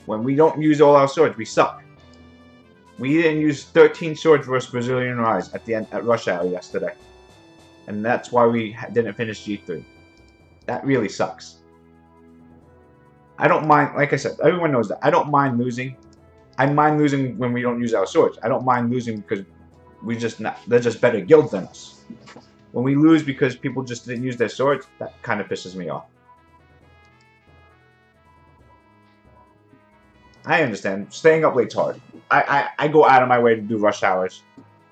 When we don't use all our swords, we suck. We didn't use 13 swords versus Brazilian Rise at the end at rush hour yesterday, and that's why we didn't finish G3. That really sucks. I don't mind. Like I said, everyone knows that. I don't mind losing. I mind losing when we don't use our swords. I don't mind losing because they're just better guilds than us. When we lose because people just didn't use their swords, that kind of pisses me off. I understand. Staying up late's hard. I go out of my way to do rush hours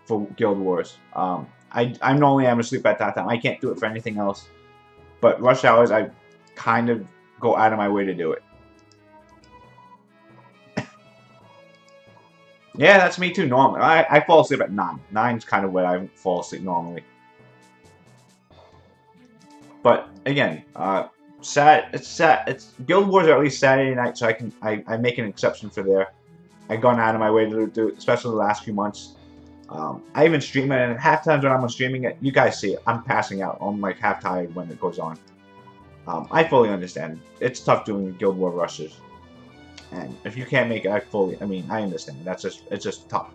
for Guild Wars. I normally am asleep at that time. I can't do it for anything else. But rush hours, I kind of go out of my way to do it. Yeah, that's me too, normally. I fall asleep at 9. 9's kind of where I fall asleep normally. But again, it's Guild Wars are at least Saturday night, so I make an exception for there. I've gone out of my way to do it, especially the last few months. I even stream it, and half times when I'm streaming it, you guys see it. I'm passing out. I'm like half tired when it goes on. I fully understand. It's tough doing Guild War rushes, and if you can't make it, I understand. It's just tough.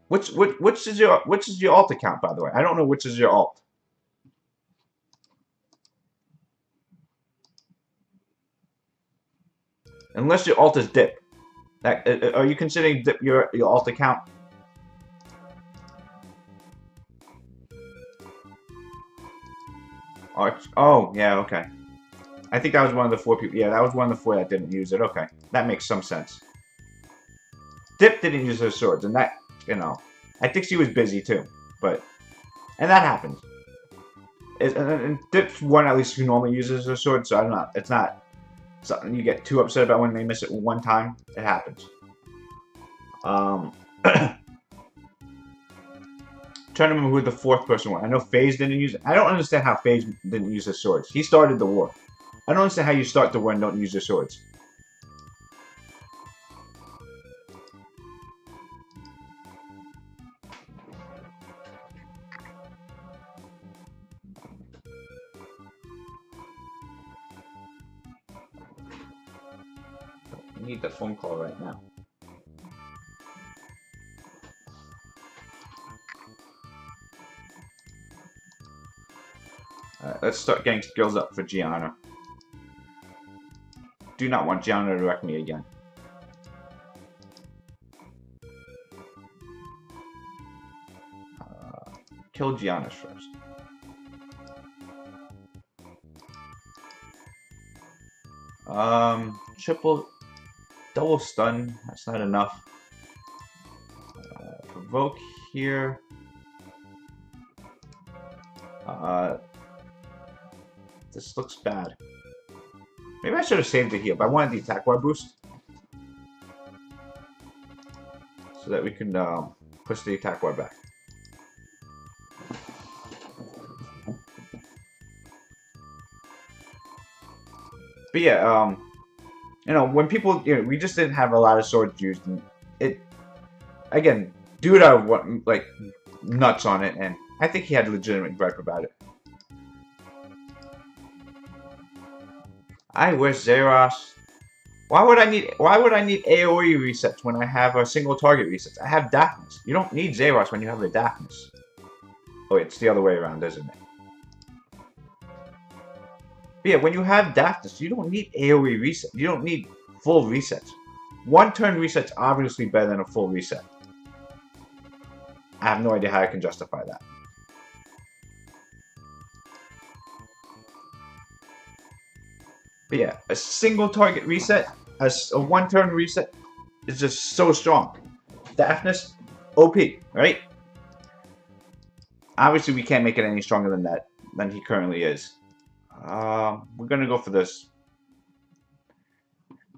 Which is your alt account, by the way? I don't know which is your alt. Unless your alt is dip. Are you considering dip your alt account? Oh, yeah, okay. I think that was one of the 4 people. Yeah, that was one of the 4 that didn't use it. Okay, that makes some sense. Dip didn't use her swords, and that, you know, I think she was busy too. And that happens. And Dip's one at least who normally uses her sword, so I don't know. It's not something you get too upset about when they miss it one time. It happens. Trying to remember who the 4th person was. I know FaZe didn't use it. I don't understand how FaZe didn't use his swords. He started the war. I don't understand how you start the war and don't use your swords. I need the phone call right now. Alright, let's start getting skills up for Gianna. Do not want Gianna to wreck me again. Kill Gianna's first. Double stun. That's not enough. Provoke here. This looks bad. Maybe I should have saved the heal, but I wanted the attack bar boost. So that we can push the attack bar back. But yeah, you know, when people, we just didn't have a lot of swords used, and it, again, dude, I went like nuts on it, and I think he had legitimate gripe about it. I wish Zeros. Why would I need AoE resets when I have a single target resets? I have Daphnis. You don't need Zeros when you have a Daphnis. Oh, it's the other way around, isn't it? But yeah, when you have Daphnis, you don't need AoE reset. You don't need full resets. One turn reset's obviously better than a full reset. I have no idea how I can justify that. But yeah, a single target reset, a one turn reset is just so strong. Daphnis, OP, right? Obviously, we can't make it any stronger than that, than he currently is. We're gonna go for this.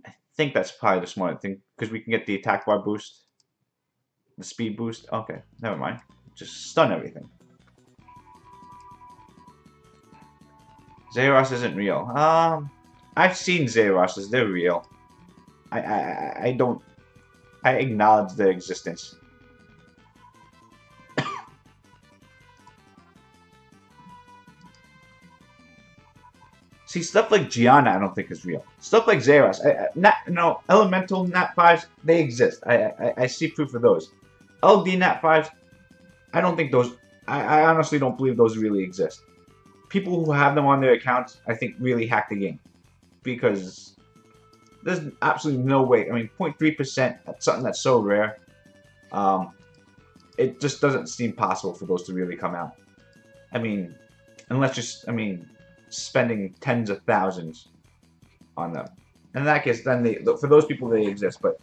I think that's probably the smart thing, because we can get the attack bar boost. The speed boost. Okay, never mind. Just stun everything. Zeros isn't real. I've seen Zeroses. They're real. I don't... I acknowledge their existence. See, stuff like Gianna I don't think is real. Stuff like Zeros, Elemental Nat 5s, they exist. I see proof of those. LD Nat 5s, I don't think those... I honestly don't believe those really exist. People who have them on their accounts, I think, really hack the game. Because there's absolutely no way. I mean, 0.3%, that's something that's so rare. It just doesn't seem possible for those to really come out. I mean, unless you're, spending tens of thousands on them. In that case, then for those people, they exist. But,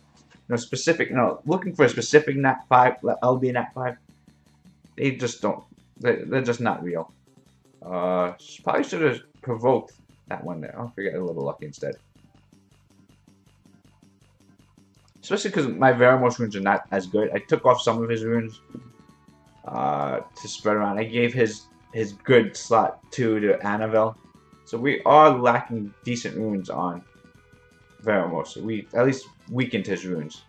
looking for a specific Nat 5, LD Nat 5, they just don't. They're just not real. Probably should have provoked that one there. I'll forget a little lucky instead. Especially because my Veramos runes are not as good. I took off some of his runes to spread around. I gave his good slot 2 to Annabelle. So we are lacking decent runes on Veramos. So we at least weakened his runes.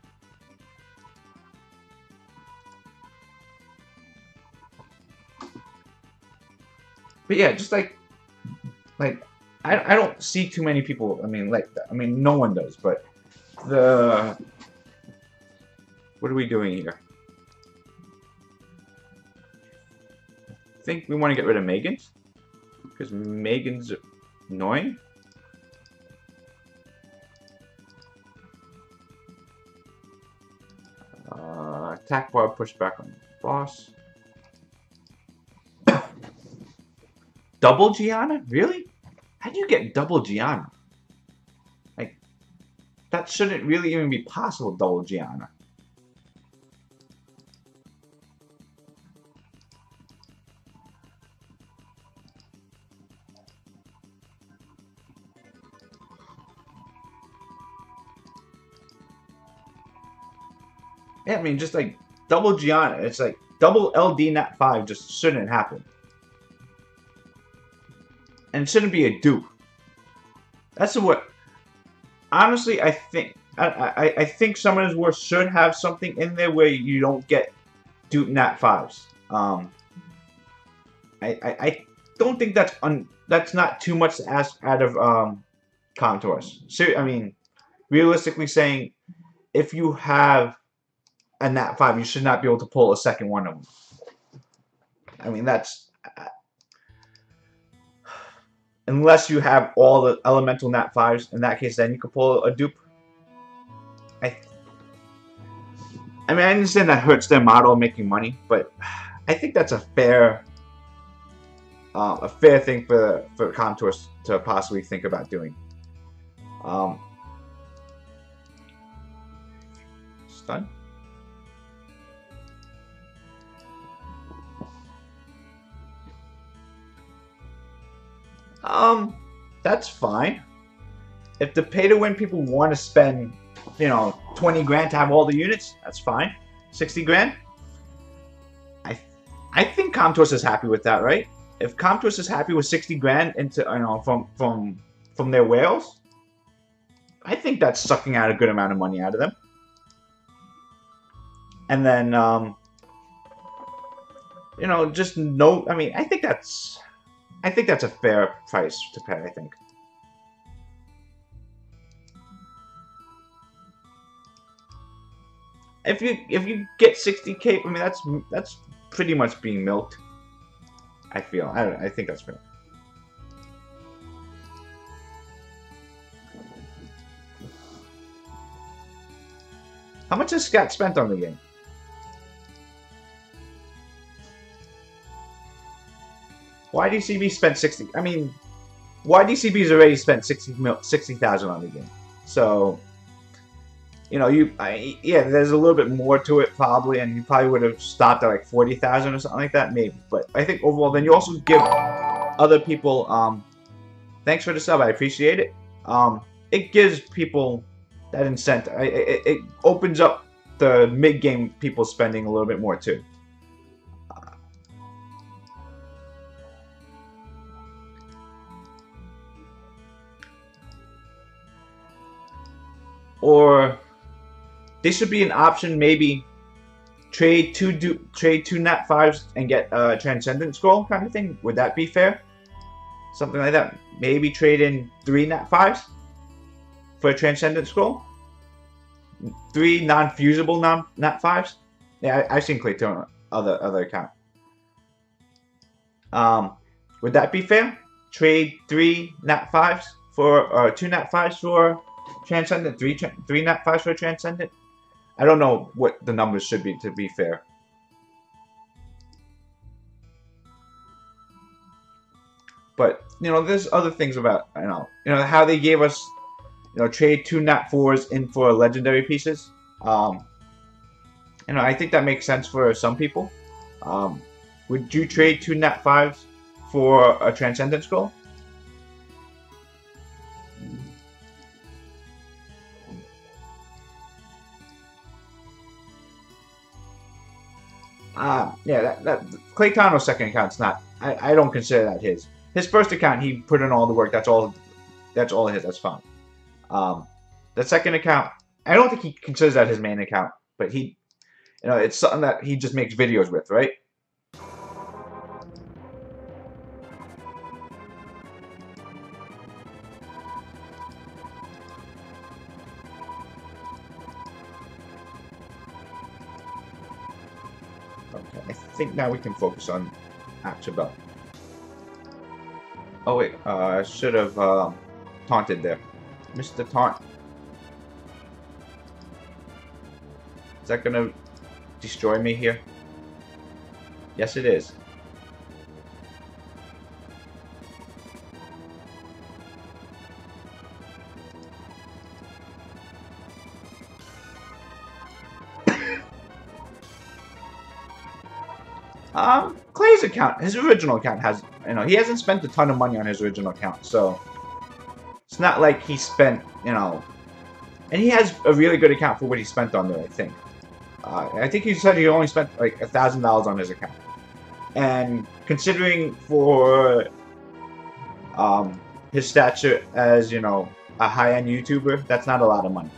But yeah, just like I don't see too many people. No one does. But what are we doing here? I think we want to get rid of Megan's because Megan's annoying. Attack bar push back on the boss. Double Gianna? Really? How do you get double Gianna? Like, that shouldn't really even be possible, double Gianna. Yeah, just like double Gianna. It's like double LD Nat 5 just shouldn't happen. And it shouldn't be a dupe. That's what. Honestly, I think I think Summoner's War should have something in there where you don't get dupe Nat 5s. I don't think that's not too much to ask out of Contours. So realistically saying, if you have a Nat 5, you should not be able to pull a second one of them. That's. Unless you have all the elemental Nat 5s, in that case, then you could pull a dupe. I understand that hurts their model of making money, but I think that's a fair thing for Contours to possibly think about doing. Stun. That's fine. If the pay-to-win people want to spend, 20 grand to have all the units, that's fine. 60 grand. I think Comtours is happy with that, right? If Comtours is happy with 60 grand into, from their whales, I think that's sucking out a good amount of money out of them. And then, just no. I think that's a fair price to pay, I think. if you get 60K, I mean that's pretty much being milked. I feel. I think that's fair. How much has Scott spent on the game? YDCB spent 60. I mean, YDCB's already spent 60,000 on the game. So, you know, yeah, there's a little bit more to it probably, and you probably would have stopped at like 40,000 or something like that, maybe. But I think overall, then you also give other people, thanks for the sub, I appreciate it. It gives people that incentive. It opens up the mid-game people spending a little bit more too. Or this should be an option, maybe trade two nat 5s and get a transcendent scroll kind of thing. Would that be fair? Something like that. Maybe trade in 3 nat 5s for a transcendent scroll. 3 non-fusible nat 5s. Yeah, I've seen Clayton other account. Would that be fair? Trade 3 nat 5s for 2 nat 5s for transcendent, 3 nat 5s for transcendent. I don't know what the numbers should be to be fair. But you know, there's other things about you know how they gave us, you know, trade 2 nat 4s in for legendary pieces. You know, I think that makes sense for some people. Would you trade 2 nat 5s for a transcendent scroll? Yeah, that Claytano's second account's not. I don't consider that his. His first account, he put in all the work. That's all his. That's fine. The second account, I don't think he considers that his main account, but he, you know, it's something that he just makes videos with, right? Okay, I think now we can focus on Achabel. Oh wait, I should have taunted there. Mr. Taunt. Is that gonna destroy me here? Yes, it is. Clay's account, his original account has, you know, he hasn't spent a ton of money on his original account, so it's not like he spent, you know, and he has a really good account for what he spent on there, I think. I think he said he only spent like $1,000 on his account. And considering for his stature as, you know, a high-end YouTuber, that's not a lot of money.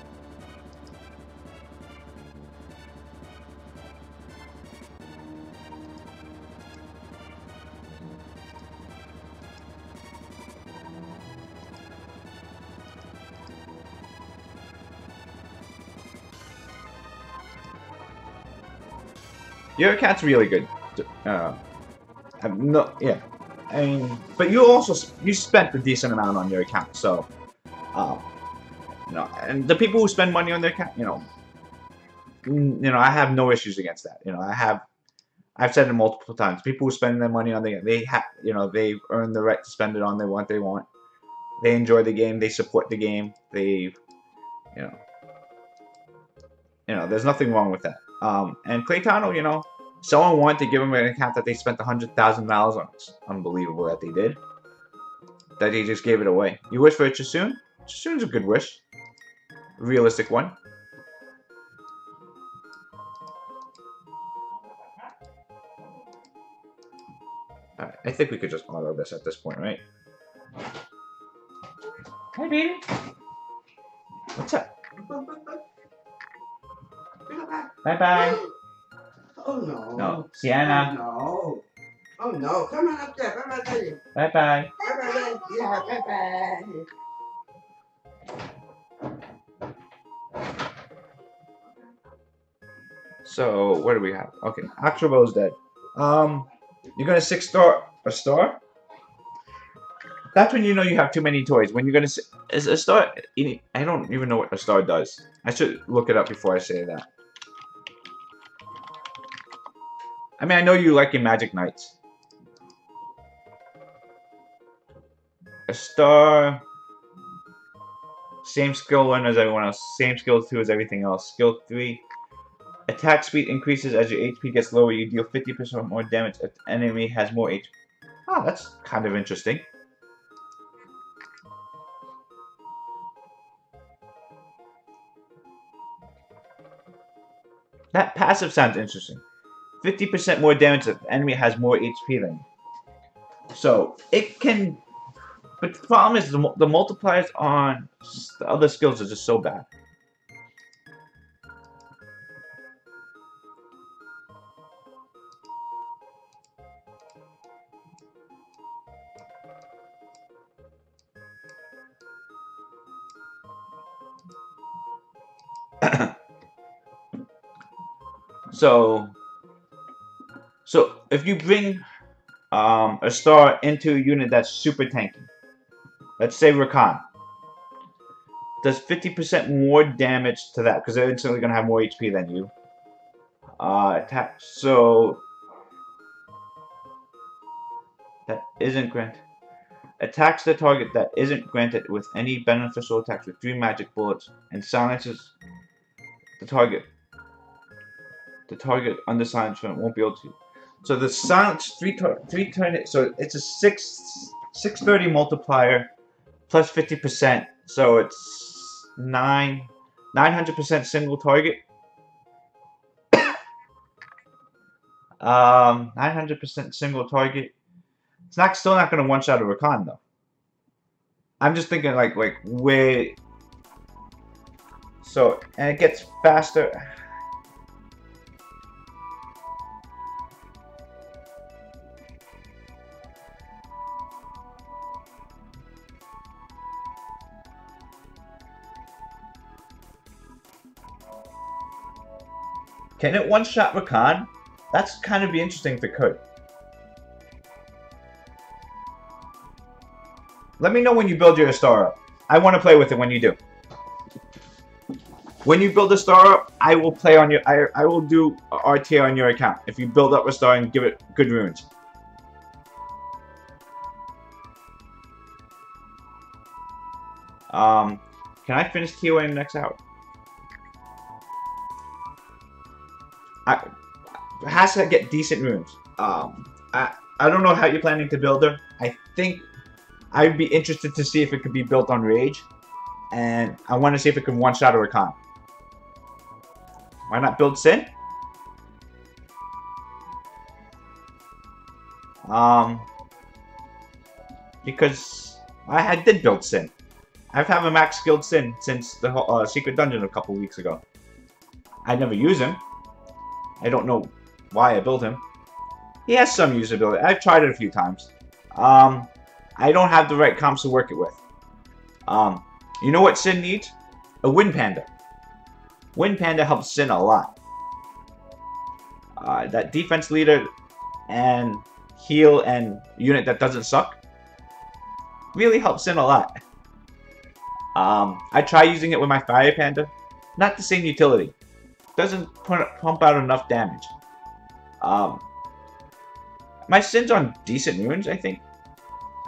Your account's really good. Yeah. I mean, but you spent a decent amount on your account, so you know, and the people who spend money on their account, you know, I have no issues against that. You know, I've said it multiple times. People who spend their money on you know, they've earned the right to spend it on what they want. They enjoy the game. They support the game. They, you know, there's nothing wrong with that. And Claytano, you know, someone wanted to give him an account that they spent $100,000 on. It's unbelievable that they did. That he just gave it away. You wish for a Chasun? Chasun's a good wish. A realistic one. Alright, I think we could just auto this at this point, right? Hi, baby. What's up? Bye-bye. Oh no. No, Sienna. Oh no. Oh no. Come on up there. Bye bye. Bye-bye. Bye bye. Yeah, bye bye. So what do we have? Okay, Octorow is dead. You're gonna 6-star a star. That's when you know you have too many toys. When you're gonna is a star. I don't even know what a star does. I should look it up before I say that. I mean, I know you like your Magic Knights. A star. Same skill 1 as everyone else. Same skill 2 as everything else. Skill 3. Attack speed increases as your HP gets lower. You deal 50% more damage if the enemy has more HP. Oh, that's kind of interesting. That passive sounds interesting. 50% more damage if the enemy has more HP than you. So, it can... But the problem is the multipliers on the other skills are just so bad. So if you bring a star into a unit that's super tanky, let's say Rakan, does 50% more damage to that because they're instantly going to have more HP than you. Attack. So that isn't granted. Attacks the target that isn't granted with any beneficial attacks with 3 magic bullets and silences the target. The target under silence won't be able to. So the silence 3 turn. So it's a 630 multiplier plus 50%. So it's 900% single target. 900% single target. It's still not going to one-shot a Rakan though. I'm just thinking like where. So and it gets faster. Can it one-shot Rakan? That's kind of be interesting if it could. Let me know when you build your star up. I want to play with it when you do. When you build a star up, I will play on your. I will do RTA on your account if you build up a star and give it good runes. Can I finish ToaH in the next hour? It has to get decent runes. I don't know how you're planning to build her. I think I'd be interested to see if it could be built on Rage, and I want to see if it can one-shot a Rakan. Why not build Sin? Because I did build Sin. I've had a max skilled Sin since the secret dungeon a couple weeks ago. I never use him. I don't know why I built him. He has some usability. I've tried it a few times. I don't have the right comps to work it with. You know what Sin needs? A Wind Panda. Wind Panda helps Sin a lot. That defense leader and heal and unit that doesn't suck really helps Sin a lot. I try using it with my Fire Panda. Not the same utility. Doesn't pump out enough damage. My Sin's on decent runes, I think.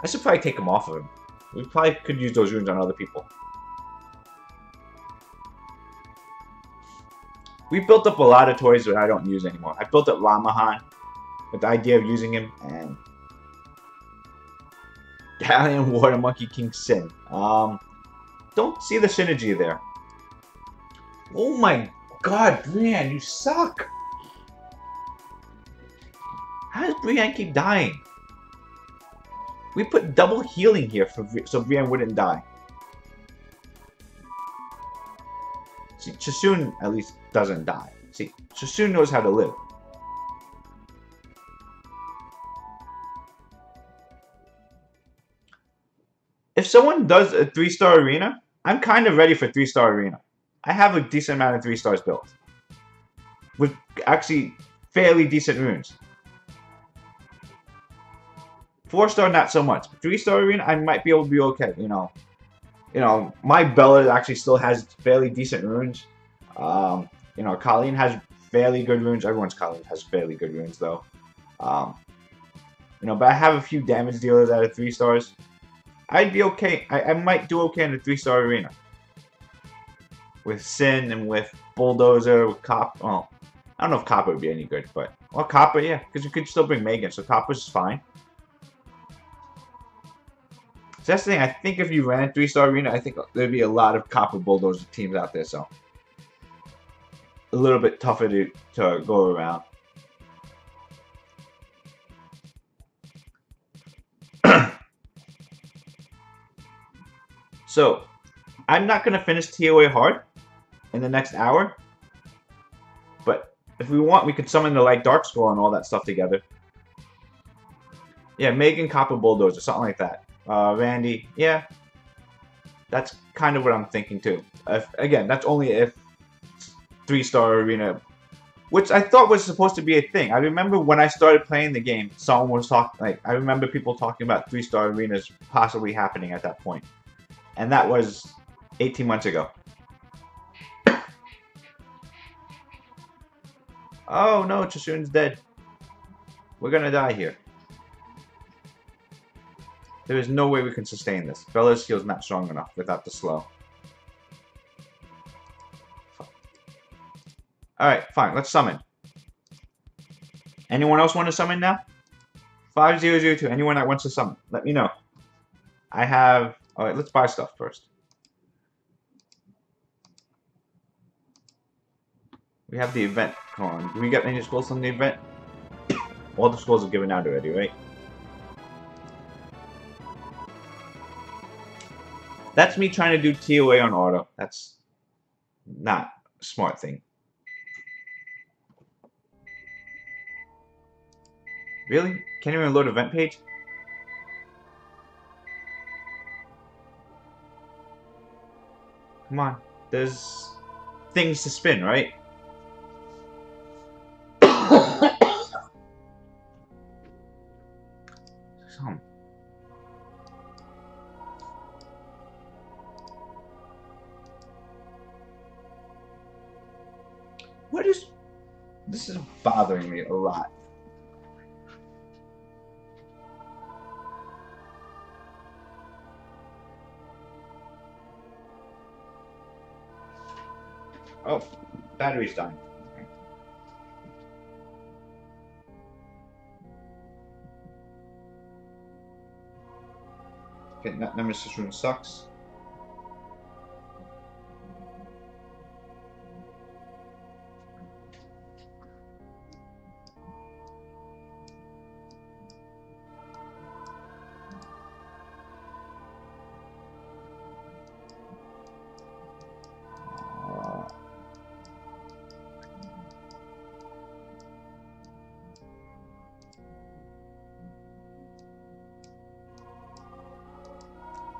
I should probably take them off of him. We probably could use those runes on other people. We built up a lot of toys that I don't use anymore. I built up Ramahan with the idea of using him, and Galleon Water Monkey King Sin. Don't see the synergy there. Oh my god, Brienne, you suck! How does Brienne keep dying? We put double healing here so Brienne wouldn't die. See, Chasun at least doesn't die. See, Chasun knows how to live. If someone does a 3-star arena, I'm kind of ready for 3-star arena. I have a decent amount of 3 stars built. with actually fairly decent runes. 4-star, not so much. 3-star arena, I might be able to be okay. My Bella actually still has fairly decent runes. Colleen has fairly good runes. Everyone's Colleen has fairly good runes though. But I have a few damage dealers out of 3 stars. I'd be okay. I might do okay in the 3-star arena. With Sin and with Bulldozer, with Cop. Well, I don't know if Copper would be any good, but well, Copper, yeah, because you could still bring Megan, so Copper's fine. So that's the thing. I think if you ran 3-star arena, I think there'd be a lot of Copper Bulldozer teams out there, so a little bit tougher to go around. So, I'm not going to finish ToA hard in the next hour. But if we want, we could summon the Light Dark Scroll and all that stuff together. Yeah, Megan, Copper Bulldozer, something like that. Randy, yeah. That's kind of what I'm thinking too. Again, that's only if 3-star arena, which I thought was supposed to be a thing. I remember when I started playing the game, someone was talking, I remember people talking about 3-star arenas possibly happening at that point. And that was 18 months ago. Oh no, Chasun's dead. We're gonna die here. There is no way we can sustain this. Bella's heal's not strong enough without the slow. Alright, fine, let's summon. Anyone else want to summon now? 5002, anyone that wants to summon, let me know. I have... Alright, let's buy stuff first. We have the event on. Do we get any scrolls from the event? All the scrolls are given out already, right? That's me trying to do ToA on auto. That's not a smart thing. Really? Can't even load event page? Come on. There's things to spin, right? What is... This is bothering me a lot. Oh, battery's dying. Okay, Nemesis Rune sucks.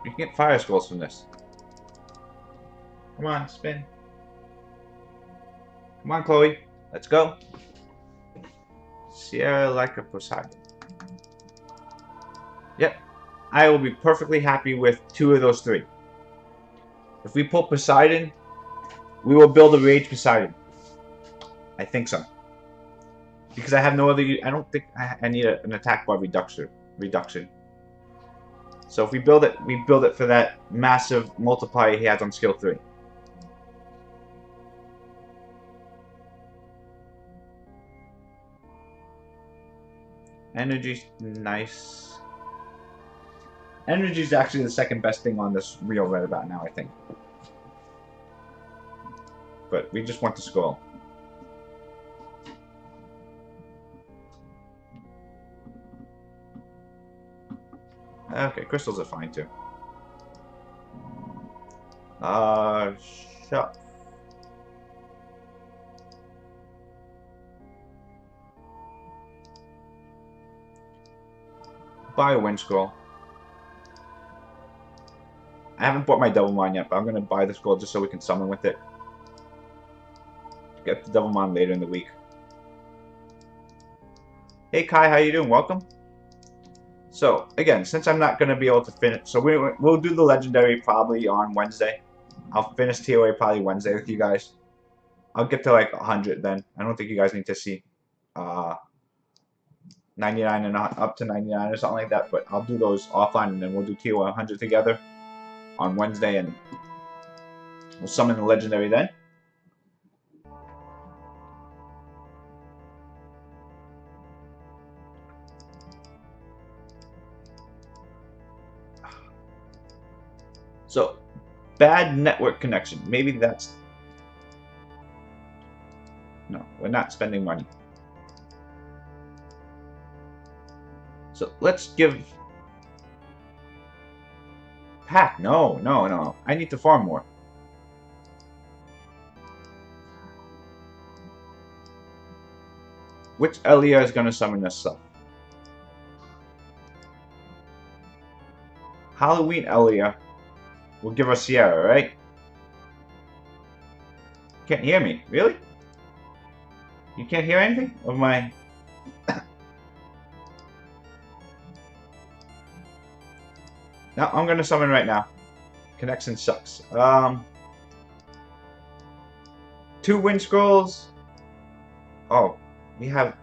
You can get fire scrolls from this. Come on, spin. Come on, Chloe. Let's go. Sierra like a Poseidon. Yep. I will be perfectly happy with 2 of those 3. If we pull Poseidon, we will build a Rage Poseidon. I think so. Because I have no other... I don't think I need an attack bar reduction. So if we build it for that massive multiplier he has on skill 3. Energy's nice. Energy's actually the second best thing on this reel right about now, I think. But we just want the skull. Okay, crystals are fine too. Shut. Buy a wind scroll. I haven't bought my double mine yet, but I'm gonna buy the scroll just so we can summon with it. get the Devilmon later in the week. Hey Kai, how you doing? Welcome. So again, since I'm not gonna be able to finish, so we'll do the legendary probably on Wednesday. I'll finish ToA probably Wednesday with you guys. I'll get to like 100 then. I don't think you guys need to see 99 and up to 99 or something like that, but I'll do those offline and then we'll do ToA 100 together on Wednesday and we'll summon the legendary then. So, bad network connection. Maybe that's... No, we're not spending money. So, let's give... Pack. No, no, no. I need to farm more. Which Elia is going to summon this stuff? Halloween Elia will give us Sierra, right? Can't hear me. Really? You can't hear anything of my... No, I'm going to summon right now. Connection sucks. 2 wind scrolls. Oh, we have...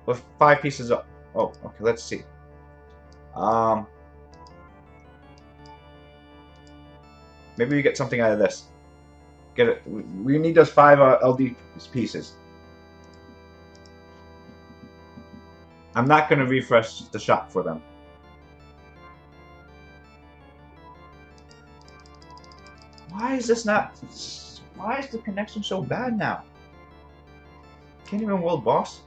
With 5 pieces up. Oh, okay, let's see. Maybe we get something out of this. Get it. We need those 5 LD pieces. I'm not going to refresh the shop for them. Why is this not... Why is the connection so bad now? Can't even world boss.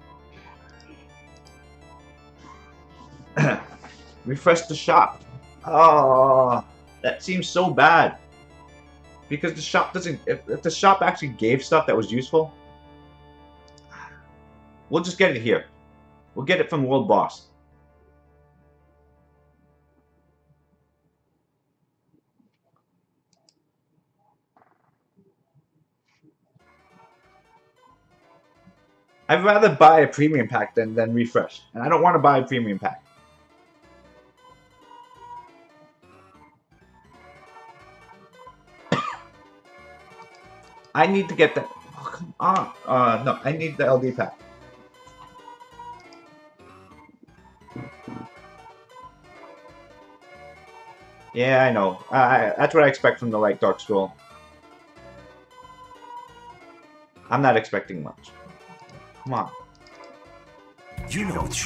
Refresh the shop. Oh, that seems so bad. Because the shop doesn't... If the shop actually gave stuff that was useful, we'll just get it here. We'll get it from world boss. I'd rather buy a premium pack than refresh. And I don't want to buy a premium pack. I need to get that. Oh, come on. No, I need the LD pack. Yeah, I know. That's what I expect from the Light Dark Scroll. I'm not expecting much. Come on. You know it's...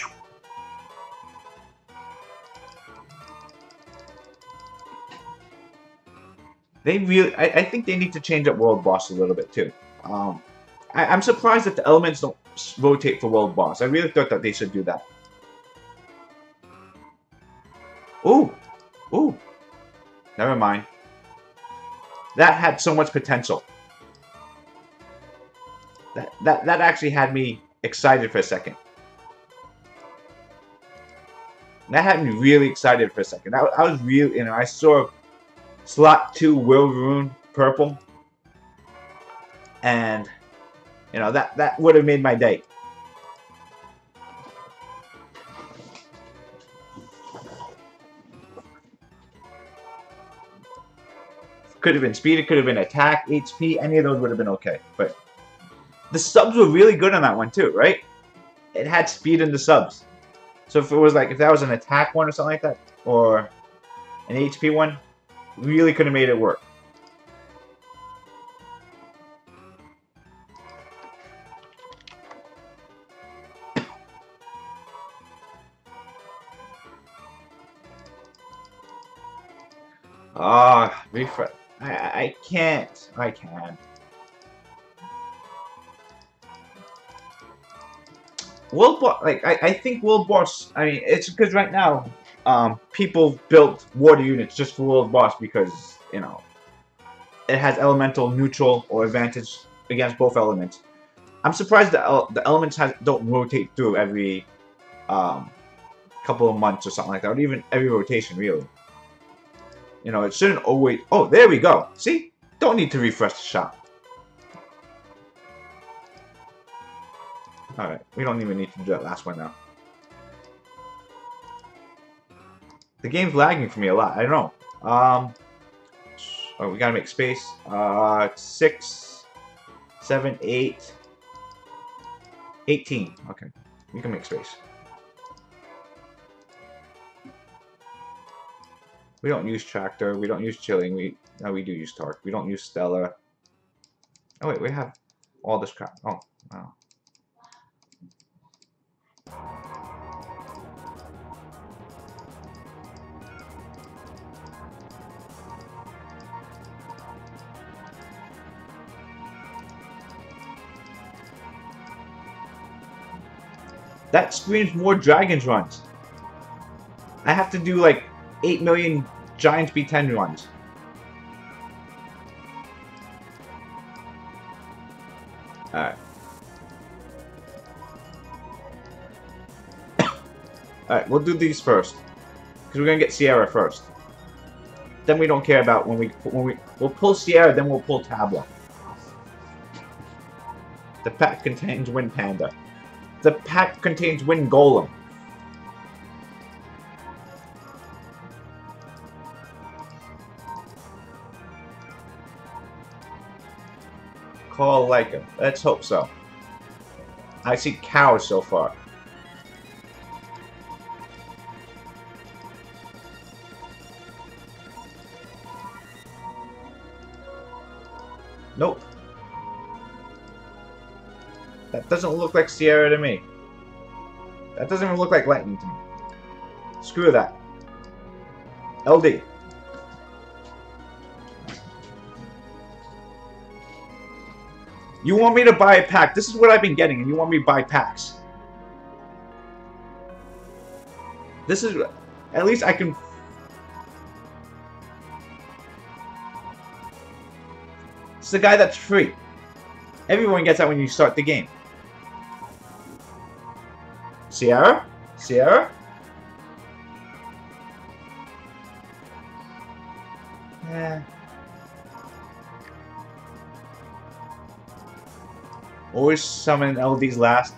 They really... I think they need to change up World Boss a little bit, too. I'm surprised that the elements don't rotate for World Boss. I really thought that they should do that. Ooh! Ooh! Never mind. That had so much potential. That actually had me excited for a second. That had me really excited for a second. I was really, I saw slot 2 Will Rune purple, and that would have made my day. Could have been speed, it could have been attack, HP, any of those would have been okay. But the subs were really good on that one too, right? It had speed in the subs. So if it was like, if that was an attack one or something like that, or an HP one, really could have made it work. Ah, refresh. I can't. I can. World Boss, like, I think World Boss, I mean, it's because right now, people built water units just for World Boss because, it has elemental, neutral, or advantage against both elements. I'm surprised the elements don't rotate through every couple of months or something like that, or even every rotation, really. It shouldn't always... Oh, there we go. See? Don't need to refresh the shop. Alright, we don't even need to do that last one now. The game's lagging for me a lot. I don't know. Oh, we gotta make space. 6, 7, 8, 18. Okay, we can make space. We don't use tractor. We don't use chilling. No, we do use torque. We don't use Stella. Oh wait, we have all this crap. Oh, wow. That screams more Dragons runs. I have to do like 8 million Giants B10 runs. Alright. Alright, we'll do these first. Because we're gonna get Sierra first. Then we don't care about we'll pull Sierra, then we'll pull Tabla. The pack contains Wind Panda. The pack contains Wind Golem. Call Leica. Let's hope so. I see cows so far. Nope. That doesn't look like Sierra to me. That doesn't even look like lightning to me. Screw that. LD. You want me to buy a pack? This is what I've been getting, and you want me to buy packs. This is... At least I can... It's the guy that's free. Everyone gets that when you start the game. Sierra? Sierra? Yeah. Always summon LDs last.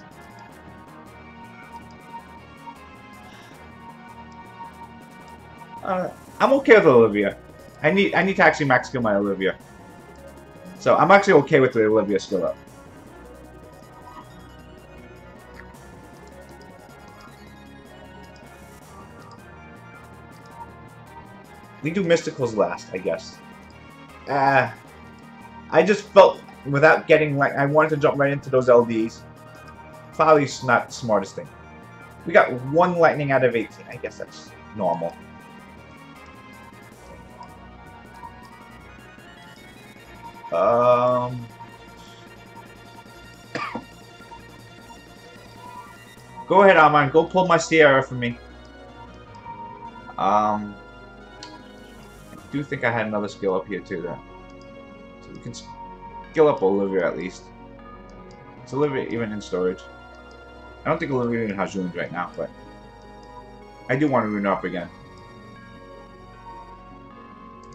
I'm okay with Olivia. I need to actually max skill my Olivia. So I'm actually okay with the Olivia skill up. We do Mysticals last, I guess. I just felt without getting like I wanted to jump right into those LDs. Probably not the smartest thing. We got 1 lightning out of 18. I guess that's normal. Go ahead, Armand. Go pull my Sierra for me. I do think I had another skill up here too, though. So we can skill up Olivia at least. Is Olivia even in storage? I don't think Olivia even has runes right now, but I do want to rune her up again.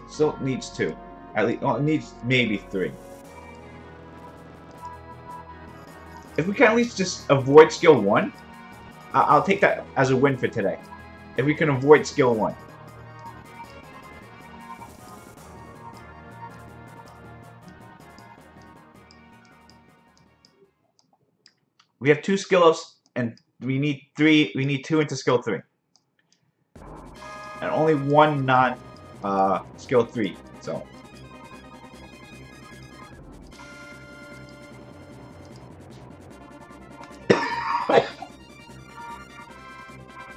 Still needs 2. At least, well, it needs maybe 3. If we can at least just avoid skill 1, I'll take that as a win for today. If we can avoid skill 1. We have 2 skill ups, and we need 3. We need 2 into skill 3, and only 1 non skill 3. So.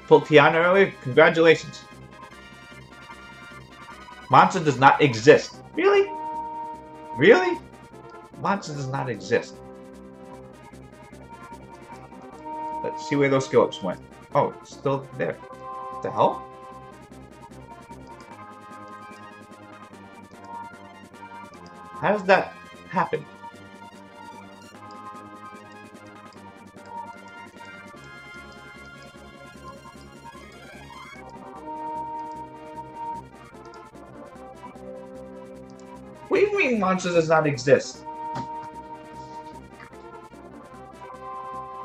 Pulled Tiana earlier? Congratulations. Monster does not exist. Really? Really? Monster does not exist. Let's see where those skill ups went. Oh, it's still there. What the hell? How does that happen? What do you mean monster does not exist?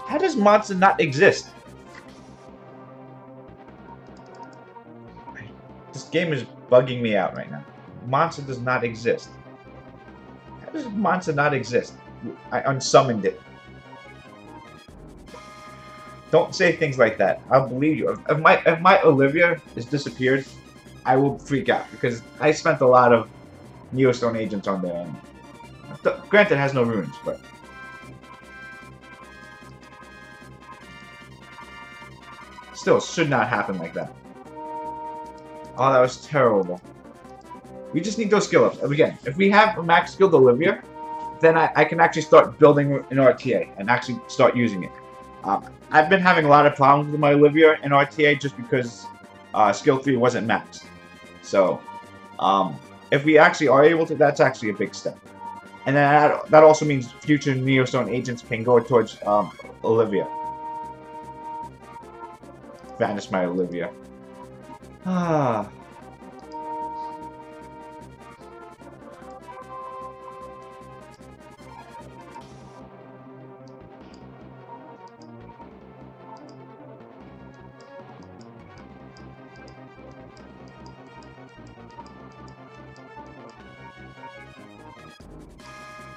How does monster not exist? This game is bugging me out right now. Monster does not exist. How does monster not exist? I unsummoned it. Don't say things like that. I'll believe you. If my Olivia is disappeared, I will freak out because I spent a lot of Neostone agents on there. And granted, it has no runes, but still, it should not happen like that. Oh, that was terrible. We just need those skill ups. Again, if we have a max skilled Olivia, then I can actually start building an RTA and actually start using it. I've been having a lot of problems with my Olivia in RTA just because skill 3 wasn't maxed. So, if we actually are able to, that's actually a big step. And then that also means future Neostone agents can go towards Olivia. Vanish my Olivia. Ah.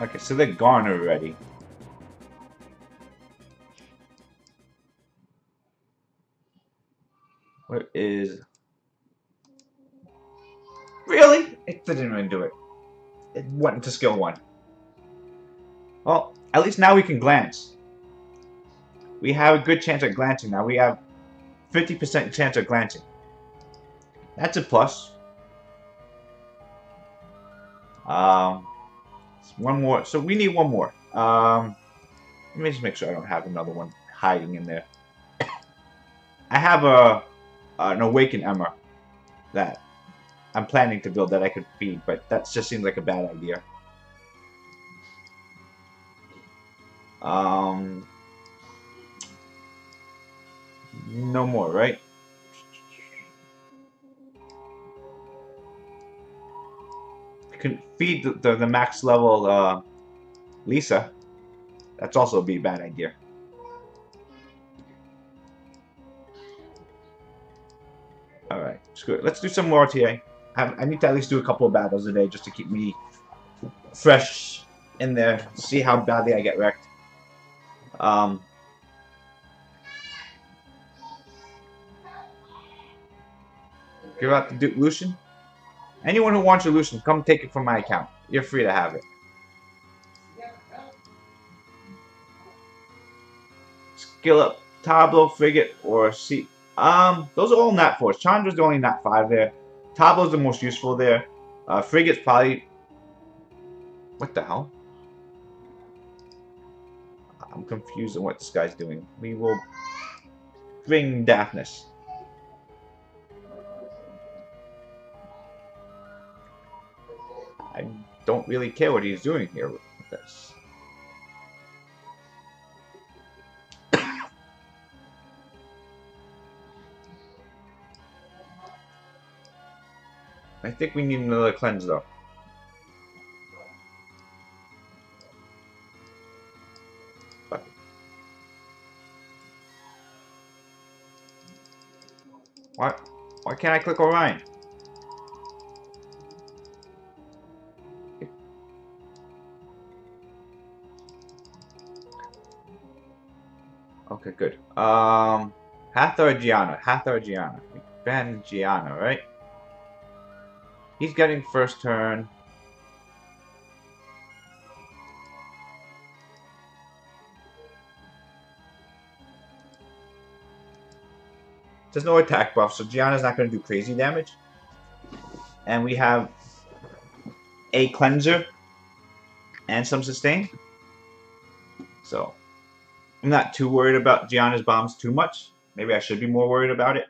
Okay, so they're gone already. Where is... Really? It didn't even do it. It went into skill 1. Well, at least now we can glance. We have a good chance at glancing now. We have 50% chance of glancing. That's a plus. One more. So we need one more. Let me just make sure I don't have another one hiding in there. I have an Awakened Emmer that I'm planning to build that I could feed, but that just seems like a bad idea. No more, right? I can feed the max level Lisa. That's also be a bad idea. Alright, screw it. Let's do some more RTA. I need to at least do a couple of battles a day just to keep me fresh in there. See how badly I get wrecked. Give out the Duke Lucian. Anyone who wants your Lucian, come take it from my account. You're free to have it. Skill up Tableau, Frigate, or C. Those are all Nat 4s. Chandra's the only Nat 5 there. Tableau's the most useful there. Frigate's probably... What the hell? I'm confused on what this guy's doing. We will bring Daphnis. I don't really care what he's doing here with this. I think we need another cleanse though. Why can't I click Orion? Okay, good. Hathor Gianna. Hathor Gianna. We banned Gianna, right? He's getting first turn. There's no attack buff, so Gianna's not going to do crazy damage. And we have a cleanser and some sustain. So I'm not too worried about Gianna's bombs too much. Maybe I should be more worried about it.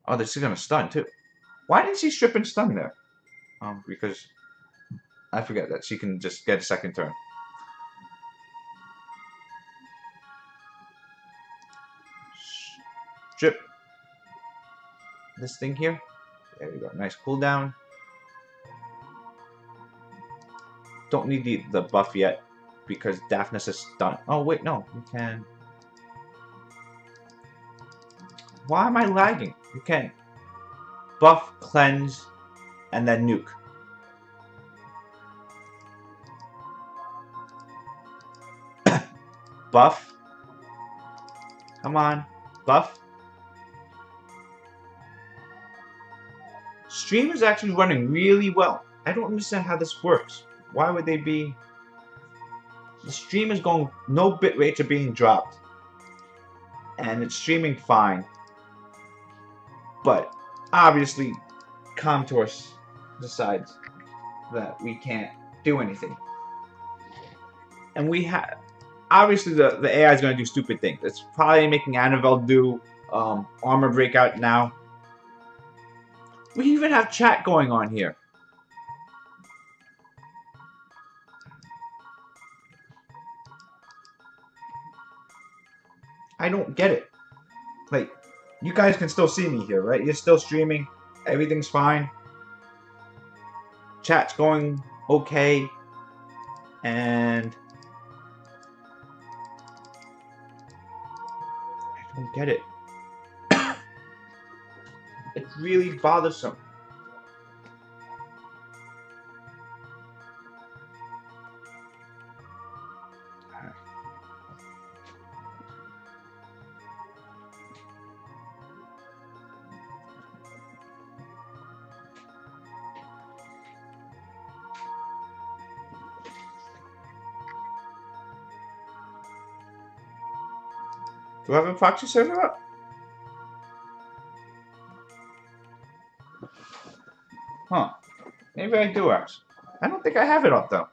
Oh, this is going to stun too. Why didn't she strip and stun there? Because I forget that she can just get a second turn. Strip this thing here. There we go. Nice cooldown. don't need the buff yet because Daphnis is stunned. Oh wait, no, you can. Why am I lagging? You can buff, cleanse, and then nuke. Buff. Come on, buff. Stream is actually running really well. I don't understand how this works. Why would they be... The stream is going... No bit rates are being dropped. And it's streaming fine. But, obviously, Comtours decides that we can't do anything. And we have... Obviously, the AI is going to do stupid things. It's probably making Annabelle do armor breakout now. We even have chat going on here. I don't get it. Like, you guys can still see me here, right? You're still streaming. Everything's fine. Chat's going okay. And... I don't get it. It's really bothersome. Do I have a proxy server up? Huh. Maybe I do, actually. I don't think I have it up, though.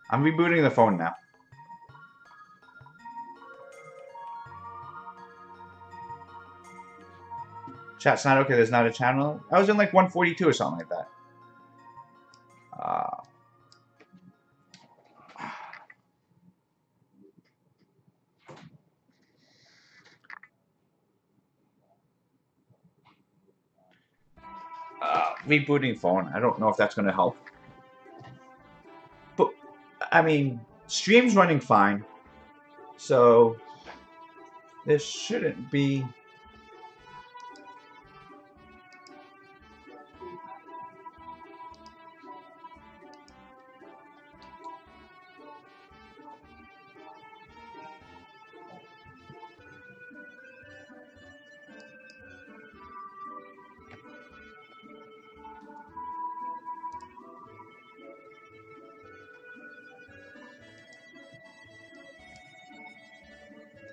I'm rebooting the phone now. Chat's not okay, there's not a channel. I was in like 142 or something like that. Rebooting phone. I don't know if that's going to help. But, I mean, stream's running fine. So, there shouldn't be...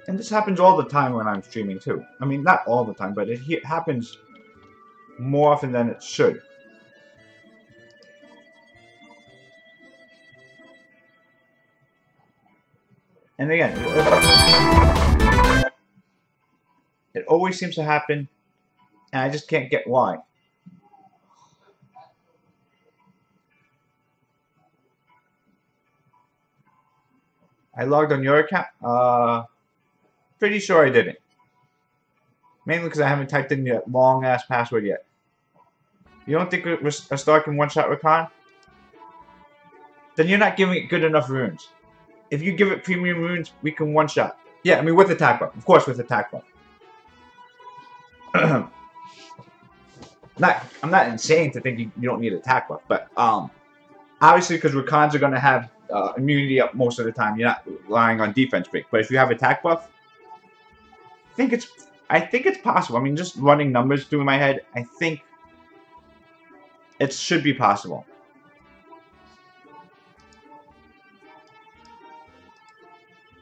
And this happens all the time when I'm streaming too. I mean, not all the time, but it happens more often than it should. And again, it always seems to happen, and I just can't get why. I logged on your account? Pretty sure I didn't. Mainly because I haven't typed in your long-ass password yet. You don't think a star can one-shot Rakan? Then you're not giving it good enough runes. If you give it premium runes, we can one-shot. Yeah, I mean with attack buff. Of course with attack buff. I'm not insane to think you don't need attack buff, but obviously because Rakans are going to have immunity up most of the time, you're not relying on defense break. But if you have attack buff, I think it's possible. I mean, just running numbers through my head, I think it should be possible.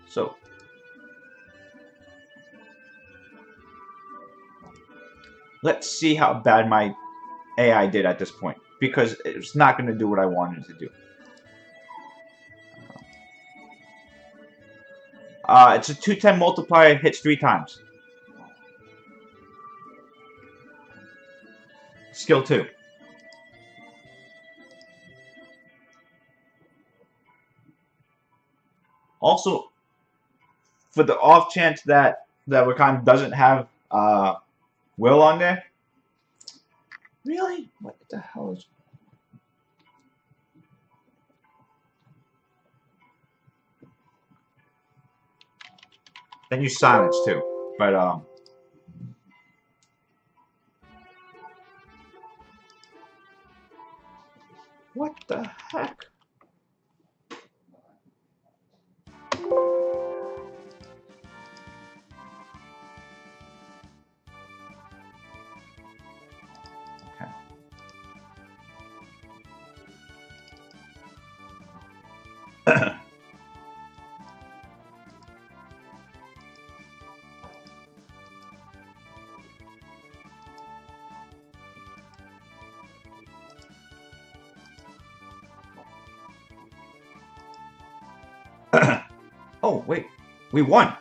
So, let's see how bad my AI did at this point, because it's not going to do what I wanted it to do. It's a 210 multiplier, it hits 3 times. Skill 2. Also, for the off chance that Rakan doesn't have Will on there. Really? What the hell is... Then you silence too. But what the heck? Okay. Oh, wait. We won.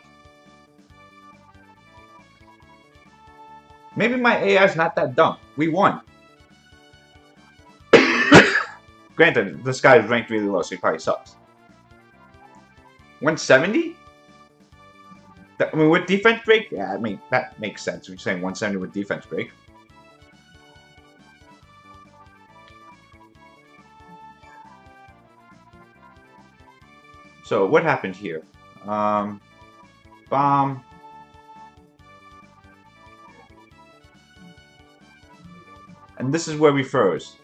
Maybe my AI's not that dumb. We won. Granted, this guy is ranked really low, so he probably sucks. 170? I mean, with defense break? Yeah, I mean, that makes sense. You're saying 170 with defense break. So, what happened here? Bomb. And this is where we froze.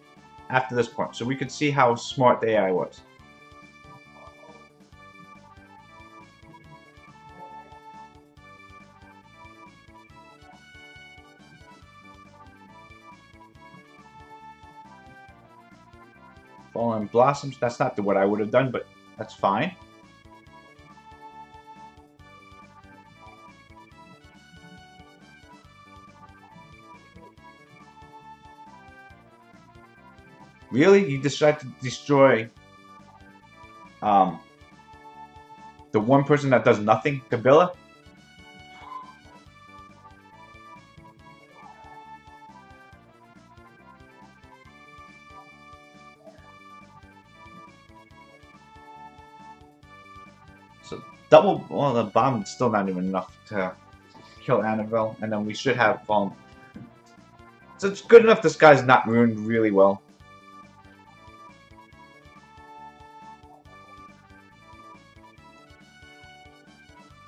After this point. So we could see how smart the AI was. Fallen Blossoms. That's not what I would have done, but that's fine. Really? You decided to destroy the one person that does nothing, Kabila? So double, well, the bomb is still not even enough to kill Annabelle, and then we should have fallen. So it's good enough this guy's not ruined really well.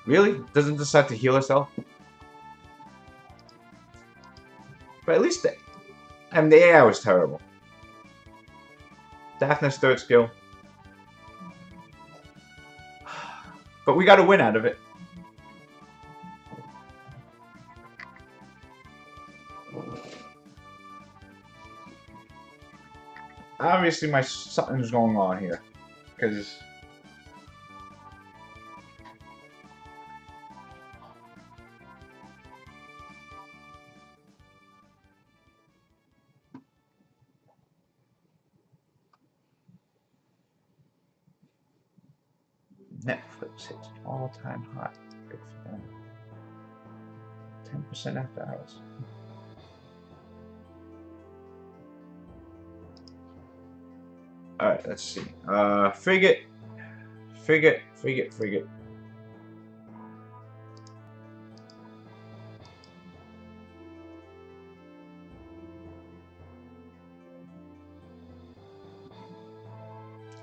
Really? Doesn't decide to heal herself? But at least the AI was terrible. Daphne's third skill. But we got a win out of it. Obviously, something's going on here, because Netflix hits all-time high. 10% after hours. Alright, let's see. Frigate.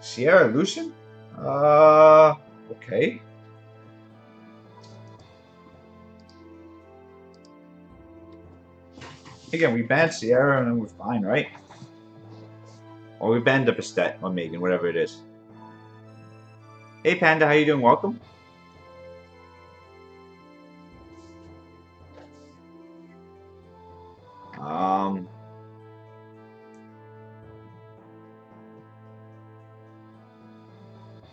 Sierra Lucian? Okay. Again, we banned Sierra and then we're fine, right? Or we banned the Bastet or Megan, whatever it is. Hey Panda, how you doing? Welcome.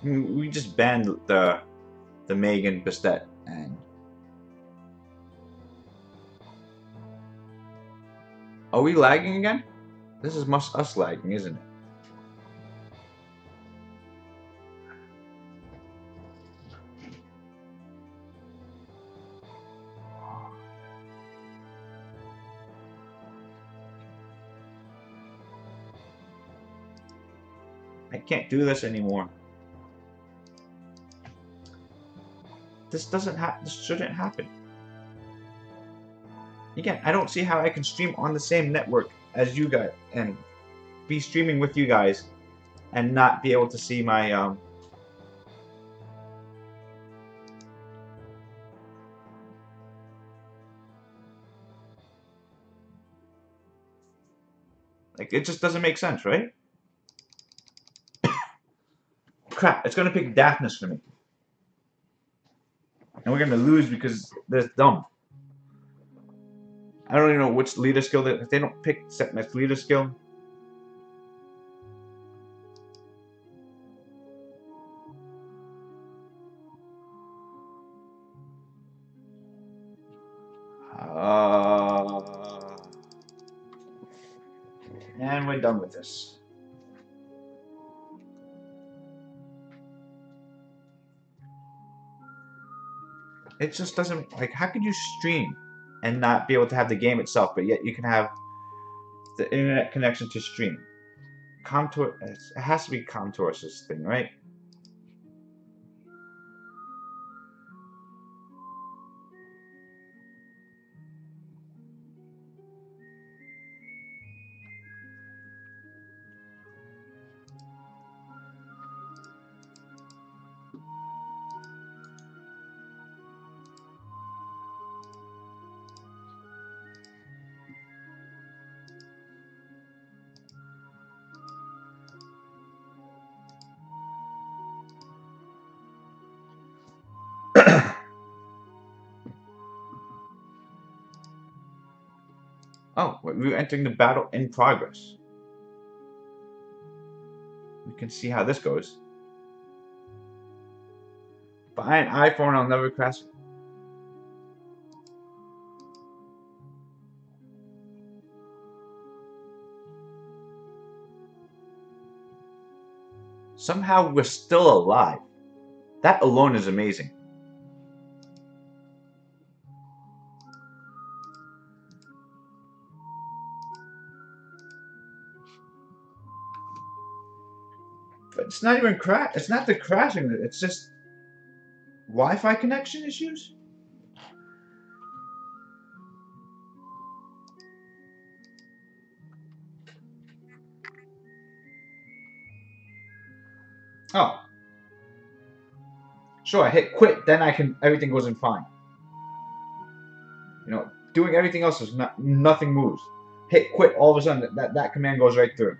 We just banned the Megan Bastet and are we lagging again? This is us lagging, isn't it? I can't do this anymore. This shouldn't happen. Again, I don't see how I can stream on the same network as you guys and be streaming with you guys and not be able to see my Like, it just doesn't make sense, right? Crap, it's gonna pick Daphnis for me. And we're gonna lose because they're dumb. I don't even know which leader skill if they don't pick set next leader skill. And we're done with this. It just doesn't, like, how could you stream and not be able to have the game itself, but yet you can have the internet connection to stream? Contour, it has to be Contour's thing, right? Oh, we're entering the battle in progress. We can see how this goes. Buy an iPhone, I'll never crash. Somehow we're still alive. That alone is amazing. But it's not even crash. It's not the crashing. It's just Wi-Fi connection issues. Oh. Sure, I hit quit, then everything goes in fine. You know, doing everything else is nothing moves. Hit quit, all of a sudden that command goes right through.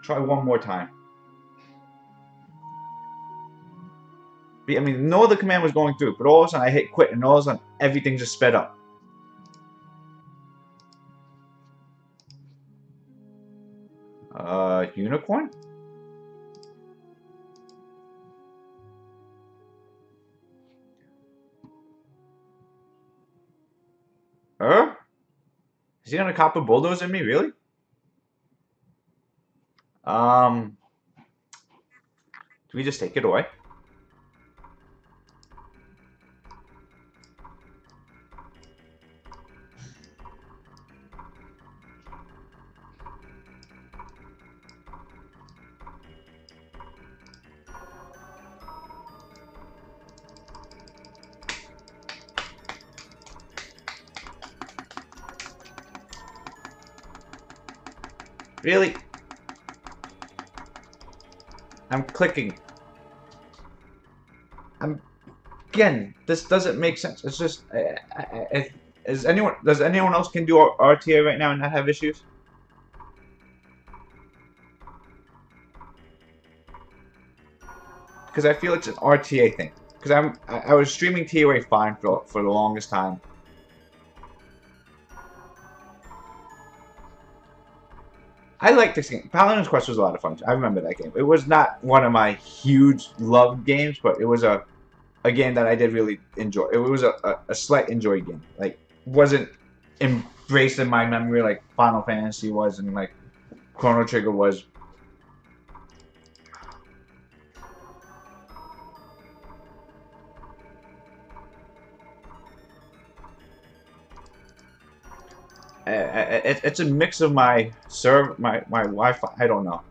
Try one more time. I mean, no other command was going through, but all of a sudden I hit quit, and all of a sudden everything just sped up. Unicorn? Is he gonna cop a bulldozer me, really? Do we just take it away? Really? I'm clicking. Again, this doesn't make sense. It's just, does anyone else can do RTA right now and not have issues? Because I feel it's an RTA thing. Because I was streaming ToA fine for the longest time. I like this game. Paladin's Quest was a lot of fun. I remember that game. It was not one of my huge loved games, but it was a game that I did really enjoy. It was a slight enjoyed game. Like, wasn't embraced in my memory like Final Fantasy was and like Chrono Trigger was. It's a mix of my Wi-Fi. I don't know.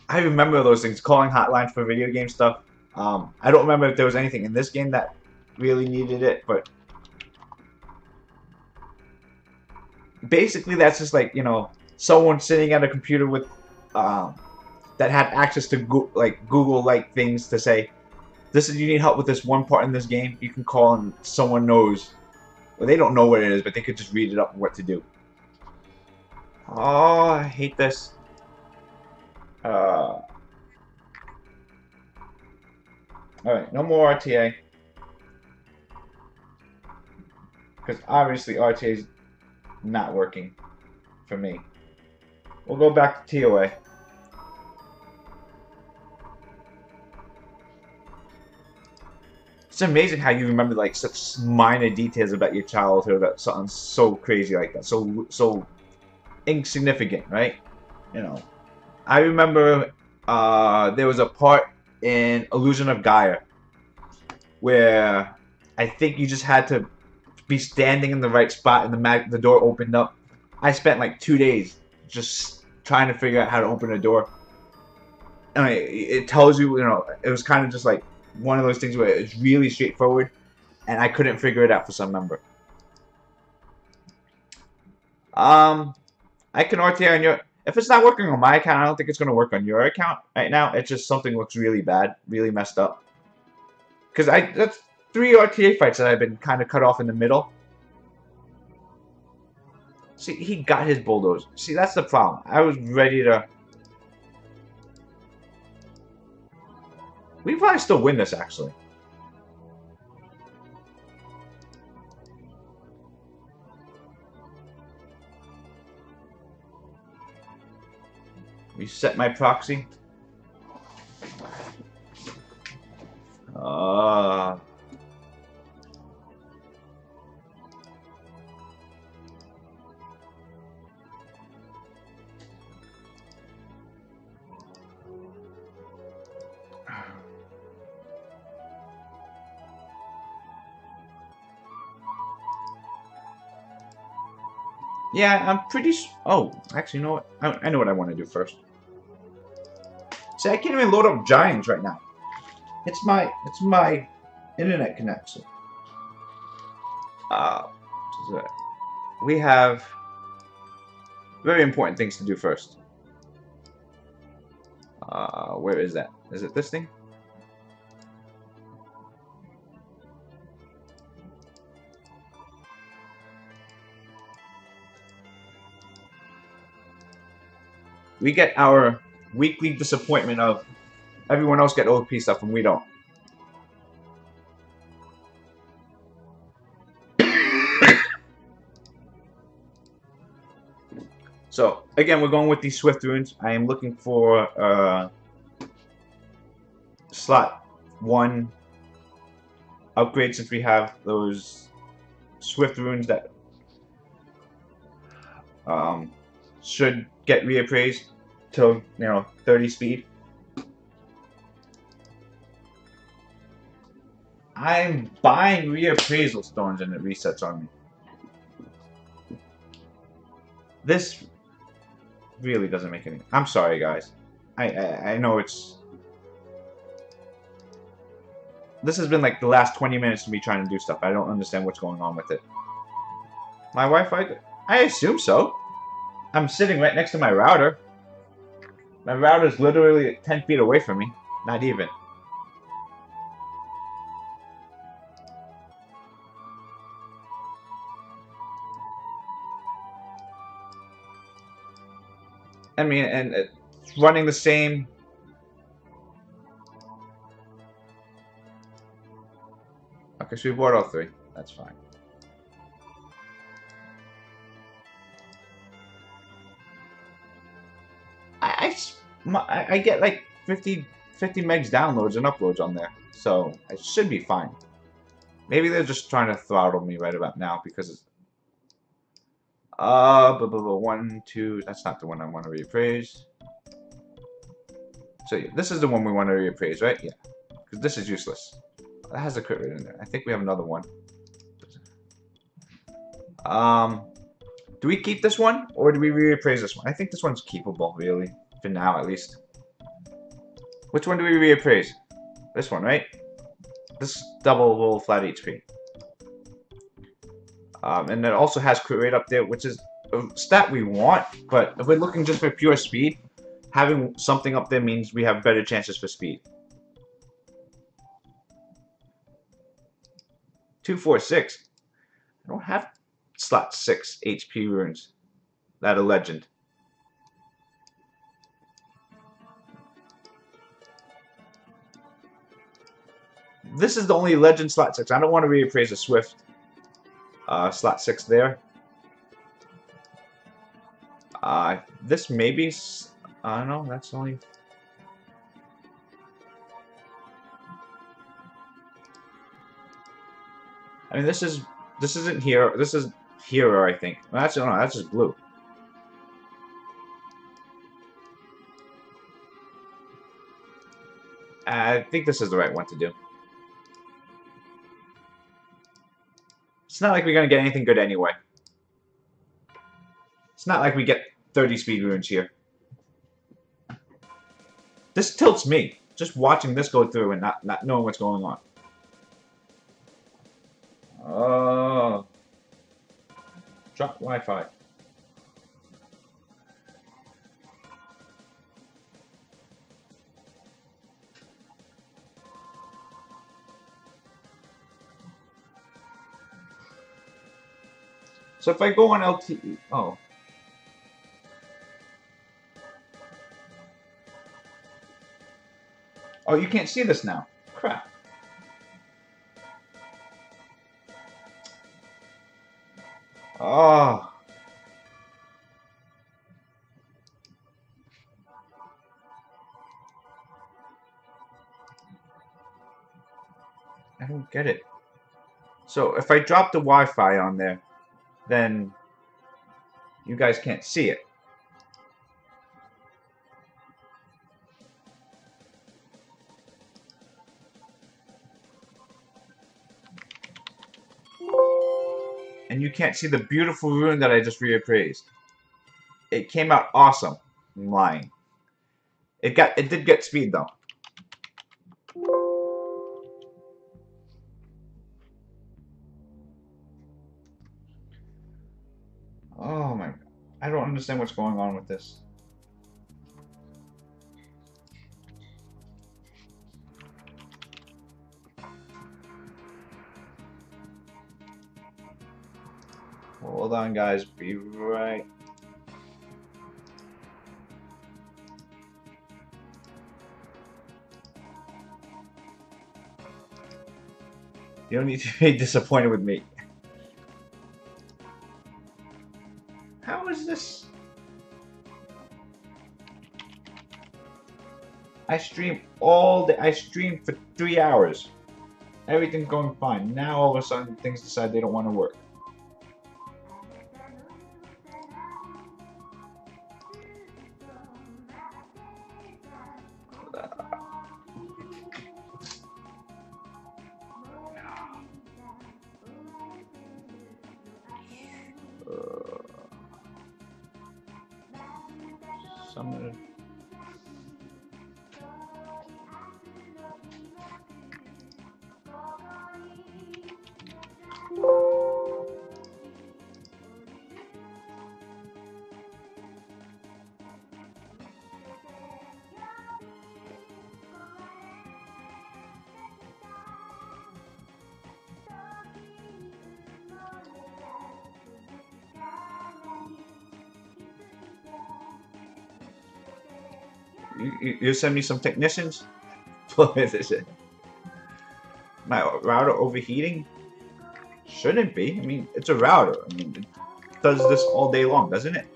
I remember those things, calling hotlines for video game stuff. I don't remember if there was anything in this game that really needed it, but basically that's just like, you know, someone sitting at a computer with that had access to Google-like things to say, this is, you need help with this one part in this game, you can call and someone knows. Well, they don't know what it is, but they could just read it up what to do. Oh, I hate this. Alright, no more RTA. Because obviously RTA is not working for me. We'll go back to ToaH. It's amazing how you remember like such minor details about your childhood, about something so crazy like that, so insignificant, right? You know, I remember there was a part in Illusion of Gaia where I think you just had to be standing in the right spot and the door opened up. I spent like 2 days just trying to figure out how to open a door. I mean, it tells you, you know, it was kind of just like one of those things where it's really straightforward, and I couldn't figure it out for some member. I can RTA on your... If it's not working on my account, I don't think it's going to work on your account right now. It's just something looks really bad, really messed up. Because that's 3 RTA fights that I've been kind of cut off in the middle. See, he got his bulldozer. See, that's the problem. I was ready to... We probably still win this, actually. Reset my proxy. Yeah, I'm pretty... Oh, actually, you know what? I know what I want to do first. See, I can't even load up Giants right now. It's my internet connection. We have very important things to do first. Where is that? Is it this thing? We get our weekly disappointment of everyone else get OP stuff and we don't. So, again, we're going with these Swift Runes. I am looking for slot 1 upgrade since we have those Swift Runes that should get reappraised to, 30 speed. I'm buying reappraisal stones and it resets on me. This really doesn't make any... I'm sorry, guys. I know it's... This has been like the last 20 minutes of me trying to do stuff. I don't understand what's going on with it. My Wi-Fi? I assume so. I'm sitting right next to my router. My router is literally 10 feet away from me. Not even. I mean, and it's running the same. Okay, so we bought all 3. That's fine. I get like 50 megs downloads and uploads on there, so it should be fine. Maybe they're just trying to throttle me right about now because it's 1, 2. That's not the one I want to reappraise. So yeah, this is the one we want to reappraise, right? Yeah, because this is useless. That has a crit rate in there. I think we have another one. Do we keep this one or do we reappraise this one? I think this one's keepable, really. For now, at least. Which one do we reappraise? This one, right? This double roll flat HP. And it also has crit rate up there, which is a stat we want. But if we're looking just for pure speed, having something up there means we have better chances for speed. 2, 4, 6. I don't have slot 6 HP runes. That a legend. This is the only legend slot 6. I don't want to reappraise a Swift slot 6 there. This maybe, I don't know, that's only... I mean, this isn't here. This is hero, I think. Well, that's, no, that's just blue. I think this is the right one to do. It's not like we're going to get anything good anyway. It's not like we get 30 speed runes here. This tilts me. Just watching this go through and not knowing what's going on. Oh. Drop Wi-Fi. So if I go on LTE, oh. Oh, you can't see this now. Crap. Oh. I don't get it. So if I drop the Wi-Fi on there, then you guys can't see it. And you can't see the beautiful rune that I just reappraised. It came out awesome. I'm lying. It did get speed though. Oh my, I don't understand what's going on with this. Hold on, guys. Be right. You don't need to be disappointed with me. How is this? I stream all day. I streamed for 3 hours. Everything's going fine. Now all of a sudden things decide they don't want to work. Some you send me some technicians? What is it? My router overheating? Shouldn't be. I mean, it's a router. I mean, it does this all day long, doesn't it?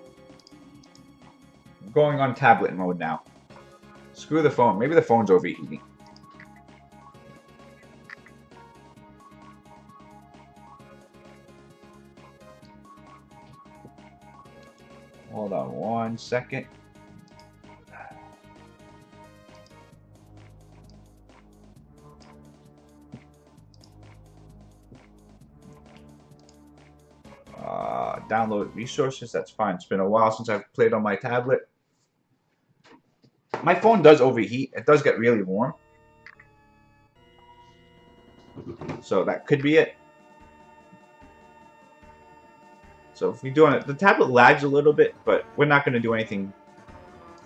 I'm going on tablet mode now. Screw the phone. Maybe the phone's overheating. Hold on 1 second. Download resources, that's fine. It's been a while since I've played on my tablet. My phone does overheat. It does get really warm. So that could be it. So if we do it, the tablet lags a little bit, but we're not going to do anything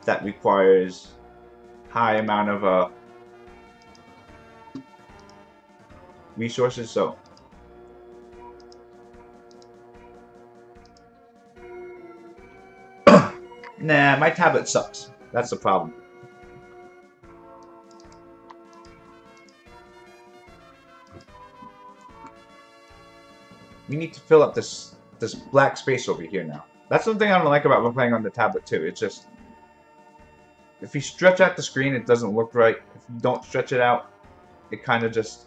that requires high amount of resources. So Nah, my tablet sucks. That's the problem. We need to fill up this black space over here now. That's something I don't like about playing on the tablet too. It's just if you stretch out the screen, it doesn't look right. If you don't stretch it out, it kind of just.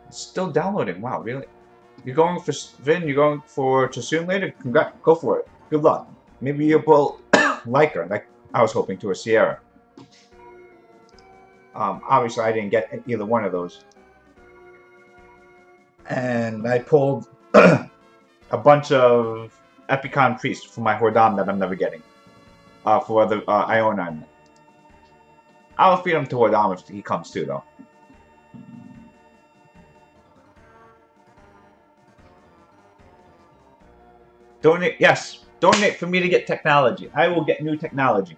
It's still downloading. Wow, really? You're going for Vin? You're going for Chasun later? Congrats. Go for it. Good luck. Maybe you'll pull like her, like I was hoping to a Sierra. Obviously, I didn't get either one of those. And I pulled a bunch of Epicon Priest for my Hordam that I'm never getting. For the Iona. I'll feed him to Hordam if he comes too, though. Donate, yes. Donate for me to get technology. I will get new technology.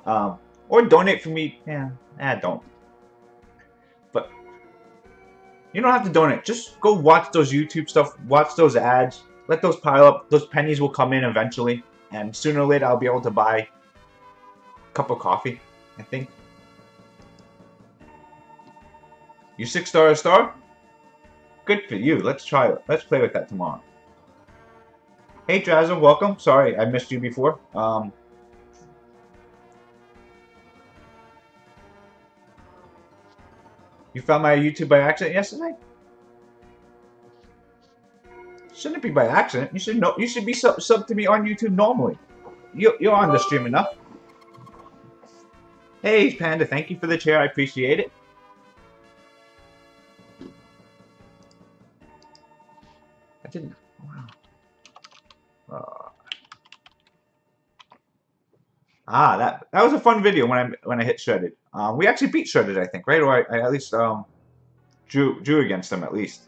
Or donate for me. Yeah, don't. But you don't have to donate. Just go watch those YouTube stuff. Watch those ads. Let those pile up. Those pennies will come in eventually. And sooner or later, I'll be able to buy a cup of coffee, I think. You 6-star a star? Good for you. Let's try it. Let's play with that tomorrow. Hey Drazzer, welcome. Sorry, I missed you before. You found my YouTube by accident yesterday? Shouldn't be by accident. You should know. You should be sub to me on YouTube normally. You're on the stream enough. Hey Panda, thank you for the chair. I appreciate it. I didn't. Wow. That was a fun video when I hit Shredded. We actually beat Shredded, I think, right? Or I at least drew against them at least.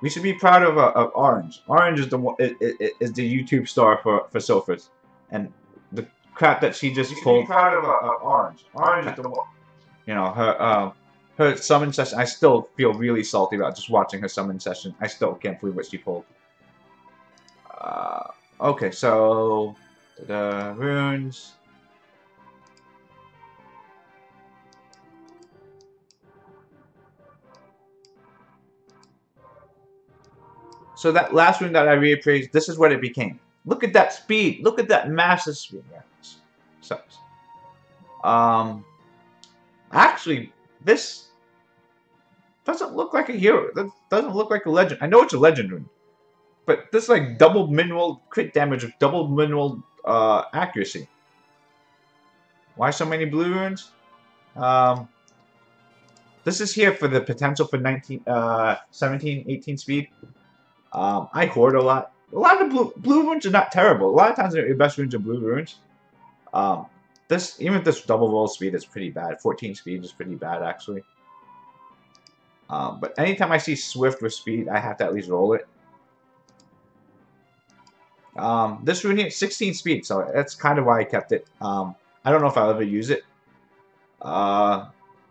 We should be proud of Orange. Orange is is the YouTube star for Sofas, and the crap that she just pulled. We should be proud of Orange. Orange is the you know her summon session. I still feel really salty about just watching her summon session. I still can't believe what she pulled. Okay, so the runes. So that last rune that I reappraised, this is what it became. Look at that speed. Look at that massive speed. Yeah, sucks. Actually, this doesn't look like a hero. That doesn't look like a legend. I know it's a legend rune, but this like double mineral crit damage with double mineral accuracy. Why so many blue runes? This is here for the potential for 17, 18 speed. I hoard a lot. A lot of blue runes are not terrible. A lot of times your best runes are blue runes. Even this double roll speed is pretty bad. 14 speed is pretty bad actually. But anytime I see Swift with speed, I have to at least roll it. This rune here, 16 speed, so that's kind of why I kept it. I don't know if I'll ever use it.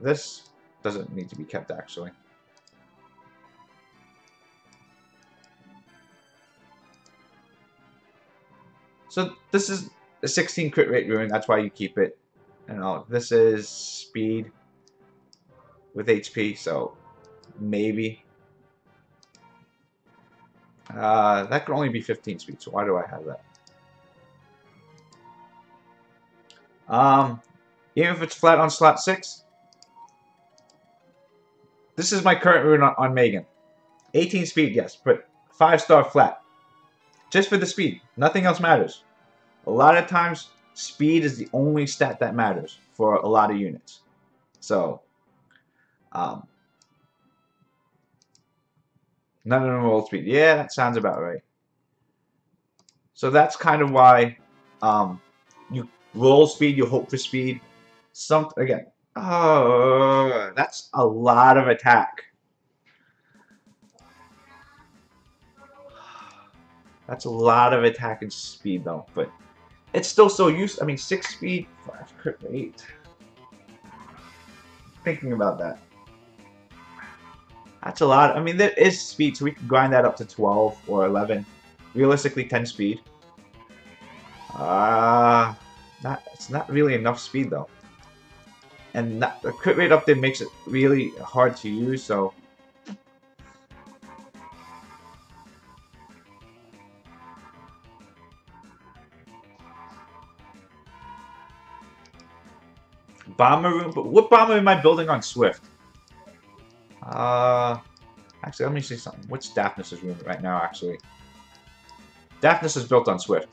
This doesn't need to be kept actually. So this is a 16 crit rate rune, that's why you keep it. This is speed with HP, so maybe. That could only be 15 speed, so why do I have that? Even if it's flat on slot 6, this is my current rune on Megan. 18 speed, yes, but 5-star flat. Just for the speed. Nothing else matters. A lot of times, speed is the only stat that matters for a lot of units. So, none of them roll speed. Yeah, that sounds about right. So that's kind of why you roll speed, you hope for speed. Again, oh, that's a lot of attack. That's a lot of attack and speed, though. But it's still so useful. I mean, 6 speed, 5 crit rate. Thinking about that. That's a lot. I mean, there is speed, so we can grind that up to 12 or 11. Realistically, 10 speed. It's not really enough speed, though. And the crit rate up there makes it really hard to use, so... Bomber room? But what bomber am I building on Swift? Actually, let me see something. What's Daphnis' room right now, actually? Daphnis is built on Swift.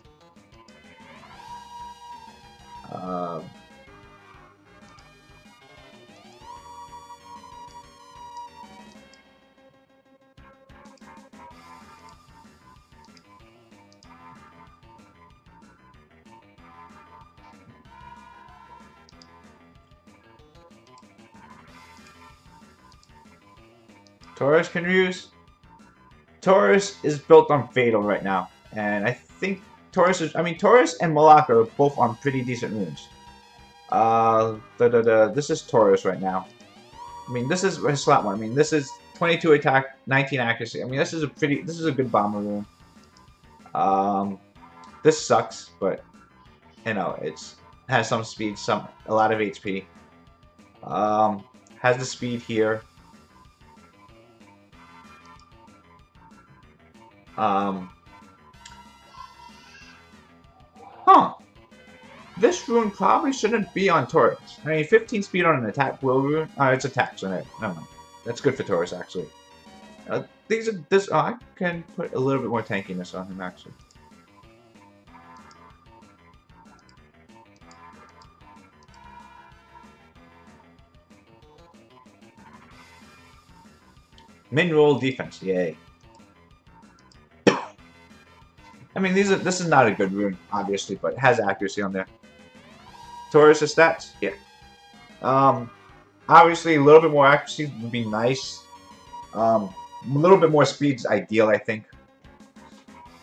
ToaH can use. ToaH is built on Fatal right now, and I think ToaH is. I mean, ToaH and Malacca are both on pretty decent runes. This is ToaH right now. I mean, this is his slot one. I mean, this is 22 attack, 19 accuracy. I mean, this is a good bomber rune. This sucks, but you know, has some speed, a lot of HP. Has the speed here. This rune probably shouldn't be on ToaH. I mean, 15 speed on an attack will rune. It's attack, so never mind. That's good for ToaH, actually. I can put a little bit more tankiness on him, actually. Min roll defense, yay. I mean, this is not a good rune, obviously, but it has accuracy on there. ToaH's stats, yeah. Obviously, a little bit more accuracy would be nice. A little bit more speed is ideal, I think.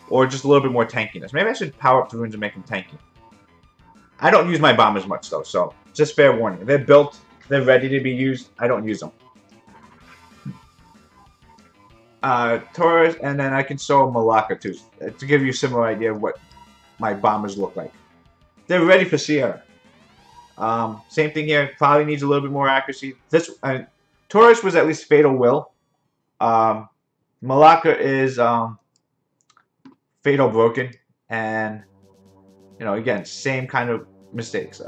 Or just a little bit more tankiness. Maybe I should power up the runes and make them tanky. I don't use my bombers much, though, so just fair warning. They're built, they're ready to be used. I don't use them. ToaH, and then I can show Malacca too, to give you a similar idea of what my bombers look like. They're ready for Sierra. Same thing here, probably needs a little bit more accuracy. ToaH was at least Fatal Will. Malacca is Fatal Broken, and you know, again, same kind of mistakes.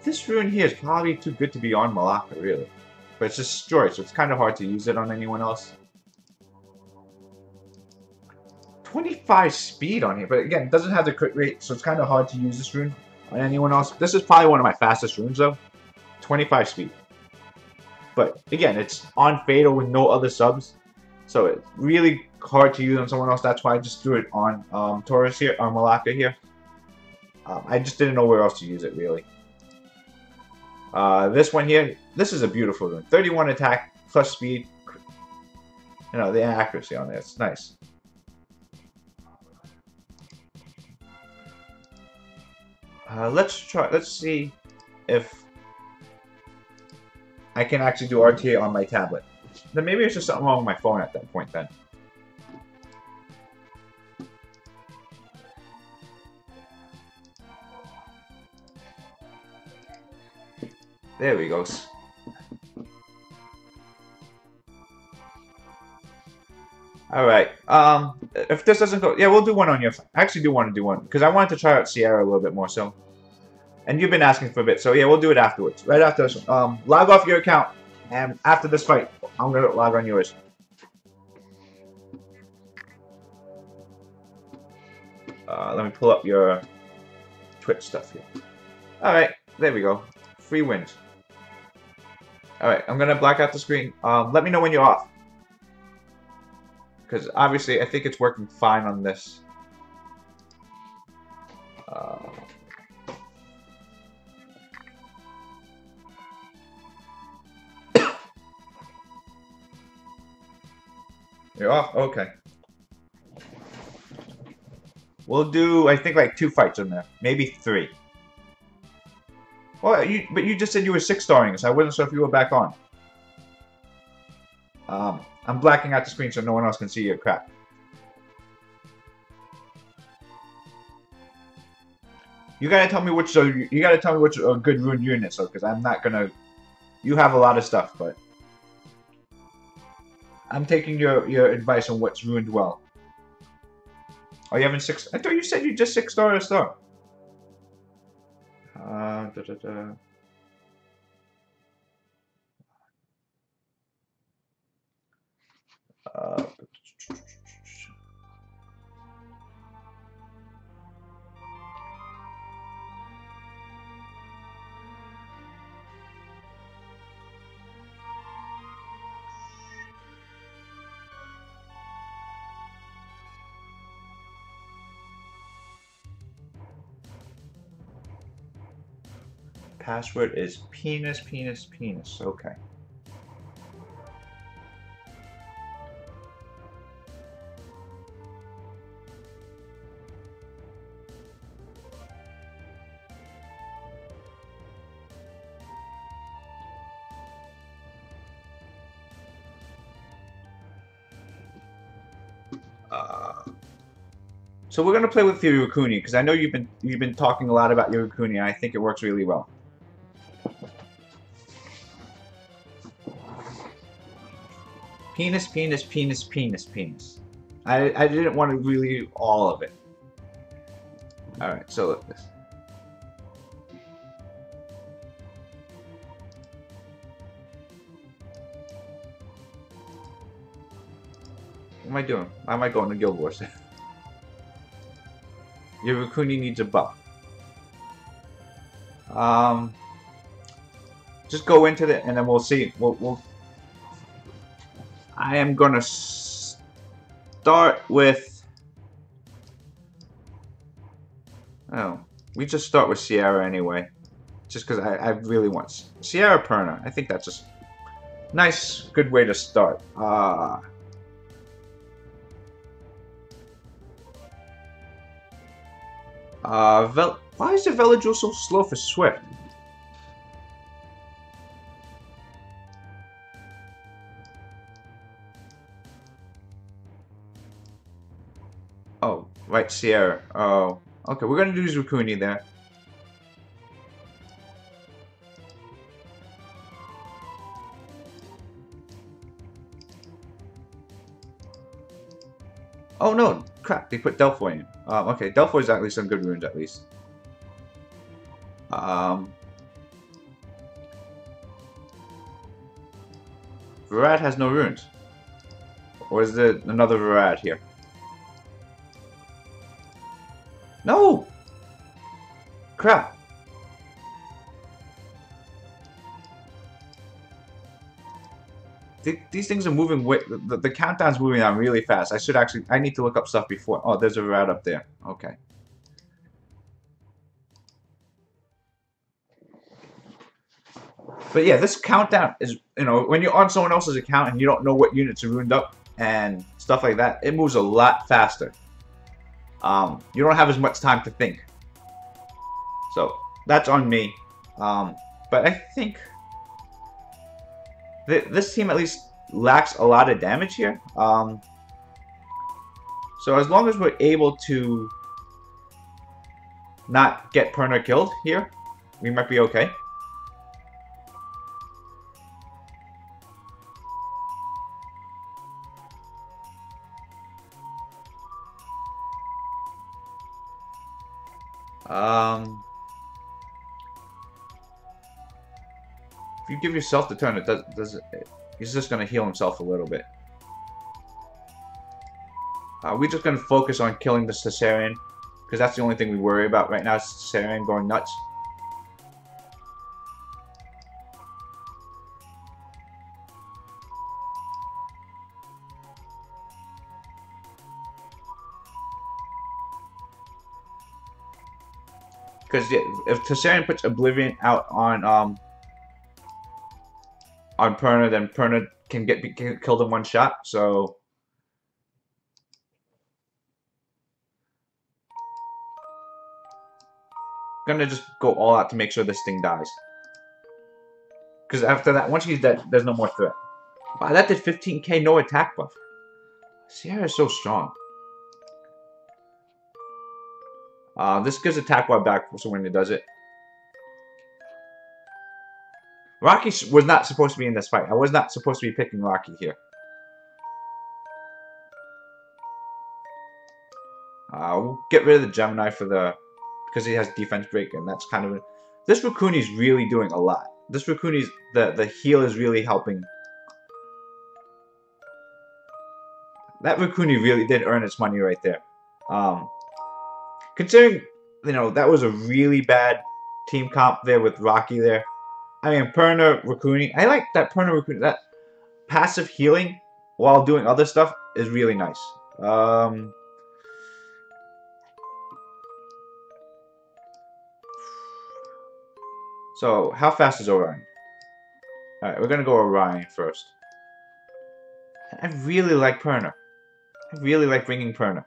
This rune here is probably too good to be on Malacca, really. But it's destroyed, so it's kind of hard to use it on anyone else. 25 speed on here, but again, it doesn't have the crit rate, so it's kind of hard to use this rune on anyone else. This is probably one of my fastest runes, though. 25 speed. But again, it's on Fatal with no other subs, so it's really hard to use on someone else. That's why I just threw it on ToaH here, on Malacca here. I just didn't know where else to use it, really. This one here, this is a beautiful rune. 31 attack plus speed. You know, the accuracy on there, it's nice. Let's see if I can actually do RTA on my tablet. Then maybe it's just something wrong with my phone at that point then. There we go. Alright, if this doesn't go, yeah, we'll do one on your, I actually do want to do one, because I wanted to try out Sierra a little bit more, so, and you've been asking for a bit, so yeah, we'll do it afterwards, right after this one. Log off your account, and after this fight, I'm going to log on yours. Let me pull up your Twitch stuff here. Alright, there we go. Free wins. Alright, I'm gonna black out the screen. Let me know when you're off. Because obviously I think it's working fine on this. You're off? Okay. We'll do, I think, like 2 fights in there. Maybe 3. Well, but you just said you were 6-starring, so I wasn't sure if you were back on. I'm blacking out the screen so no one else can see your crap. You gotta tell me which good rune units, so because I'm not gonna. You have a lot of stuff, but I'm taking your advice on what's ruined well. Oh, you having 6? I thought you said you just 6-star a star. Password is penis, penis, penis. Okay. So we're gonna play with your Rukuni because I know you've been talking a lot about your Rukuni, and I think it works really well. Penis, penis, penis, penis, penis. I didn't want to really all of it. Alright, so look this. What am I doing? Why am I going to Guild Wars? Your Rukuni needs a buff. Just go into it and then we'll see. I am gonna start with. Oh, we just start with Sierra anyway, just because I really want Sierra Perna. I think that's a nice, good way to start. Why is the Veladril so slow for Swift? Oh, right, Sierra. Oh, okay, we're gonna do Rukuni there. Oh no, crap, they put Delphoy in. Okay, Delphoy's at least some good runes at least. Varad has no runes. Or is there another Varad here? No! Crap. These things are moving way... The countdown's moving on really fast. I need to look up stuff before... Oh, there's a rat up there. Okay. But yeah, this countdown is... You know, when you're on someone else's account and you don't know what units are ruined up and stuff like that, it moves a lot faster. You don't have as much time to think. So, that's on me. But I think... This team at least lacks a lot of damage here. So as long as we're able to not get Perna killed here, we might be okay. If you give yourself the turn, he's just going to heal himself a little bit. We're just going to focus on killing the Caesarian, Because that's the only thing we worry about right now is Saren going nuts. Because if Tessarian puts Oblivion out on Perna, then Perna can get killed in one shot. So gonna just go all out to make sure this thing dies. Because after that, once he's dead, there's no more threat. Wow, that did 15k, no attack buff. Sierra is so strong. This gives attack buff back so when it does it. Rocky was not supposed to be in this fight. I was not supposed to be picking Rocky here. We'll get rid of the Gemini for the... because he has defense break, and that's kind of... This Rakuni's really doing a lot. This Rakuni's... The heal is really helping. That Rakuni really did earn its money right there. Considering, you know, that was a really bad team comp there with Rocky there. I mean, Perna Rakuni. I like that Perna Rakuni. That passive healing while doing other stuff is really nice. So, how fast is Orion? Alright, we're gonna go Orion first. I really like Perna. I really like bringing Perna.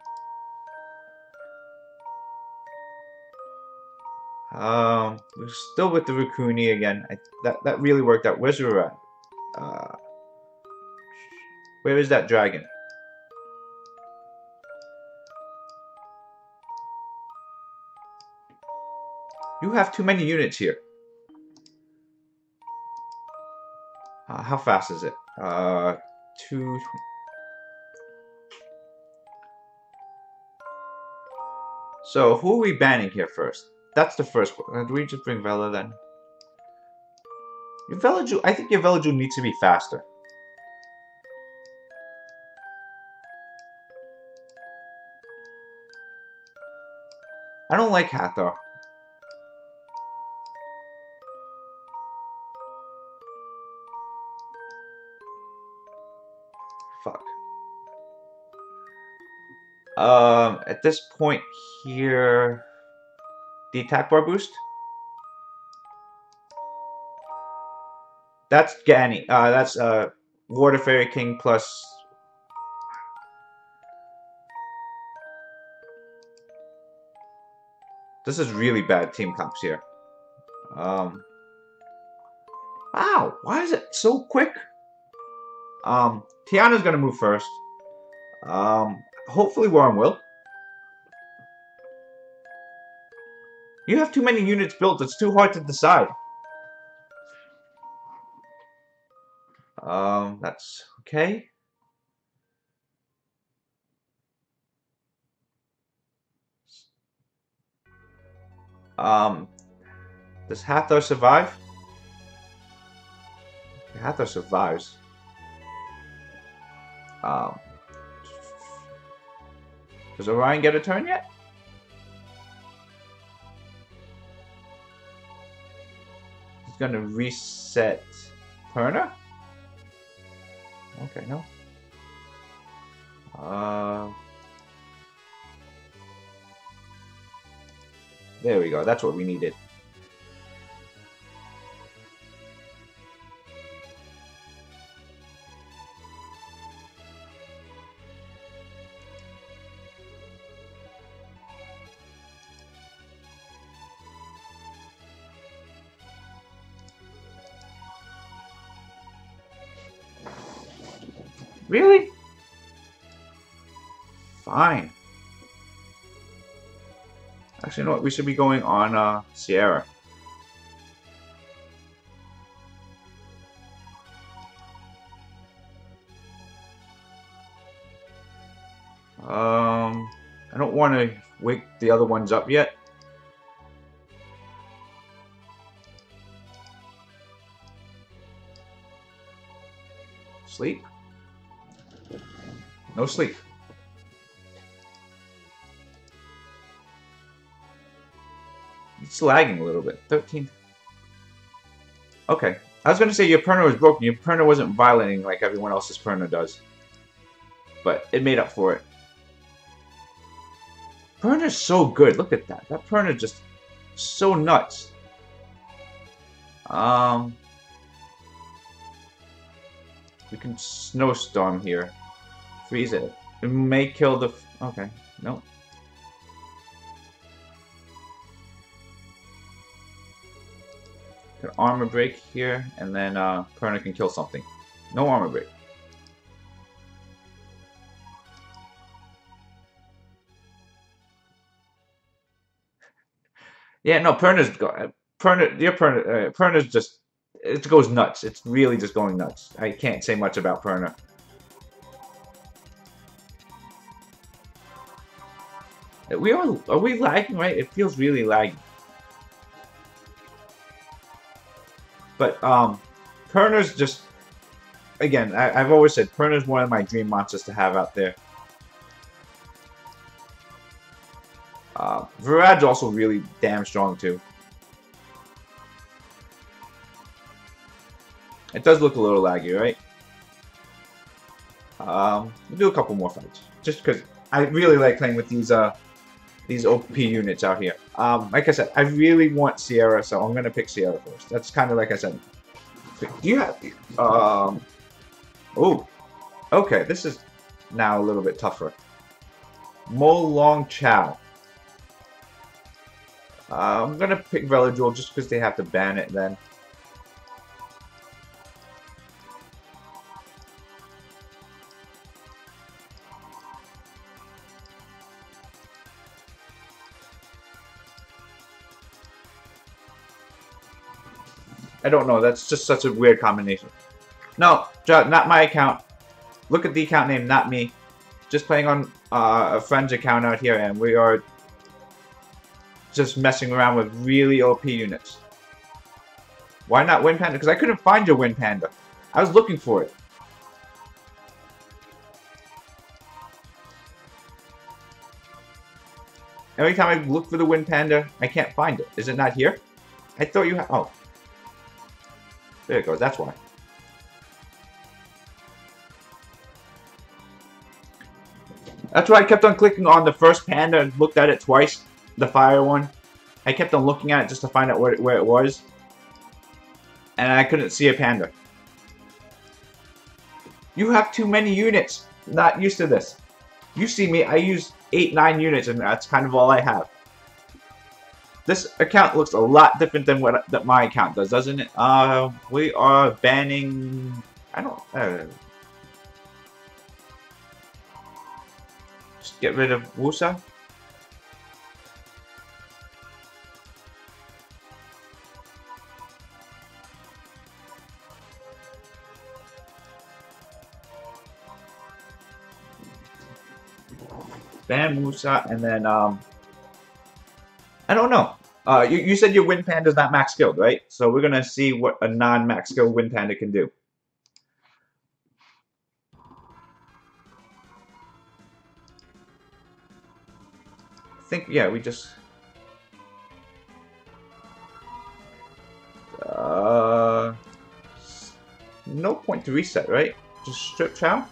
We're still with the Rakuni again. That really worked out. Where's Orion? Where is that dragon? You have too many units here. How fast is it? 2... So, who are we banning here first? That's the first one. Do we just bring Vela then? Your Velaju, I think your Velaju needs to be faster. I don't like Hathor. Fuck. At this point here, the attack bar boost. That's Gani. That's Water Fairy King plus. This is really bad team comps here. Wow, why is it so quick? Tiana's gonna move first. Hopefully Warren will. You have too many units built. It's too hard to decide. That's okay. Does Hathor survive? Okay, Hathor survives. Does Orion get a turn yet? He's gonna reset Perna? Okay, no. There we go. That's what we needed. Really? Fine. Actually, you know what? We should be going on Sierra. I don't want to wake the other ones up yet. Sleep? No sleep. It's lagging a little bit. 13. Okay. I was going to say your Perna was broken. Your Perna wasn't violating like everyone else's Perna does. But it made up for it. Perna's so good. Look at that. That Perna just so nuts. We can snowstorm here. Freeze it. It may kill the... Okay. Nope. Can armor break here, and then Perna can kill something. No armor break. Yeah, no, Perna's just, it goes nuts. It's really just going nuts. I can't say much about Perna. Are we lagging, right? It feels really laggy. But, Perna's just, again, I've always said Perna's one of my dream monsters to have out there. Virad's also really damn strong, too. It does look a little laggy, right? We'll do a couple more fights. Just because I really like playing with these OP units out here. Like I said, I really want Sierra, so I'm going to pick Sierra first. That's kind of like I said. Do you have... Oh. Okay, this is now a little bit tougher. Mo Long Chow. I'm going to pick Veladril just because they have to ban it then. I don't know. That's just such a weird combination. No, not my account. Look at the account name, not me. Just playing on a friend's account out here, and we are just messing around with really OP units. Why not Wind Panda? Because I couldn't find your Wind Panda. I was looking for it. Every time I look for the Wind Panda, I can't find it. Is it not here? I thought you had... Oh. There it goes. That's why. That's why I kept on clicking on the first panda and looked at it twice. The fire one. I kept on looking at it just to find out where it was. And I couldn't see a panda. You have too many units. Not used to this. You see me, I use 8-9 units and that's kind of all I have. This account looks a lot different than what my account does, doesn't it? We are banning... I don't... just get rid of Wusa. Ban Wusa, and then, I don't know. You said your Wind Panda is not max skilled, right? So we're gonna see what a non-max skilled Wind Panda can do. I think, yeah, we just... no point to reset, right? Just strip Chow?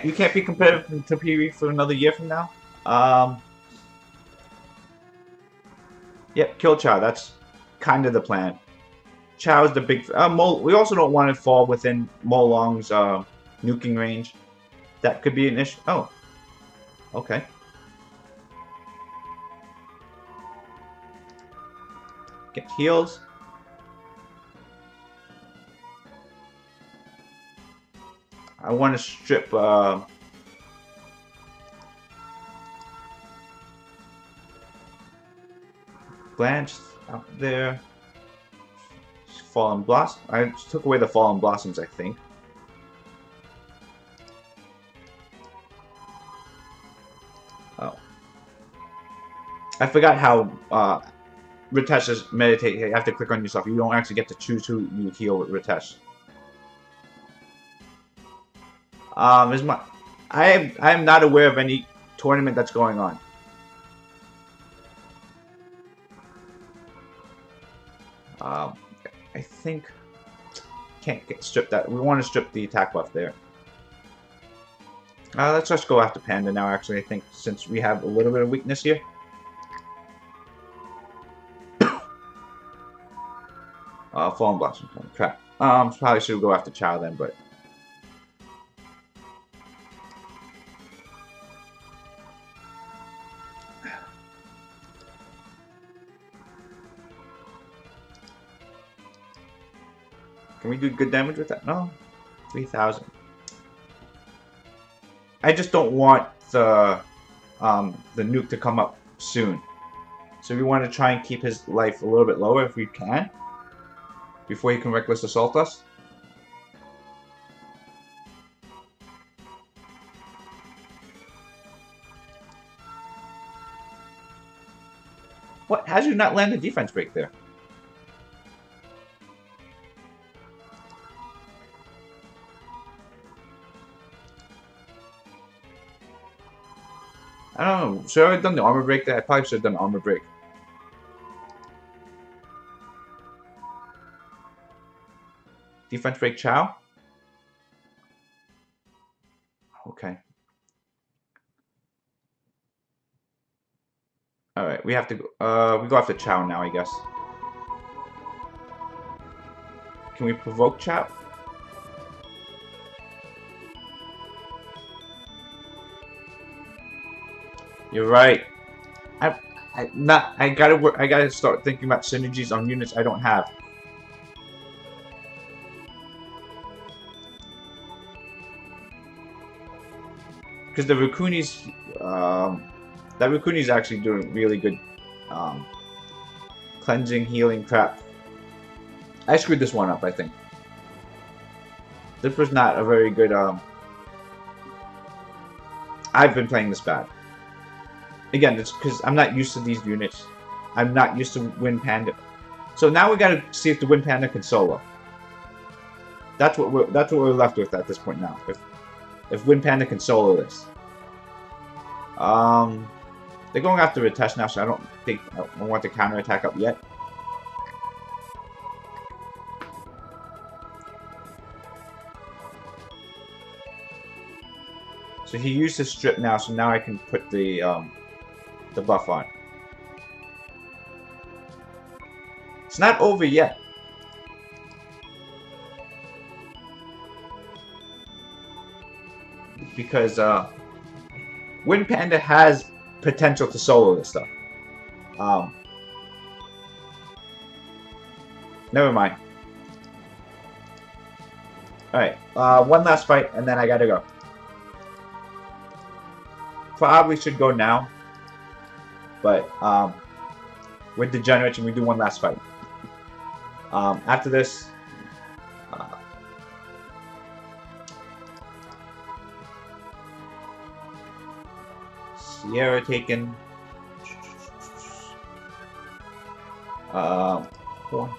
You can't be competitive to PvE for another year from now. Yep, kill Chow. That's kind of the plan. Chow is the big... we also don't want to fall within Mo Long's nuking range. That could be an issue. Oh. Okay. Get heals. I want to strip Blanche out there. Fallen Blossom. I just took away the Fallen Blossoms, I think. Oh. I forgot how Ritesh is meditate. You have to click on yourself. You don't actually get to choose who you heal with Ritesh. Is my I am not aware of any tournament that's going on. I think can't get stripped that. We want to strip the attack buff there. Let's just go after Panda now. Actually, I think since we have a little bit of weakness here. Fallen Blossom. Crap. Probably should go after Chow then, but. Can we do good damage with that? No. 3,000. I just don't want the nuke to come up soon. So we want to try and keep his life a little bit lower if we can. Before he can reckless assault us. What? How did you not land a defense break there? I don't know. Should I have done the armor break there? I probably should have done armor break. Defense break Chow? Okay. Alright, we have to go, we go after Chow now, I guess. Can we provoke Chow? You're right. I gotta start thinking about synergies on units I don't have. Because the Rakunis, that Rakuni is actually doing really good, cleansing, healing crap. I screwed this one up, I think. This was not a very good, I've been playing this bad. Again, it's because I'm not used to these units. I'm not used to Wind Panda. So now we gotta see if the Wind Panda can solo. That's what we're left with at this point now. If Wind Panda can solo this. They're going after Ritesh now, so I don't think I want the counter attack up yet. So he used his strip now, so now I can put the buff on. It's not over yet. Because Wind Panda has potential to solo this stuff. Never mind. Alright, one last fight and then I gotta go. Probably should go now. But we're degenerates and we do one last fight. After this, Sierra taken. One.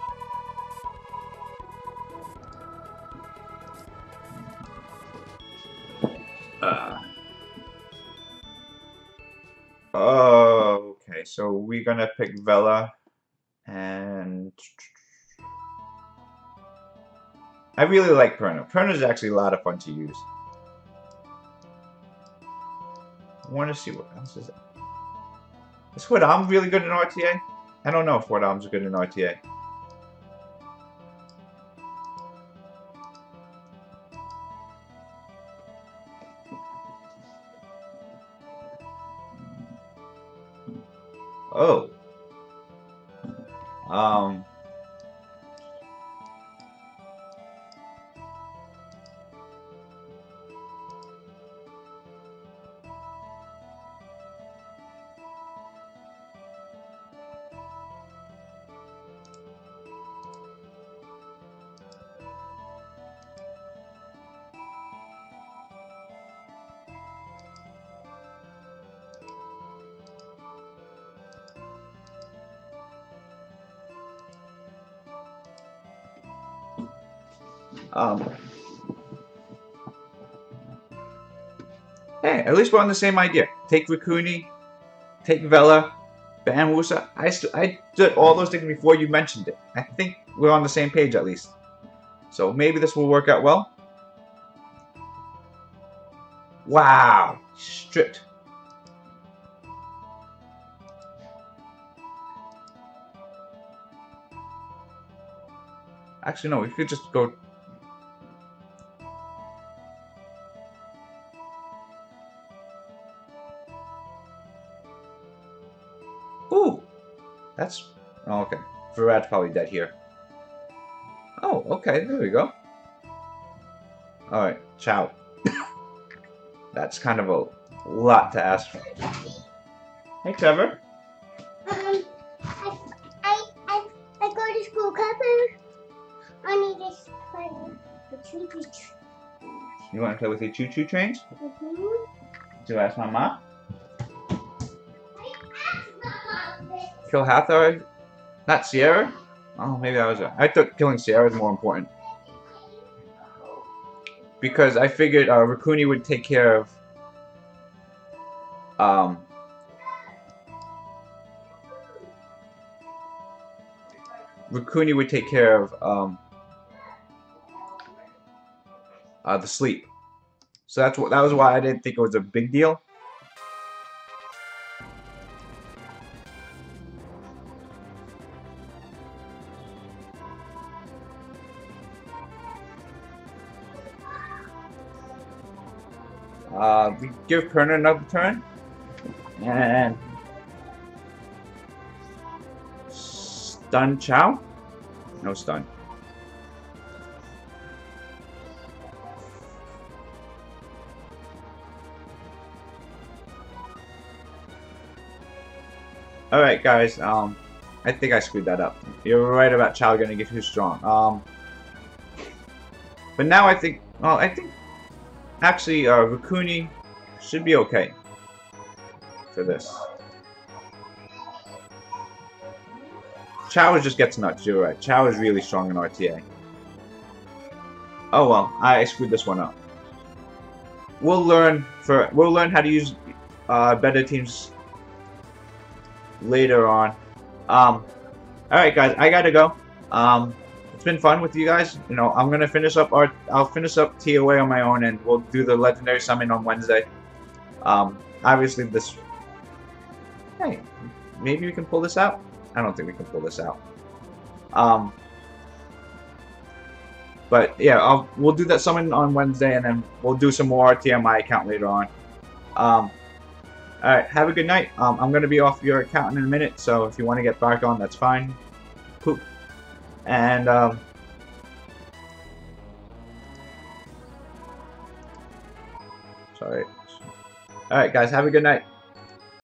Oh, okay. So we're gonna pick Vela, and I really like Perna. Perna is actually a lot of fun to use. I want to see what else is it. Is What I'm really good in RTA? I don't know if What Arm's good in RTA. Oh. Um, hey, at least we're on the same idea. Take Rikuni, take Vela, ban Wusa. I did all those things before you mentioned it. I think we're on the same page at least. So maybe this will work out well. Wow, stripped. Actually, no, we could just go. Ooh, that's. Oh, okay. Virad's probably dead here. Oh, okay, there we go. Alright, ciao. That's kind of a lot to ask for. Hey, Trevor. I go to school, cover. I need this play with the choo-choo. You want to play with your choo-choo trains? Mm-hmm. Do I ask my mom? I asked Mom this. Kill Hathor? Not Sierra? Oh, maybe I was. I thought killing Sierra was more important. Because I figured Rikuni would take care of Rikuni would take care of the sleep. So that was why I didn't think it was a big deal. We give Kerner another turn. And stun Chow? No stun. Alright guys, I think I screwed that up. You're right about Chow gonna get too strong. But now I think, well, actually Rikuni should be okay for this. Chow just gets nuts, you're right. Chow is really strong in RTA. Oh well, I screwed this one up. We'll learn how to use better teams later on. Alright guys, I gotta go. It's been fun with you guys. You know, I'll finish up ToaH on my own, and we'll do the legendary summon on Wednesday. Obviously this. Hey, maybe we can pull this out. I don't think we can pull this out. But yeah, we'll do that summon on Wednesday, and then we'll do some more RT on my account later on. Alright, have a good night. I'm gonna be off your account in a minute, so if you want to get back on, that's fine. Poop. And sorry. Alright guys, have a good night.